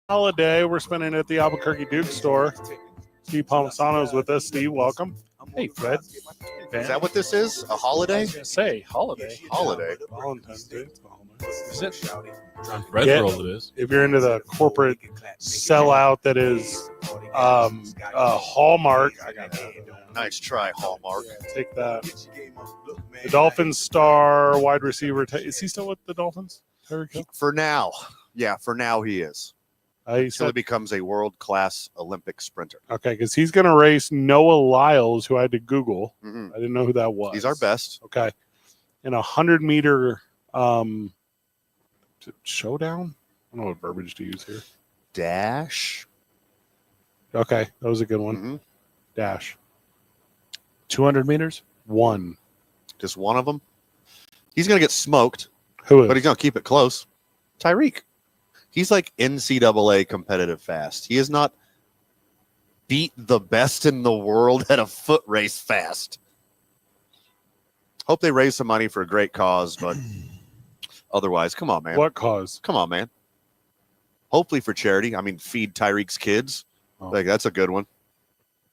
Holiday we're spending at the Albuquerque Duke store. Steve Palmisano's with us. Steve, welcome. Hey, Fred. Is that what this is? A holiday? Say holiday. Holiday. Valentine's Day. It's a holiday. Is it? On Fred's Yeah. world, it is. If you're into the corporate sellout that is Hallmark, I got that. Nice try, Hallmark. Take that. The Dolphins star wide receiver. Is he still with the Dolphins? Tyreek Hill? For now. Yeah, for now he is. He Until he said, becomes a world-class Olympic sprinter. okay, because he's going to race Noah Lyles, who I had to Google. Mhm. I didn't know who that was. He's our best. Okay. In a 100-meter showdown? I don't know what verbiage to use here. Dash. Okay, that was a good one. Mhm. Dash. 200 meters? One. Just one of them. He's going to get smoked, Who is? but he's going to keep it close. Tyreek. He's like NCAA competitive fast. He has not beat the best in the world at a foot race fast. Hope they raise some money for a great cause, but otherwise, come on, man. What cause? Come on, man. Hopefully for charity. I mean, feed Tyreek's kids. Oh. Like, that's a good one.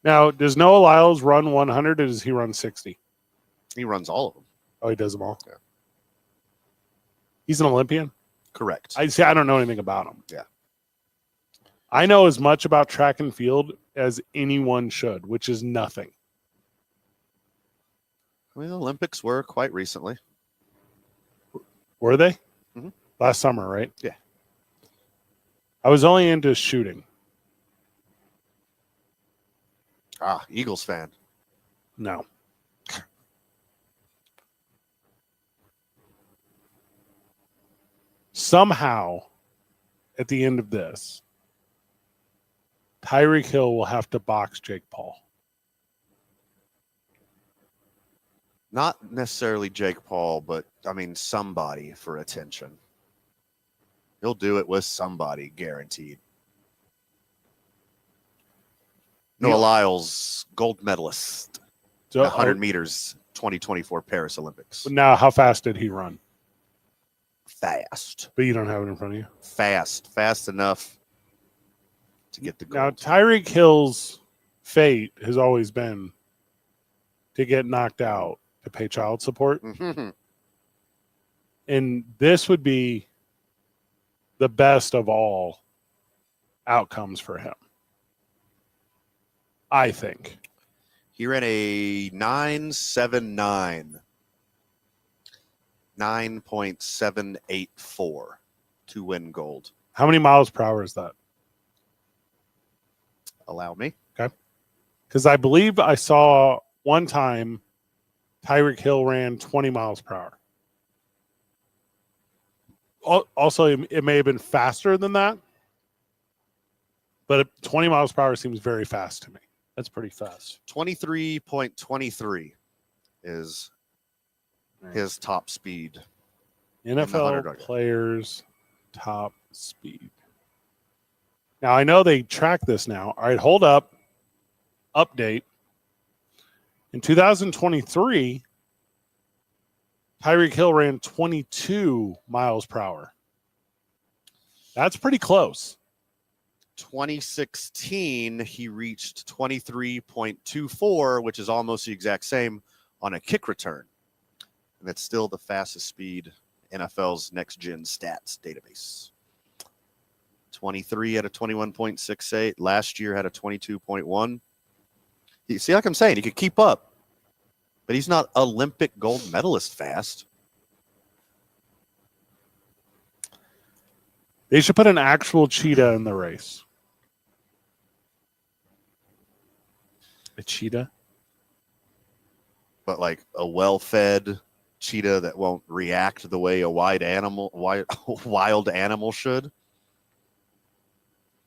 Now, does Noah Lyles run 100 or does he run 60? He runs all of them. Oh, he does them all? Yeah. He's an Olympian? Correct. I see. I don't know anything about him. Yeah. I know as much about track and field as anyone should, which is nothing. I mean, the Olympics were quite recently. Were they? Mhm. Last summer, right? Yeah. I was only into shooting. Ah, Eagles fan. No. Somehow, at the end of this, Tyreek Hill will have to box Jake Paul. Not necessarily Jake Paul, but I mean somebody for attention. He'll do it with somebody, guaranteed. Noah Lyles, gold medalist, So, 100 meters, 2024 Paris Olympics. now, how fast did he run? Fast. But you don't have it in front of you. Fast enough to get the Now, gold. Tyreek Hill's fate has always been to get knocked out to pay child support. Mhm. And this would be the best of all outcomes for him, I think. He ran a 9.79. 9.784 to win gold. How many miles per hour is that? Allow me. Because I believe I saw one time Tyreek Hill ran 20 miles per hour. Also, it may have been faster than that, but 20 miles per hour seems very fast to me. That's pretty fast. 23.23 is his top speed. the 100 NFL yard. players top speed. Now I know they track this now. All right, hold up. Update. In 2023, Tyreek Hill ran 22 miles per hour. That's pretty close. 2016, he reached 23.24, which is almost the exact same on a kick return. And that's still the fastest speed NFL's next gen stats database. 23 at a 21.68. Last year had a 22.1. You see, like I'm saying, he could keep up, but he's not Olympic gold medalist fast. They should put an actual cheetah in the race. A cheetah? But like a well-fed cheetah that won't react the way a wild animal should.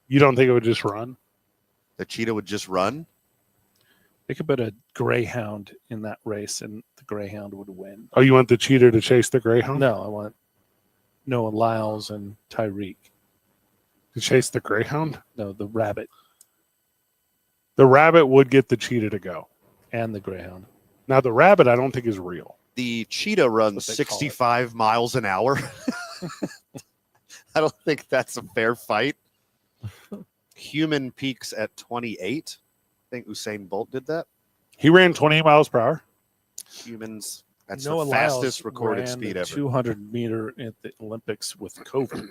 You don't think it would just run? The cheetah would just run. They could put a greyhound in that race, and the greyhound would win. Oh, you want the cheetah to chase the greyhound? No, I want Noah Lyles and Tyreek. To chase the greyhound? No, the rabbit The rabbit would get the cheetah to go. and the greyhound. Now, the rabbit I don't think is real. The cheetah runs That's what they call it. 65 miles an hour. I don't think that's a fair fight. Human peaks at 28. I think Usain Bolt did that. He ran 28 miles per hour. Humans, that's Noah the fastest Lyles recorded ran speed the ever. 200 meter at the Olympics with COVID.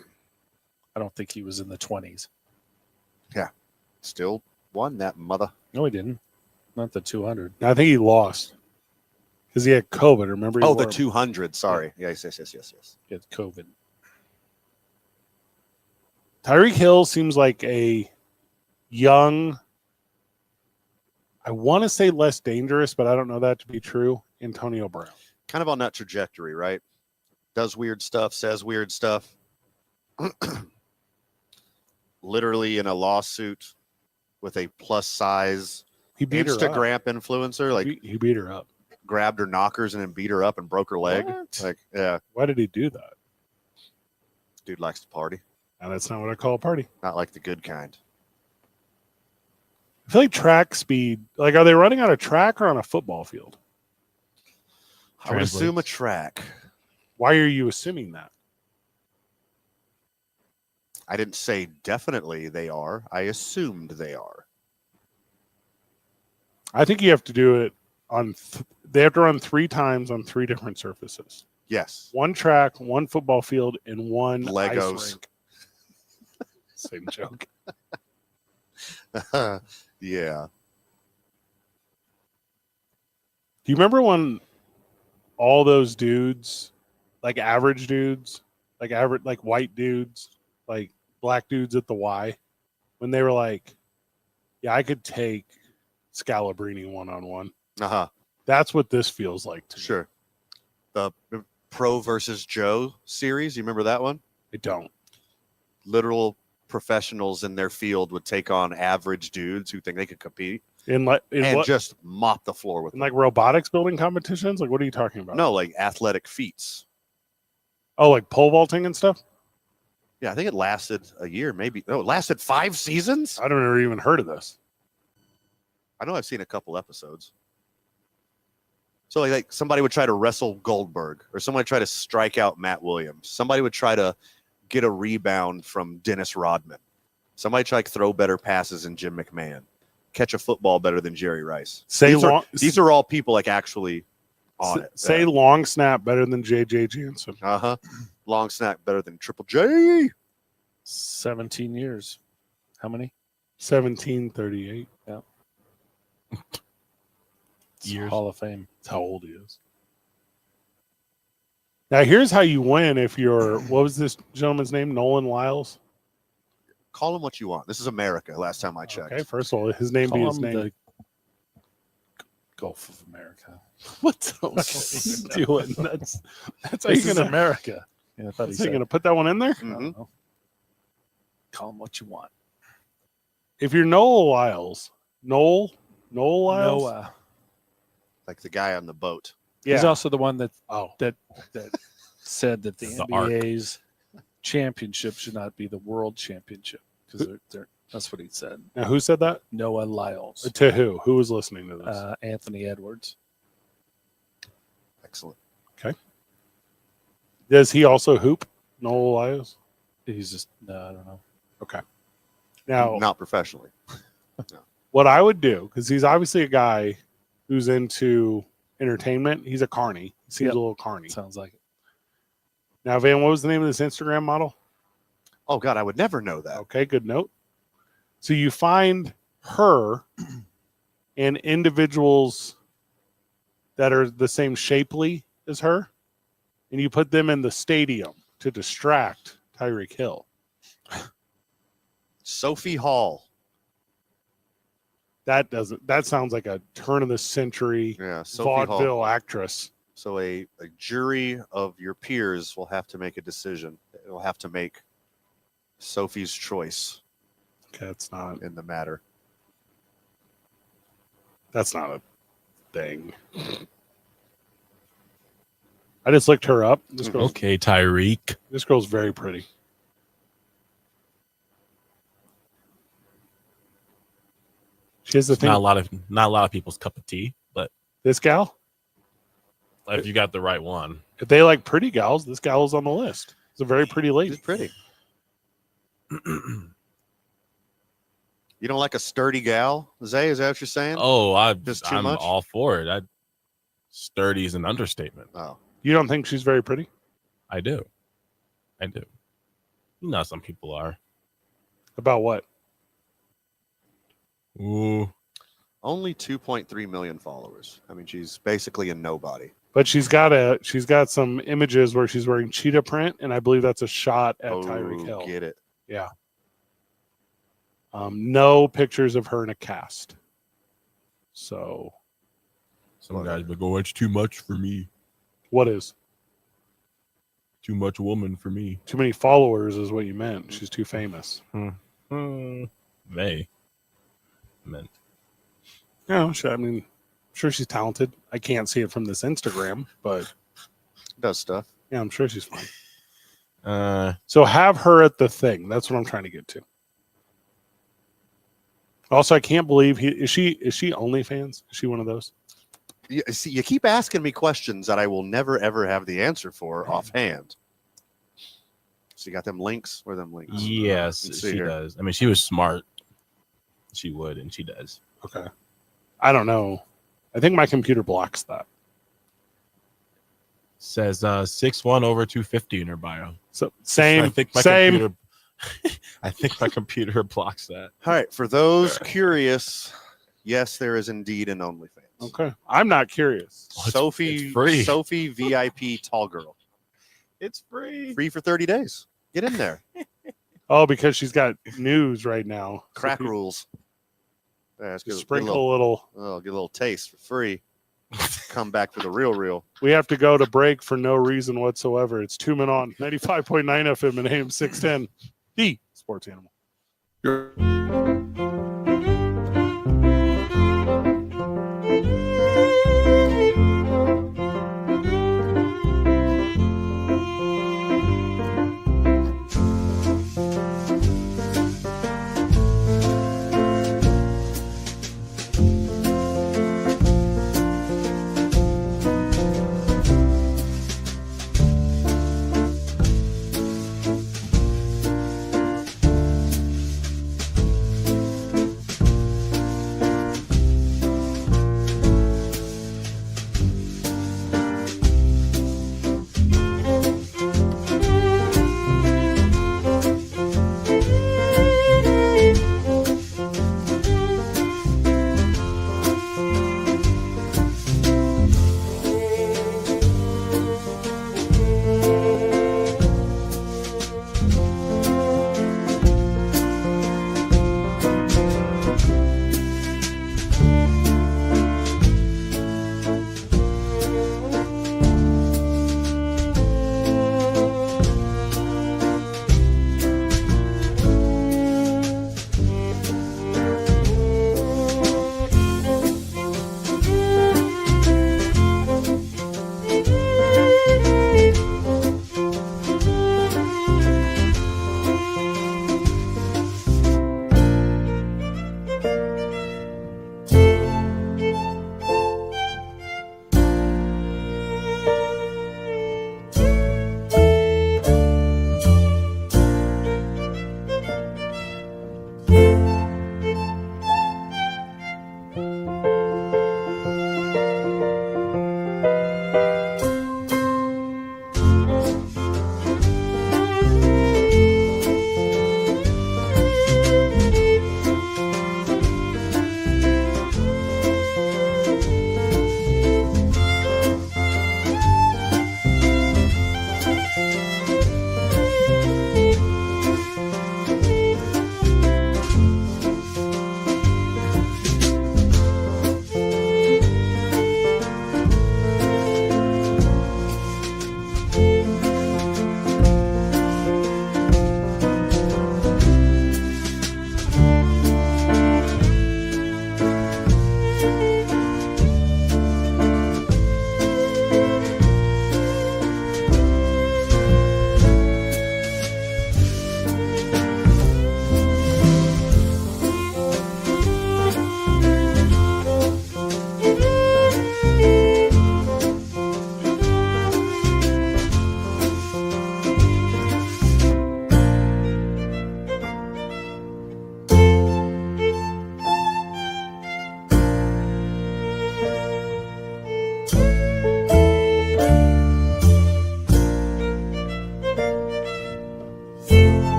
I don't think he was in the 20s. Still won that mother. No, he didn't. Not the 200. I think he lost because he had COVID. Remember? He Oh, the wore- 200. Sorry. Yes. He had COVID. Tyreek Hill seems like a young, I want to say less dangerous, but I don't know that to be true, Antonio Brown. Kind of on that trajectory, right? Does weird stuff, says weird stuff. Literally in a lawsuit with a plus size He beat her up. Instagram influencer, like He beat her up. grabbed her knockers and then beat her up and broke her leg. What? Like, yeah, Why did he do that? dude likes to party. And that's not what I call a party. Not like the good kind. I feel like track speed, like, are they running on a track or on a football field? I would assume a Translates. track. Why are you assuming that? I didn't say definitely they are. I assumed they are. I think you have to do it on, they have to run 3 times on 3 different surfaces. Yes. 1 track, 1 football field, and 1 Legos. ice rink. Same joke. Yeah. Do you remember when all those dudes, like average dudes, like white dudes, like black dudes at the Y, when they were like, yeah, I could take Scalabrini one-on-one. Uh-huh. That's what this feels like to me. Sure. The Pro versus Joe series, you remember that one? I don't. Literal professionals in their field would take on average dudes who think they could compete In and what, just mop the floor with in them. like robotics building competitions? Like, what are you talking about? No, like athletic feats. Oh, like pole vaulting and stuff? Yeah, I think it lasted a year, maybe. No, it lasted 5 seasons. I don't ever even heard of this. I know I've seen a couple episodes. So like somebody would try to wrestle Goldberg, or somebody try to strike out Matt Williams. Somebody would try to get a rebound from Dennis Rodman. Somebody try to throw better passes than Jim McMahon. Catch a football better than Jerry Rice. These are all people like actually on it. Say long snap better than JJ Jansen. Uh-huh. Long snap better than Triple J. 17 years. How many? 1738. Yeah. Years. Hall of Fame. That's how old he is. Now, here's how you win if you're, what was this gentleman's name? Nolan Lyles? Call him what you want. This is America, last time I checked. Okay, first of all, his name be Call his him name. the Gulf of America. What the you doing? That's how This you're is gonna America. Yeah, I thought he That's how you're said. gonna put that one in there? I don't know. Call him what you want. If you're Noel Lyles, Noel Lyles? Noah. Like the guy on the boat. Yeah. He's also the one that Oh. that said that the The Ark. NBA's championship should not be the world championship because that's what he said. Now, who said that? Noah Lyles, To who? Who was listening to this? Anthony Edwards. Excellent. Does he also hoop? Noel Lyles? He's just no, I don't know. Okay. Now, Not professionally. what I would do, because he's obviously a guy who's into entertainment. He's a carny. He seems Yep. a little carny. Sounds like it. Now, Van, what was the name of this Instagram model? Oh, God, I would never know that. Okay, good note. So you find her and individuals that are the same shapely as her, and you put them in the stadium to distract Tyreek Hill. Sophie Hall. That sounds like a turn of the century Yeah, Sophie Hall. vaudeville actress. So a jury of your peers will have to make a decision. It will have to make Sophie's choice Okay, that's not in the matter. a thing. I just looked her up. This Okay, Tyreek. girl's very pretty. She has the thing. Not a lot of people's cup of tea, but This gal? if you got the right one. If they like pretty gals, this gal is on the list. It's a very pretty lady. She's pretty. You don't like a sturdy gal, Zay? Is that what you're saying? Oh, Just too I'm much? all for it. Sturdy is an understatement. Oh, You don't think she's very pretty? I do. You know, some people are. About what? Ooh, only 2.3 million followers. I mean, she's basically a nobody. But she's got some images where she's wearing cheetah print, and I believe that's a shot at Tyreek Hill. Get it? Yeah. No pictures of her in a cast. So, some guys would go, it's too much for me. what is? Too much woman for me. Too many followers is what you meant. She's too famous. They meant. No, I mean, I'm sure she's talented. I can't see it from this Instagram, but Does stuff. yeah, I'm sure she's fine. Uh, So have her at the thing. That's what I'm trying to get to. Also, I can't believe is she OnlyFans? Is she one of those? See, you keep asking me questions that I will never ever have the answer for offhand. So you got them links? Where are them links? yes, Let's see she here. does. I mean, she was smart. She would, and she does. Okay. I don't know. I think my computer blocks that. Says 6'1" over 250 in her bio. So same. I think my same. computer. I think my computer blocks that. All right. For those curious, yes, there is indeed an OnlyFans. Okay. I'm not curious. Oh, it's Sophie, free. Sophie VIP tall girl. It's free. Free for 30 days. Get in there. Oh, because she's got news right now. Crack So rules. Yeah, let's get, sprinkle a little. get a little taste for free. Come back for the real. We have to go to break for no reason whatsoever. It's 2 Men On 95.9 FM and AM 610. The Sports Animal.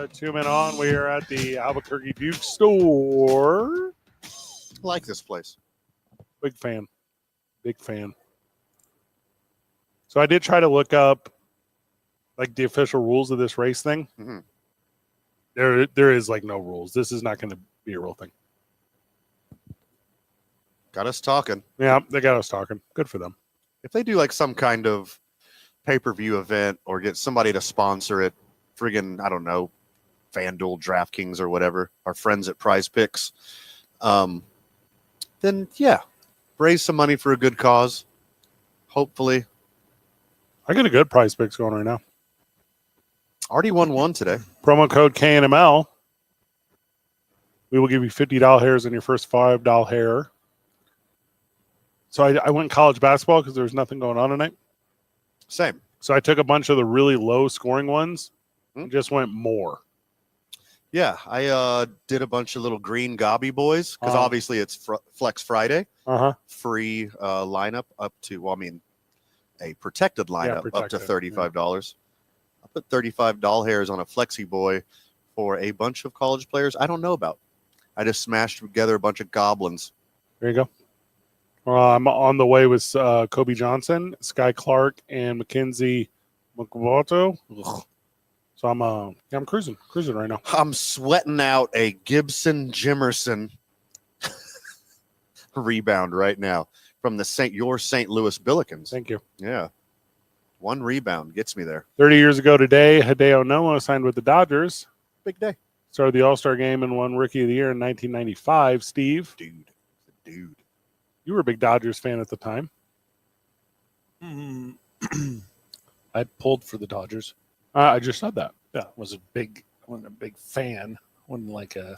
2 men on. We are at the Albuquerque Duke store. I like this place. Big fan. Big fan. So I did try to look up like the official rules of this race thing. Mm-hmm. There is like no rules. This is not going to be a real thing. Got us talking. Yeah, they got us talking. Good for them. If they do like some kind of pay-per-view event or get somebody to sponsor it, friggin', I don't know, FanDuel, DraftKings, or whatever, our friends at Prize Picks, then yeah, raise some money for a good cause. Hopefully. I got a good prize picks going right now. Already won one today. Promo code KNML. We will give you $50 hairs on your first $5 hair. So I went college basketball because there was nothing going on tonight. Same. So I took a bunch of the really low scoring ones and just went more. Yeah, I did a bunch of little green gobby boys because obviously it's Flex Friday. Free lineup up to, well, I mean, a protected lineup up to $35. I put $35 hairs on a Flexi Boy for a bunch of college players I don't know about. I just smashed together a bunch of goblins. There you go. I'm on the way with Kobe Johnson, Sky Clark, and Mackenzie Mukwato. So I'm cruising right now. I'm sweating out a Gibson Jimerson rebound right now from the your St. Louis Billikens. Thank you. Yeah. One rebound gets me there. 30 years ago today, Hideo Noah signed with the Dodgers. Big day. Started the All-Star game and won Rookie of the Year in 1995. Steve. Dude. You were a big Dodgers fan at the time. I pulled for the Dodgers. I just said that. Yeah, wasn't a big fan. Wasn't like a.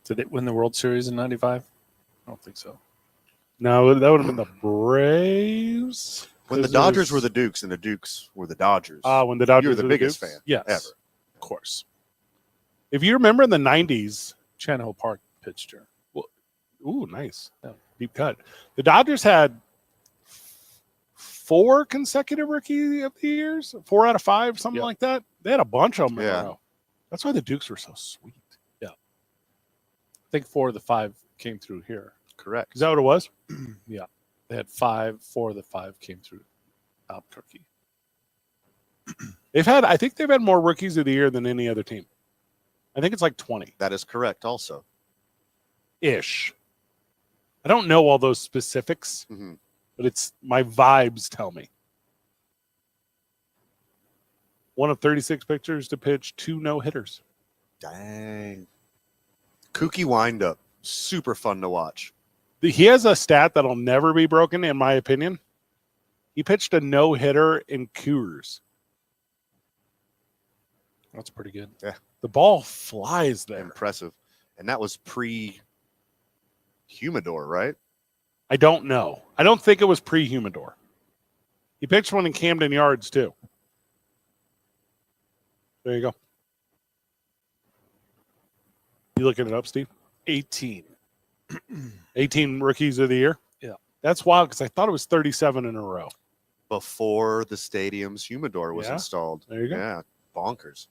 Did they win the World Series in '95? I don't think so. No, that would have been the Braves. When the Dodgers were the Dukes and the Dukes were the Dodgers. When the Dodgers you were the biggest Dukes? fan Yes, ever. Of course. If you remember in the 90s, Chan Ho Park pitched her. ooh, nice. Yeah. Deep cut. The Dodgers had 4 consecutive Rookie of the Years, 4 out of 5, something like that. They had a bunch of them in a row. That's why the Dukes were so sweet. Yeah. I think 4 of the 5 came through here. Correct. Is that what it was? Yeah. They had 4 of the 5 came through Albuquerque. I think they've had more Rookies of the Year than any other team. I think it's like 20. That is correct also. Ish. I don't know all those specifics, but it's my vibes tell me. One of 36 pitchers to pitch 2 no-hitters. Dang. Kooky windup. Super fun to watch. He has a stat that'll never be broken, in my opinion. He pitched a no-hitter in Coors. That's pretty good. Yeah. The ball flies there. Impressive. And that was pre-Humidor, right? I don't know. I don't think it was pre-Humidor. He pitched one in Camden Yards, too. There you go. You looking it up, Steve? 18. 18 Rookies of the Year? Yeah. That's wild because I thought it was 37 in a row. Before the stadium's humidor was installed. There you go. Yeah, bonkers.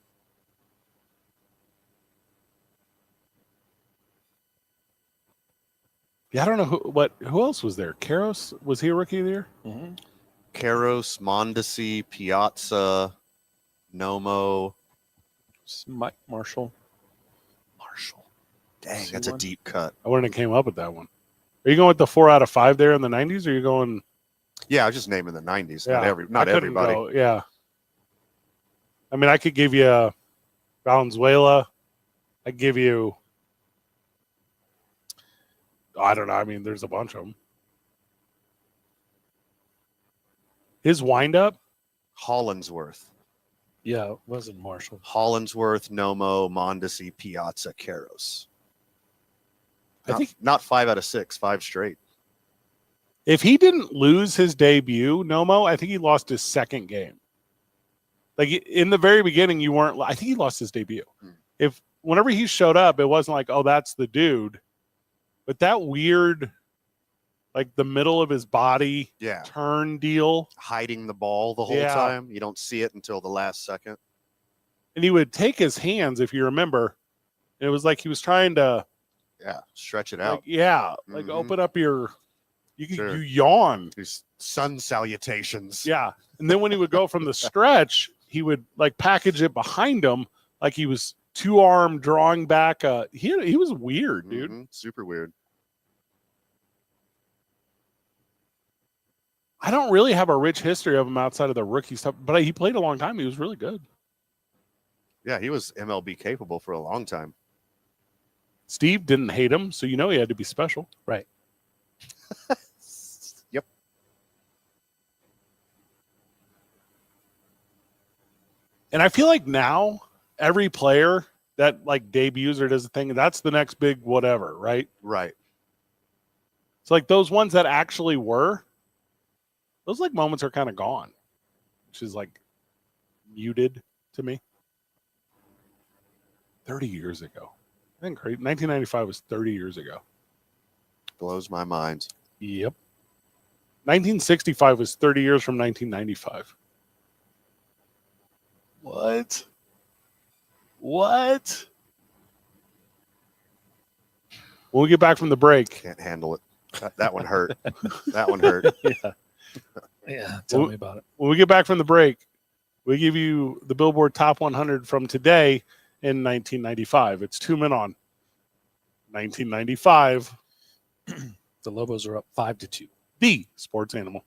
Yeah, I don't know who else was there. Karros, was he a Rookie of the Year? Mm-hmm. Karros, Mondesi, Piazza, Nomo. Mike Marshall. Dang, that's a deep cut. I wouldn't have came up with that one. Are you going with the 4 out of 5 there in the 90s, or are you going? Yeah, I was just naming the 90s. Yeah, Not everybody. Go, yeah. I mean, I could give you Valenzuela. I could give you. I don't know. I mean, there's a bunch of them. His windup. Hollinsworth. Yeah, it wasn't Marshall. Hollinsworth, Nomo, Mondesi, Piazza, Karros. I think not 5 out of 6, 5 straight. If he didn't lose his debut, Nomo, I think he lost his second game. Like in the very beginning, you weren't. I think he lost his debut. If whenever he showed up, it wasn't like, oh, that's the dude. But that weird, like the middle of his body turn deal. Hiding the ball the whole time. You don't see it until the last second. and he would take his hands, if you remember, and it was like he was trying to, stretch it like, out. like Mhm. open up your, Sure. you yawn. These sun salutations. Yeah. And then when he would go from the stretch, he would like package it behind him, like he was two arm drawing back. He was weird, dude. Mhm. Super weird. I don't really have a rich history of him outside of the rookie stuff, but he played a long time. He was really good. Yeah, he was MLB capable for a long time. Steve didn't hate him, so you know he had to be special. Right. Yep. And I feel like now every player that like debuts or does a thing, that's the next big whatever, right? Right. It's like those ones that actually were, those like moments are kind of gone, which is like muted to me. 30 years ago. I think great. 1995 was 30 years ago. Blows my mind. Yep. 1965 was 30 years from 1995. What? What? When we get back from the break, Can't handle it. That one hurt. That one hurt. Yeah. Tell me about it. when we get back from the break, we give you the Billboard Top 100 from today in 1995. It's 2 men on 1995. The Lobos are up 5-2. The sports animal.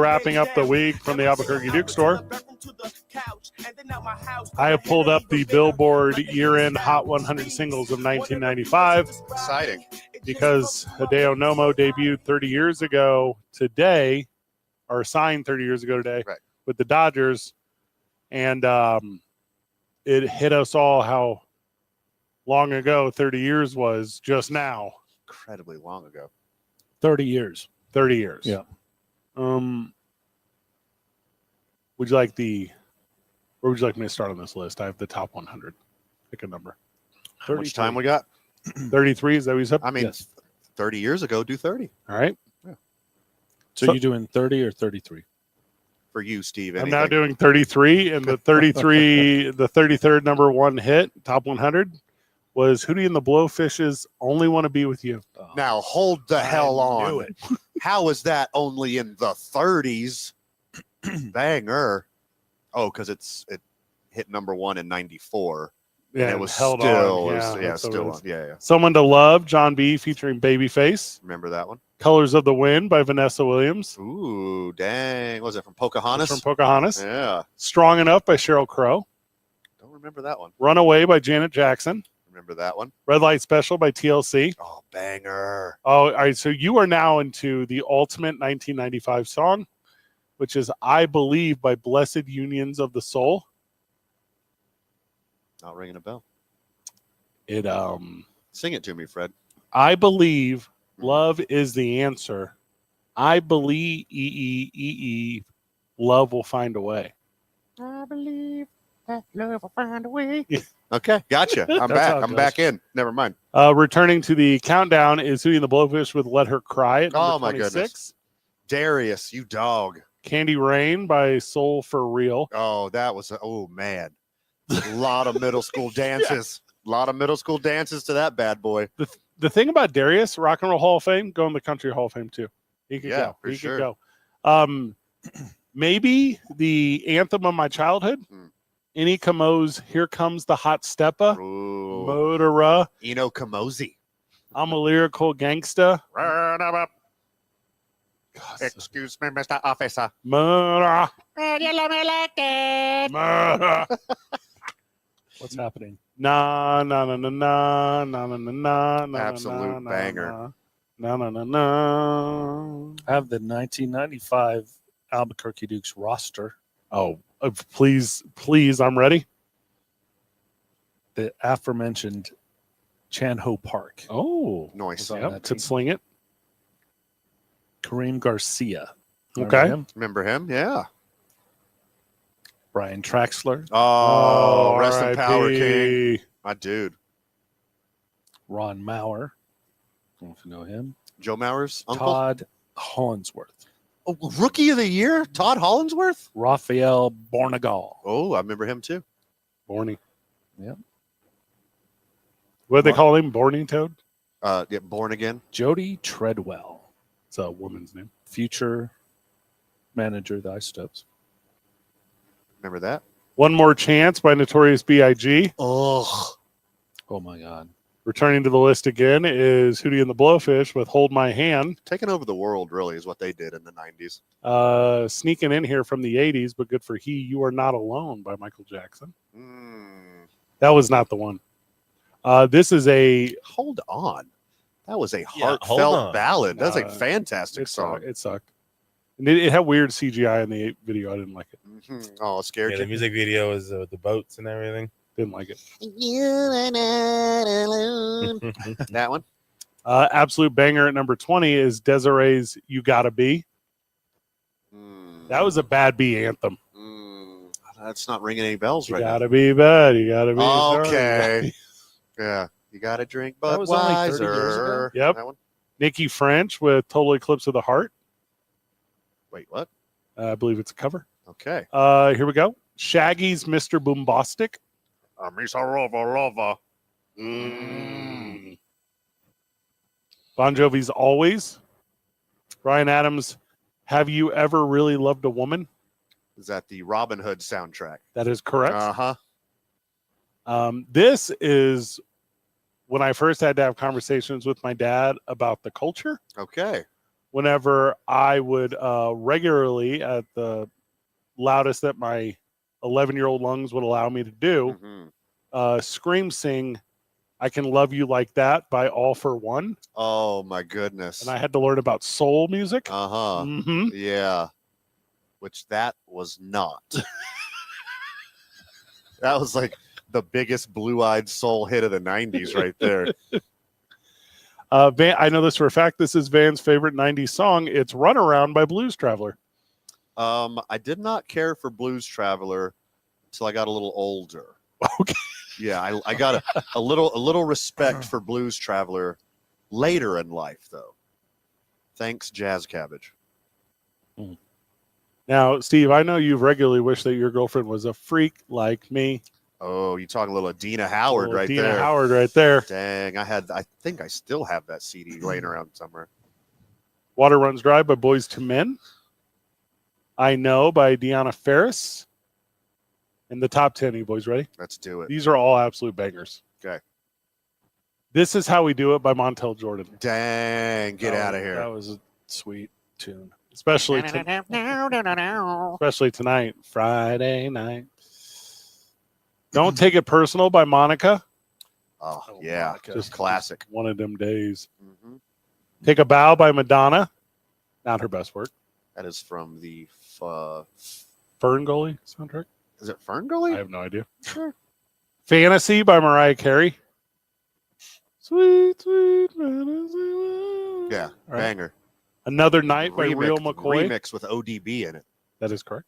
wrapping up the week from the Albuquerque Duke Store. I have pulled up the Billboard year-end Hot 100 singles of 1995. Exciting. Because Hideo Nomo debuted 30 years ago today, or signed 30 years ago today, Right. with the Dodgers. And it hit us all how long ago 30 years was just now. Incredibly long ago. 30 years. 30 years. Yeah. Would you like where would you like me to start on this list? I have the top 100. Pick a number. How much time we got? 33, is that what you said? I mean, Yes. 30 years ago, do 30. All right. So you doing 30 or 33? For you, Steve. I'm Anything. now doing 33, and the 33, the 33rd number one hit, top 100, was Hootie and the Blowfish's Only Want to Be With You. Now, hold the hell on. knew it. How is that only in the 30s? Banger. Oh, because it hit number one in 94. Yeah, and it was held still, on. yeah, That's what it still is. on. Yeah. Someone to Love, John B. featuring Babyface. Remember that one? Colors of the Wind by Vanessa Williams. Ooh, dang. Was it from Pocahontas? From Pocahontas. Yeah. Strong Enough by Sheryl Crow. Don't remember that one. Runaway by Janet Jackson. Remember that one? Red Light Special by TLC. Oh, banger. Oh, all right. So you are now into the ultimate 1995 song, which is I Believe by Blessed Unions of the Soul. Not ringing a bell. It Sing it to me, Fred. I believe love is the answer. I believe love will find a way. I believe that love will find a way. Okay, gotcha. I'm That's back. how it I'm goes. back in. Never mind. Returning to the countdown is Hootie and the Blowfish with Let Her Cry at number Oh, my 26. goodness. Darius, you dog. Candy Rain by Soul for Real. Oh, that was, oh, man. A lot of middle school dances. A lot of middle school dances to that bad boy. The thing about Darius, Rock and Roll Hall of Fame, go in the Country Hall of Fame too. He could Yeah, go. for He sure. could go. Maybe the anthem of my childhood, Any Kamo's Here Comes the Hot Steppa, Ooh. Motora, Eno Kamosi. I'm a Lyrical Gangsta, Excuse me, Mr. Officer. Murder, Murder. What's happening? Na na na na na na na na na. Absolute na, banger. Na na na na. I have the 1995 Albuquerque Dukes roster. Oh, please, I'm ready. The aforementioned Chan Ho Park. Oh, Nice. on yep, that could team. sling it. Kareem Garcia. Remember Okay. him? Remember him? Yeah. Brian Traxler. Oh, rest in power, King. R.I.P.. My dude. Ron Maurer. I don't know if you know him. Joe Mauer's uncle. Todd Hollinsworth. Oh, Rookie of the Year? Todd Hollinsworth? Raphael Bornegal. Oh, I remember him too. Borny. Yep. What do they call him? Borny Toad? Yeah, Born Again. Jody Treadwell. It's a woman's name. Future manager of the Ice Stones. Remember that? One More Chance by Notorious B.I.G. Oh, Oh my God. Returning to the list again is Hootie and the Blowfish with Hold My Hand. taking over the world really is what they did in the 90s. Sneaking in here from the 80s, but good for He, You Are Not Alone by Michael Jackson. That was not the one. This is a... Hold on. That was a hold heartfelt on. ballad. That's a Uh, fantastic song. It sucked. And it had weird CGI in the video. I didn't like it. Mhm. Oh, it scared Yeah, you. the music video is with the boats and everything. Didn't like it. You are not alone. That one? Absolute banger at number 20 is Desiree's You Gotta Be. That was a bad B anthem. That's not ringing any bells You right now. gotta be bad. You gotta be Okay. Yeah. You got to drink That was only 30 years ago? Budweiser. Yep. That one? Nikki French with Total Eclipse of the Heart. Wait, what? I believe it's a cover. Okay. Here we go. Shaggy's Mr. Boombastic. Misa Rova. Bon Jovi's Always. Ryan Adams, Have You Ever Really Loved a Woman? Is that the Robin Hood soundtrack? That is correct. Uh-huh. This is when I first had to have conversations with my dad about the culture. Okay. whenever I would regularly, at the loudest that my 11-year-old lungs would allow me to do, scream sing I Can Love You Like That by All for One. Oh, my goodness. And I had to learn about soul music. Uh-huh. Mm-hmm. Yeah. Which that was not. That was like the biggest blue-eyed soul hit of the 90s right there. Van, I know this for a fact. This is Van's favorite 90s song. It's Runaround by Blues Traveler. I did not care for Blues Traveler until I got a little older. Okay. Yeah, I got a little respect for Blues Traveler later in life, though. Thanks, Jazz Cabbage. Now, Steve, I know you've regularly wished that your girlfriend was a freak like me. Oh, you talking a little Dina Howard right Dina there. Howard right there. Dang, I think I still have that CD laying around somewhere. Water Runs Dry by Boys to Men. I Know by Deanna Ferris. In the top 10, you boys ready? Let's do it. These are all absolute bangers. Okay. This Is How We Do It by Montel Jordan. Dang, get out of here. That was a sweet tune. Especially tonight, Friday night. Don't Take It Personal by Monica. Oh, yeah. Monica. Just classic. One of them days. Mm-hmm. Take a Bow by Madonna. Not her best work. That is from the Fern Gully soundtrack. Is it Fern Gully? I have no idea. Sure. Fantasy by Mariah Carey. Sweet, sweet fantasy. Yeah, Right. banger. Another Night by Real McCoy. Remix with ODB in it. That is correct.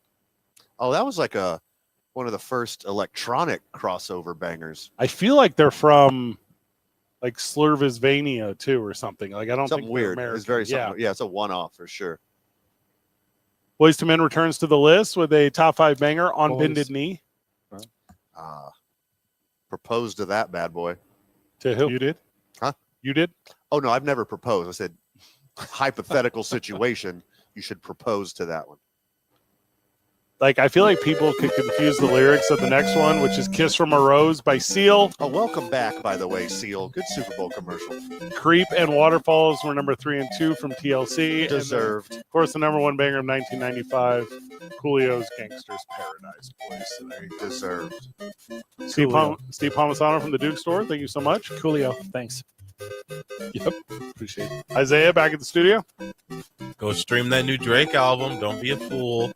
Oh, that was like one of the first electronic crossover bangers. I feel like they're from like Slurvisvania too, or something. Like I don't Something think weird. American. It's very something. Yeah, it's a one-off for sure. Boys to Men returns to the list with a top 5 banger on Boys. Bended Knee. Propose to that bad boy. To who? You did? Huh? You did? Oh no, I've never proposed. I said hypothetical situation. You should propose to that one. Like I feel like people could confuse the lyrics of the next one, which is Kiss from a Rose by Seal. Oh, welcome back, by the way, Seal. Good Super Bowl commercial. Creep and Waterfalls were number 3 and 2 from TLC. Deserved. And then, of course, the number 1 banger of 1995, Coolio's Gangster's Paradise. Boys. So there you go. Deserved. Steve Palmisano from the Duke Store. Thank you so much. Coolio, thanks. Yep. Appreciate it. Isaiah back at the studio. Go stream that new Drake album. Don't be a fool.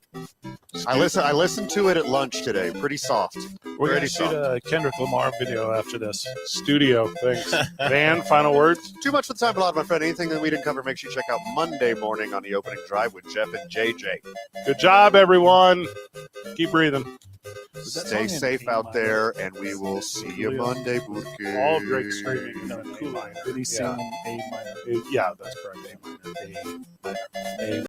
I listened to it at lunch today. Pretty soft. We're going Pretty to shoot soft. a Kendrick Lamar video after this. Studio. Thanks. Van, final words? Too much for the time allotted, my friend. Anything that we didn't cover, make sure you check out Monday morning on the opening drive with Jeff and JJ. Good job, everyone. Keep breathing. Stay safe out there, and we will see you Monday, Bookie. All Drake streaming. Did he sing A minor? Yeah, that's correct. A minor. A minor. A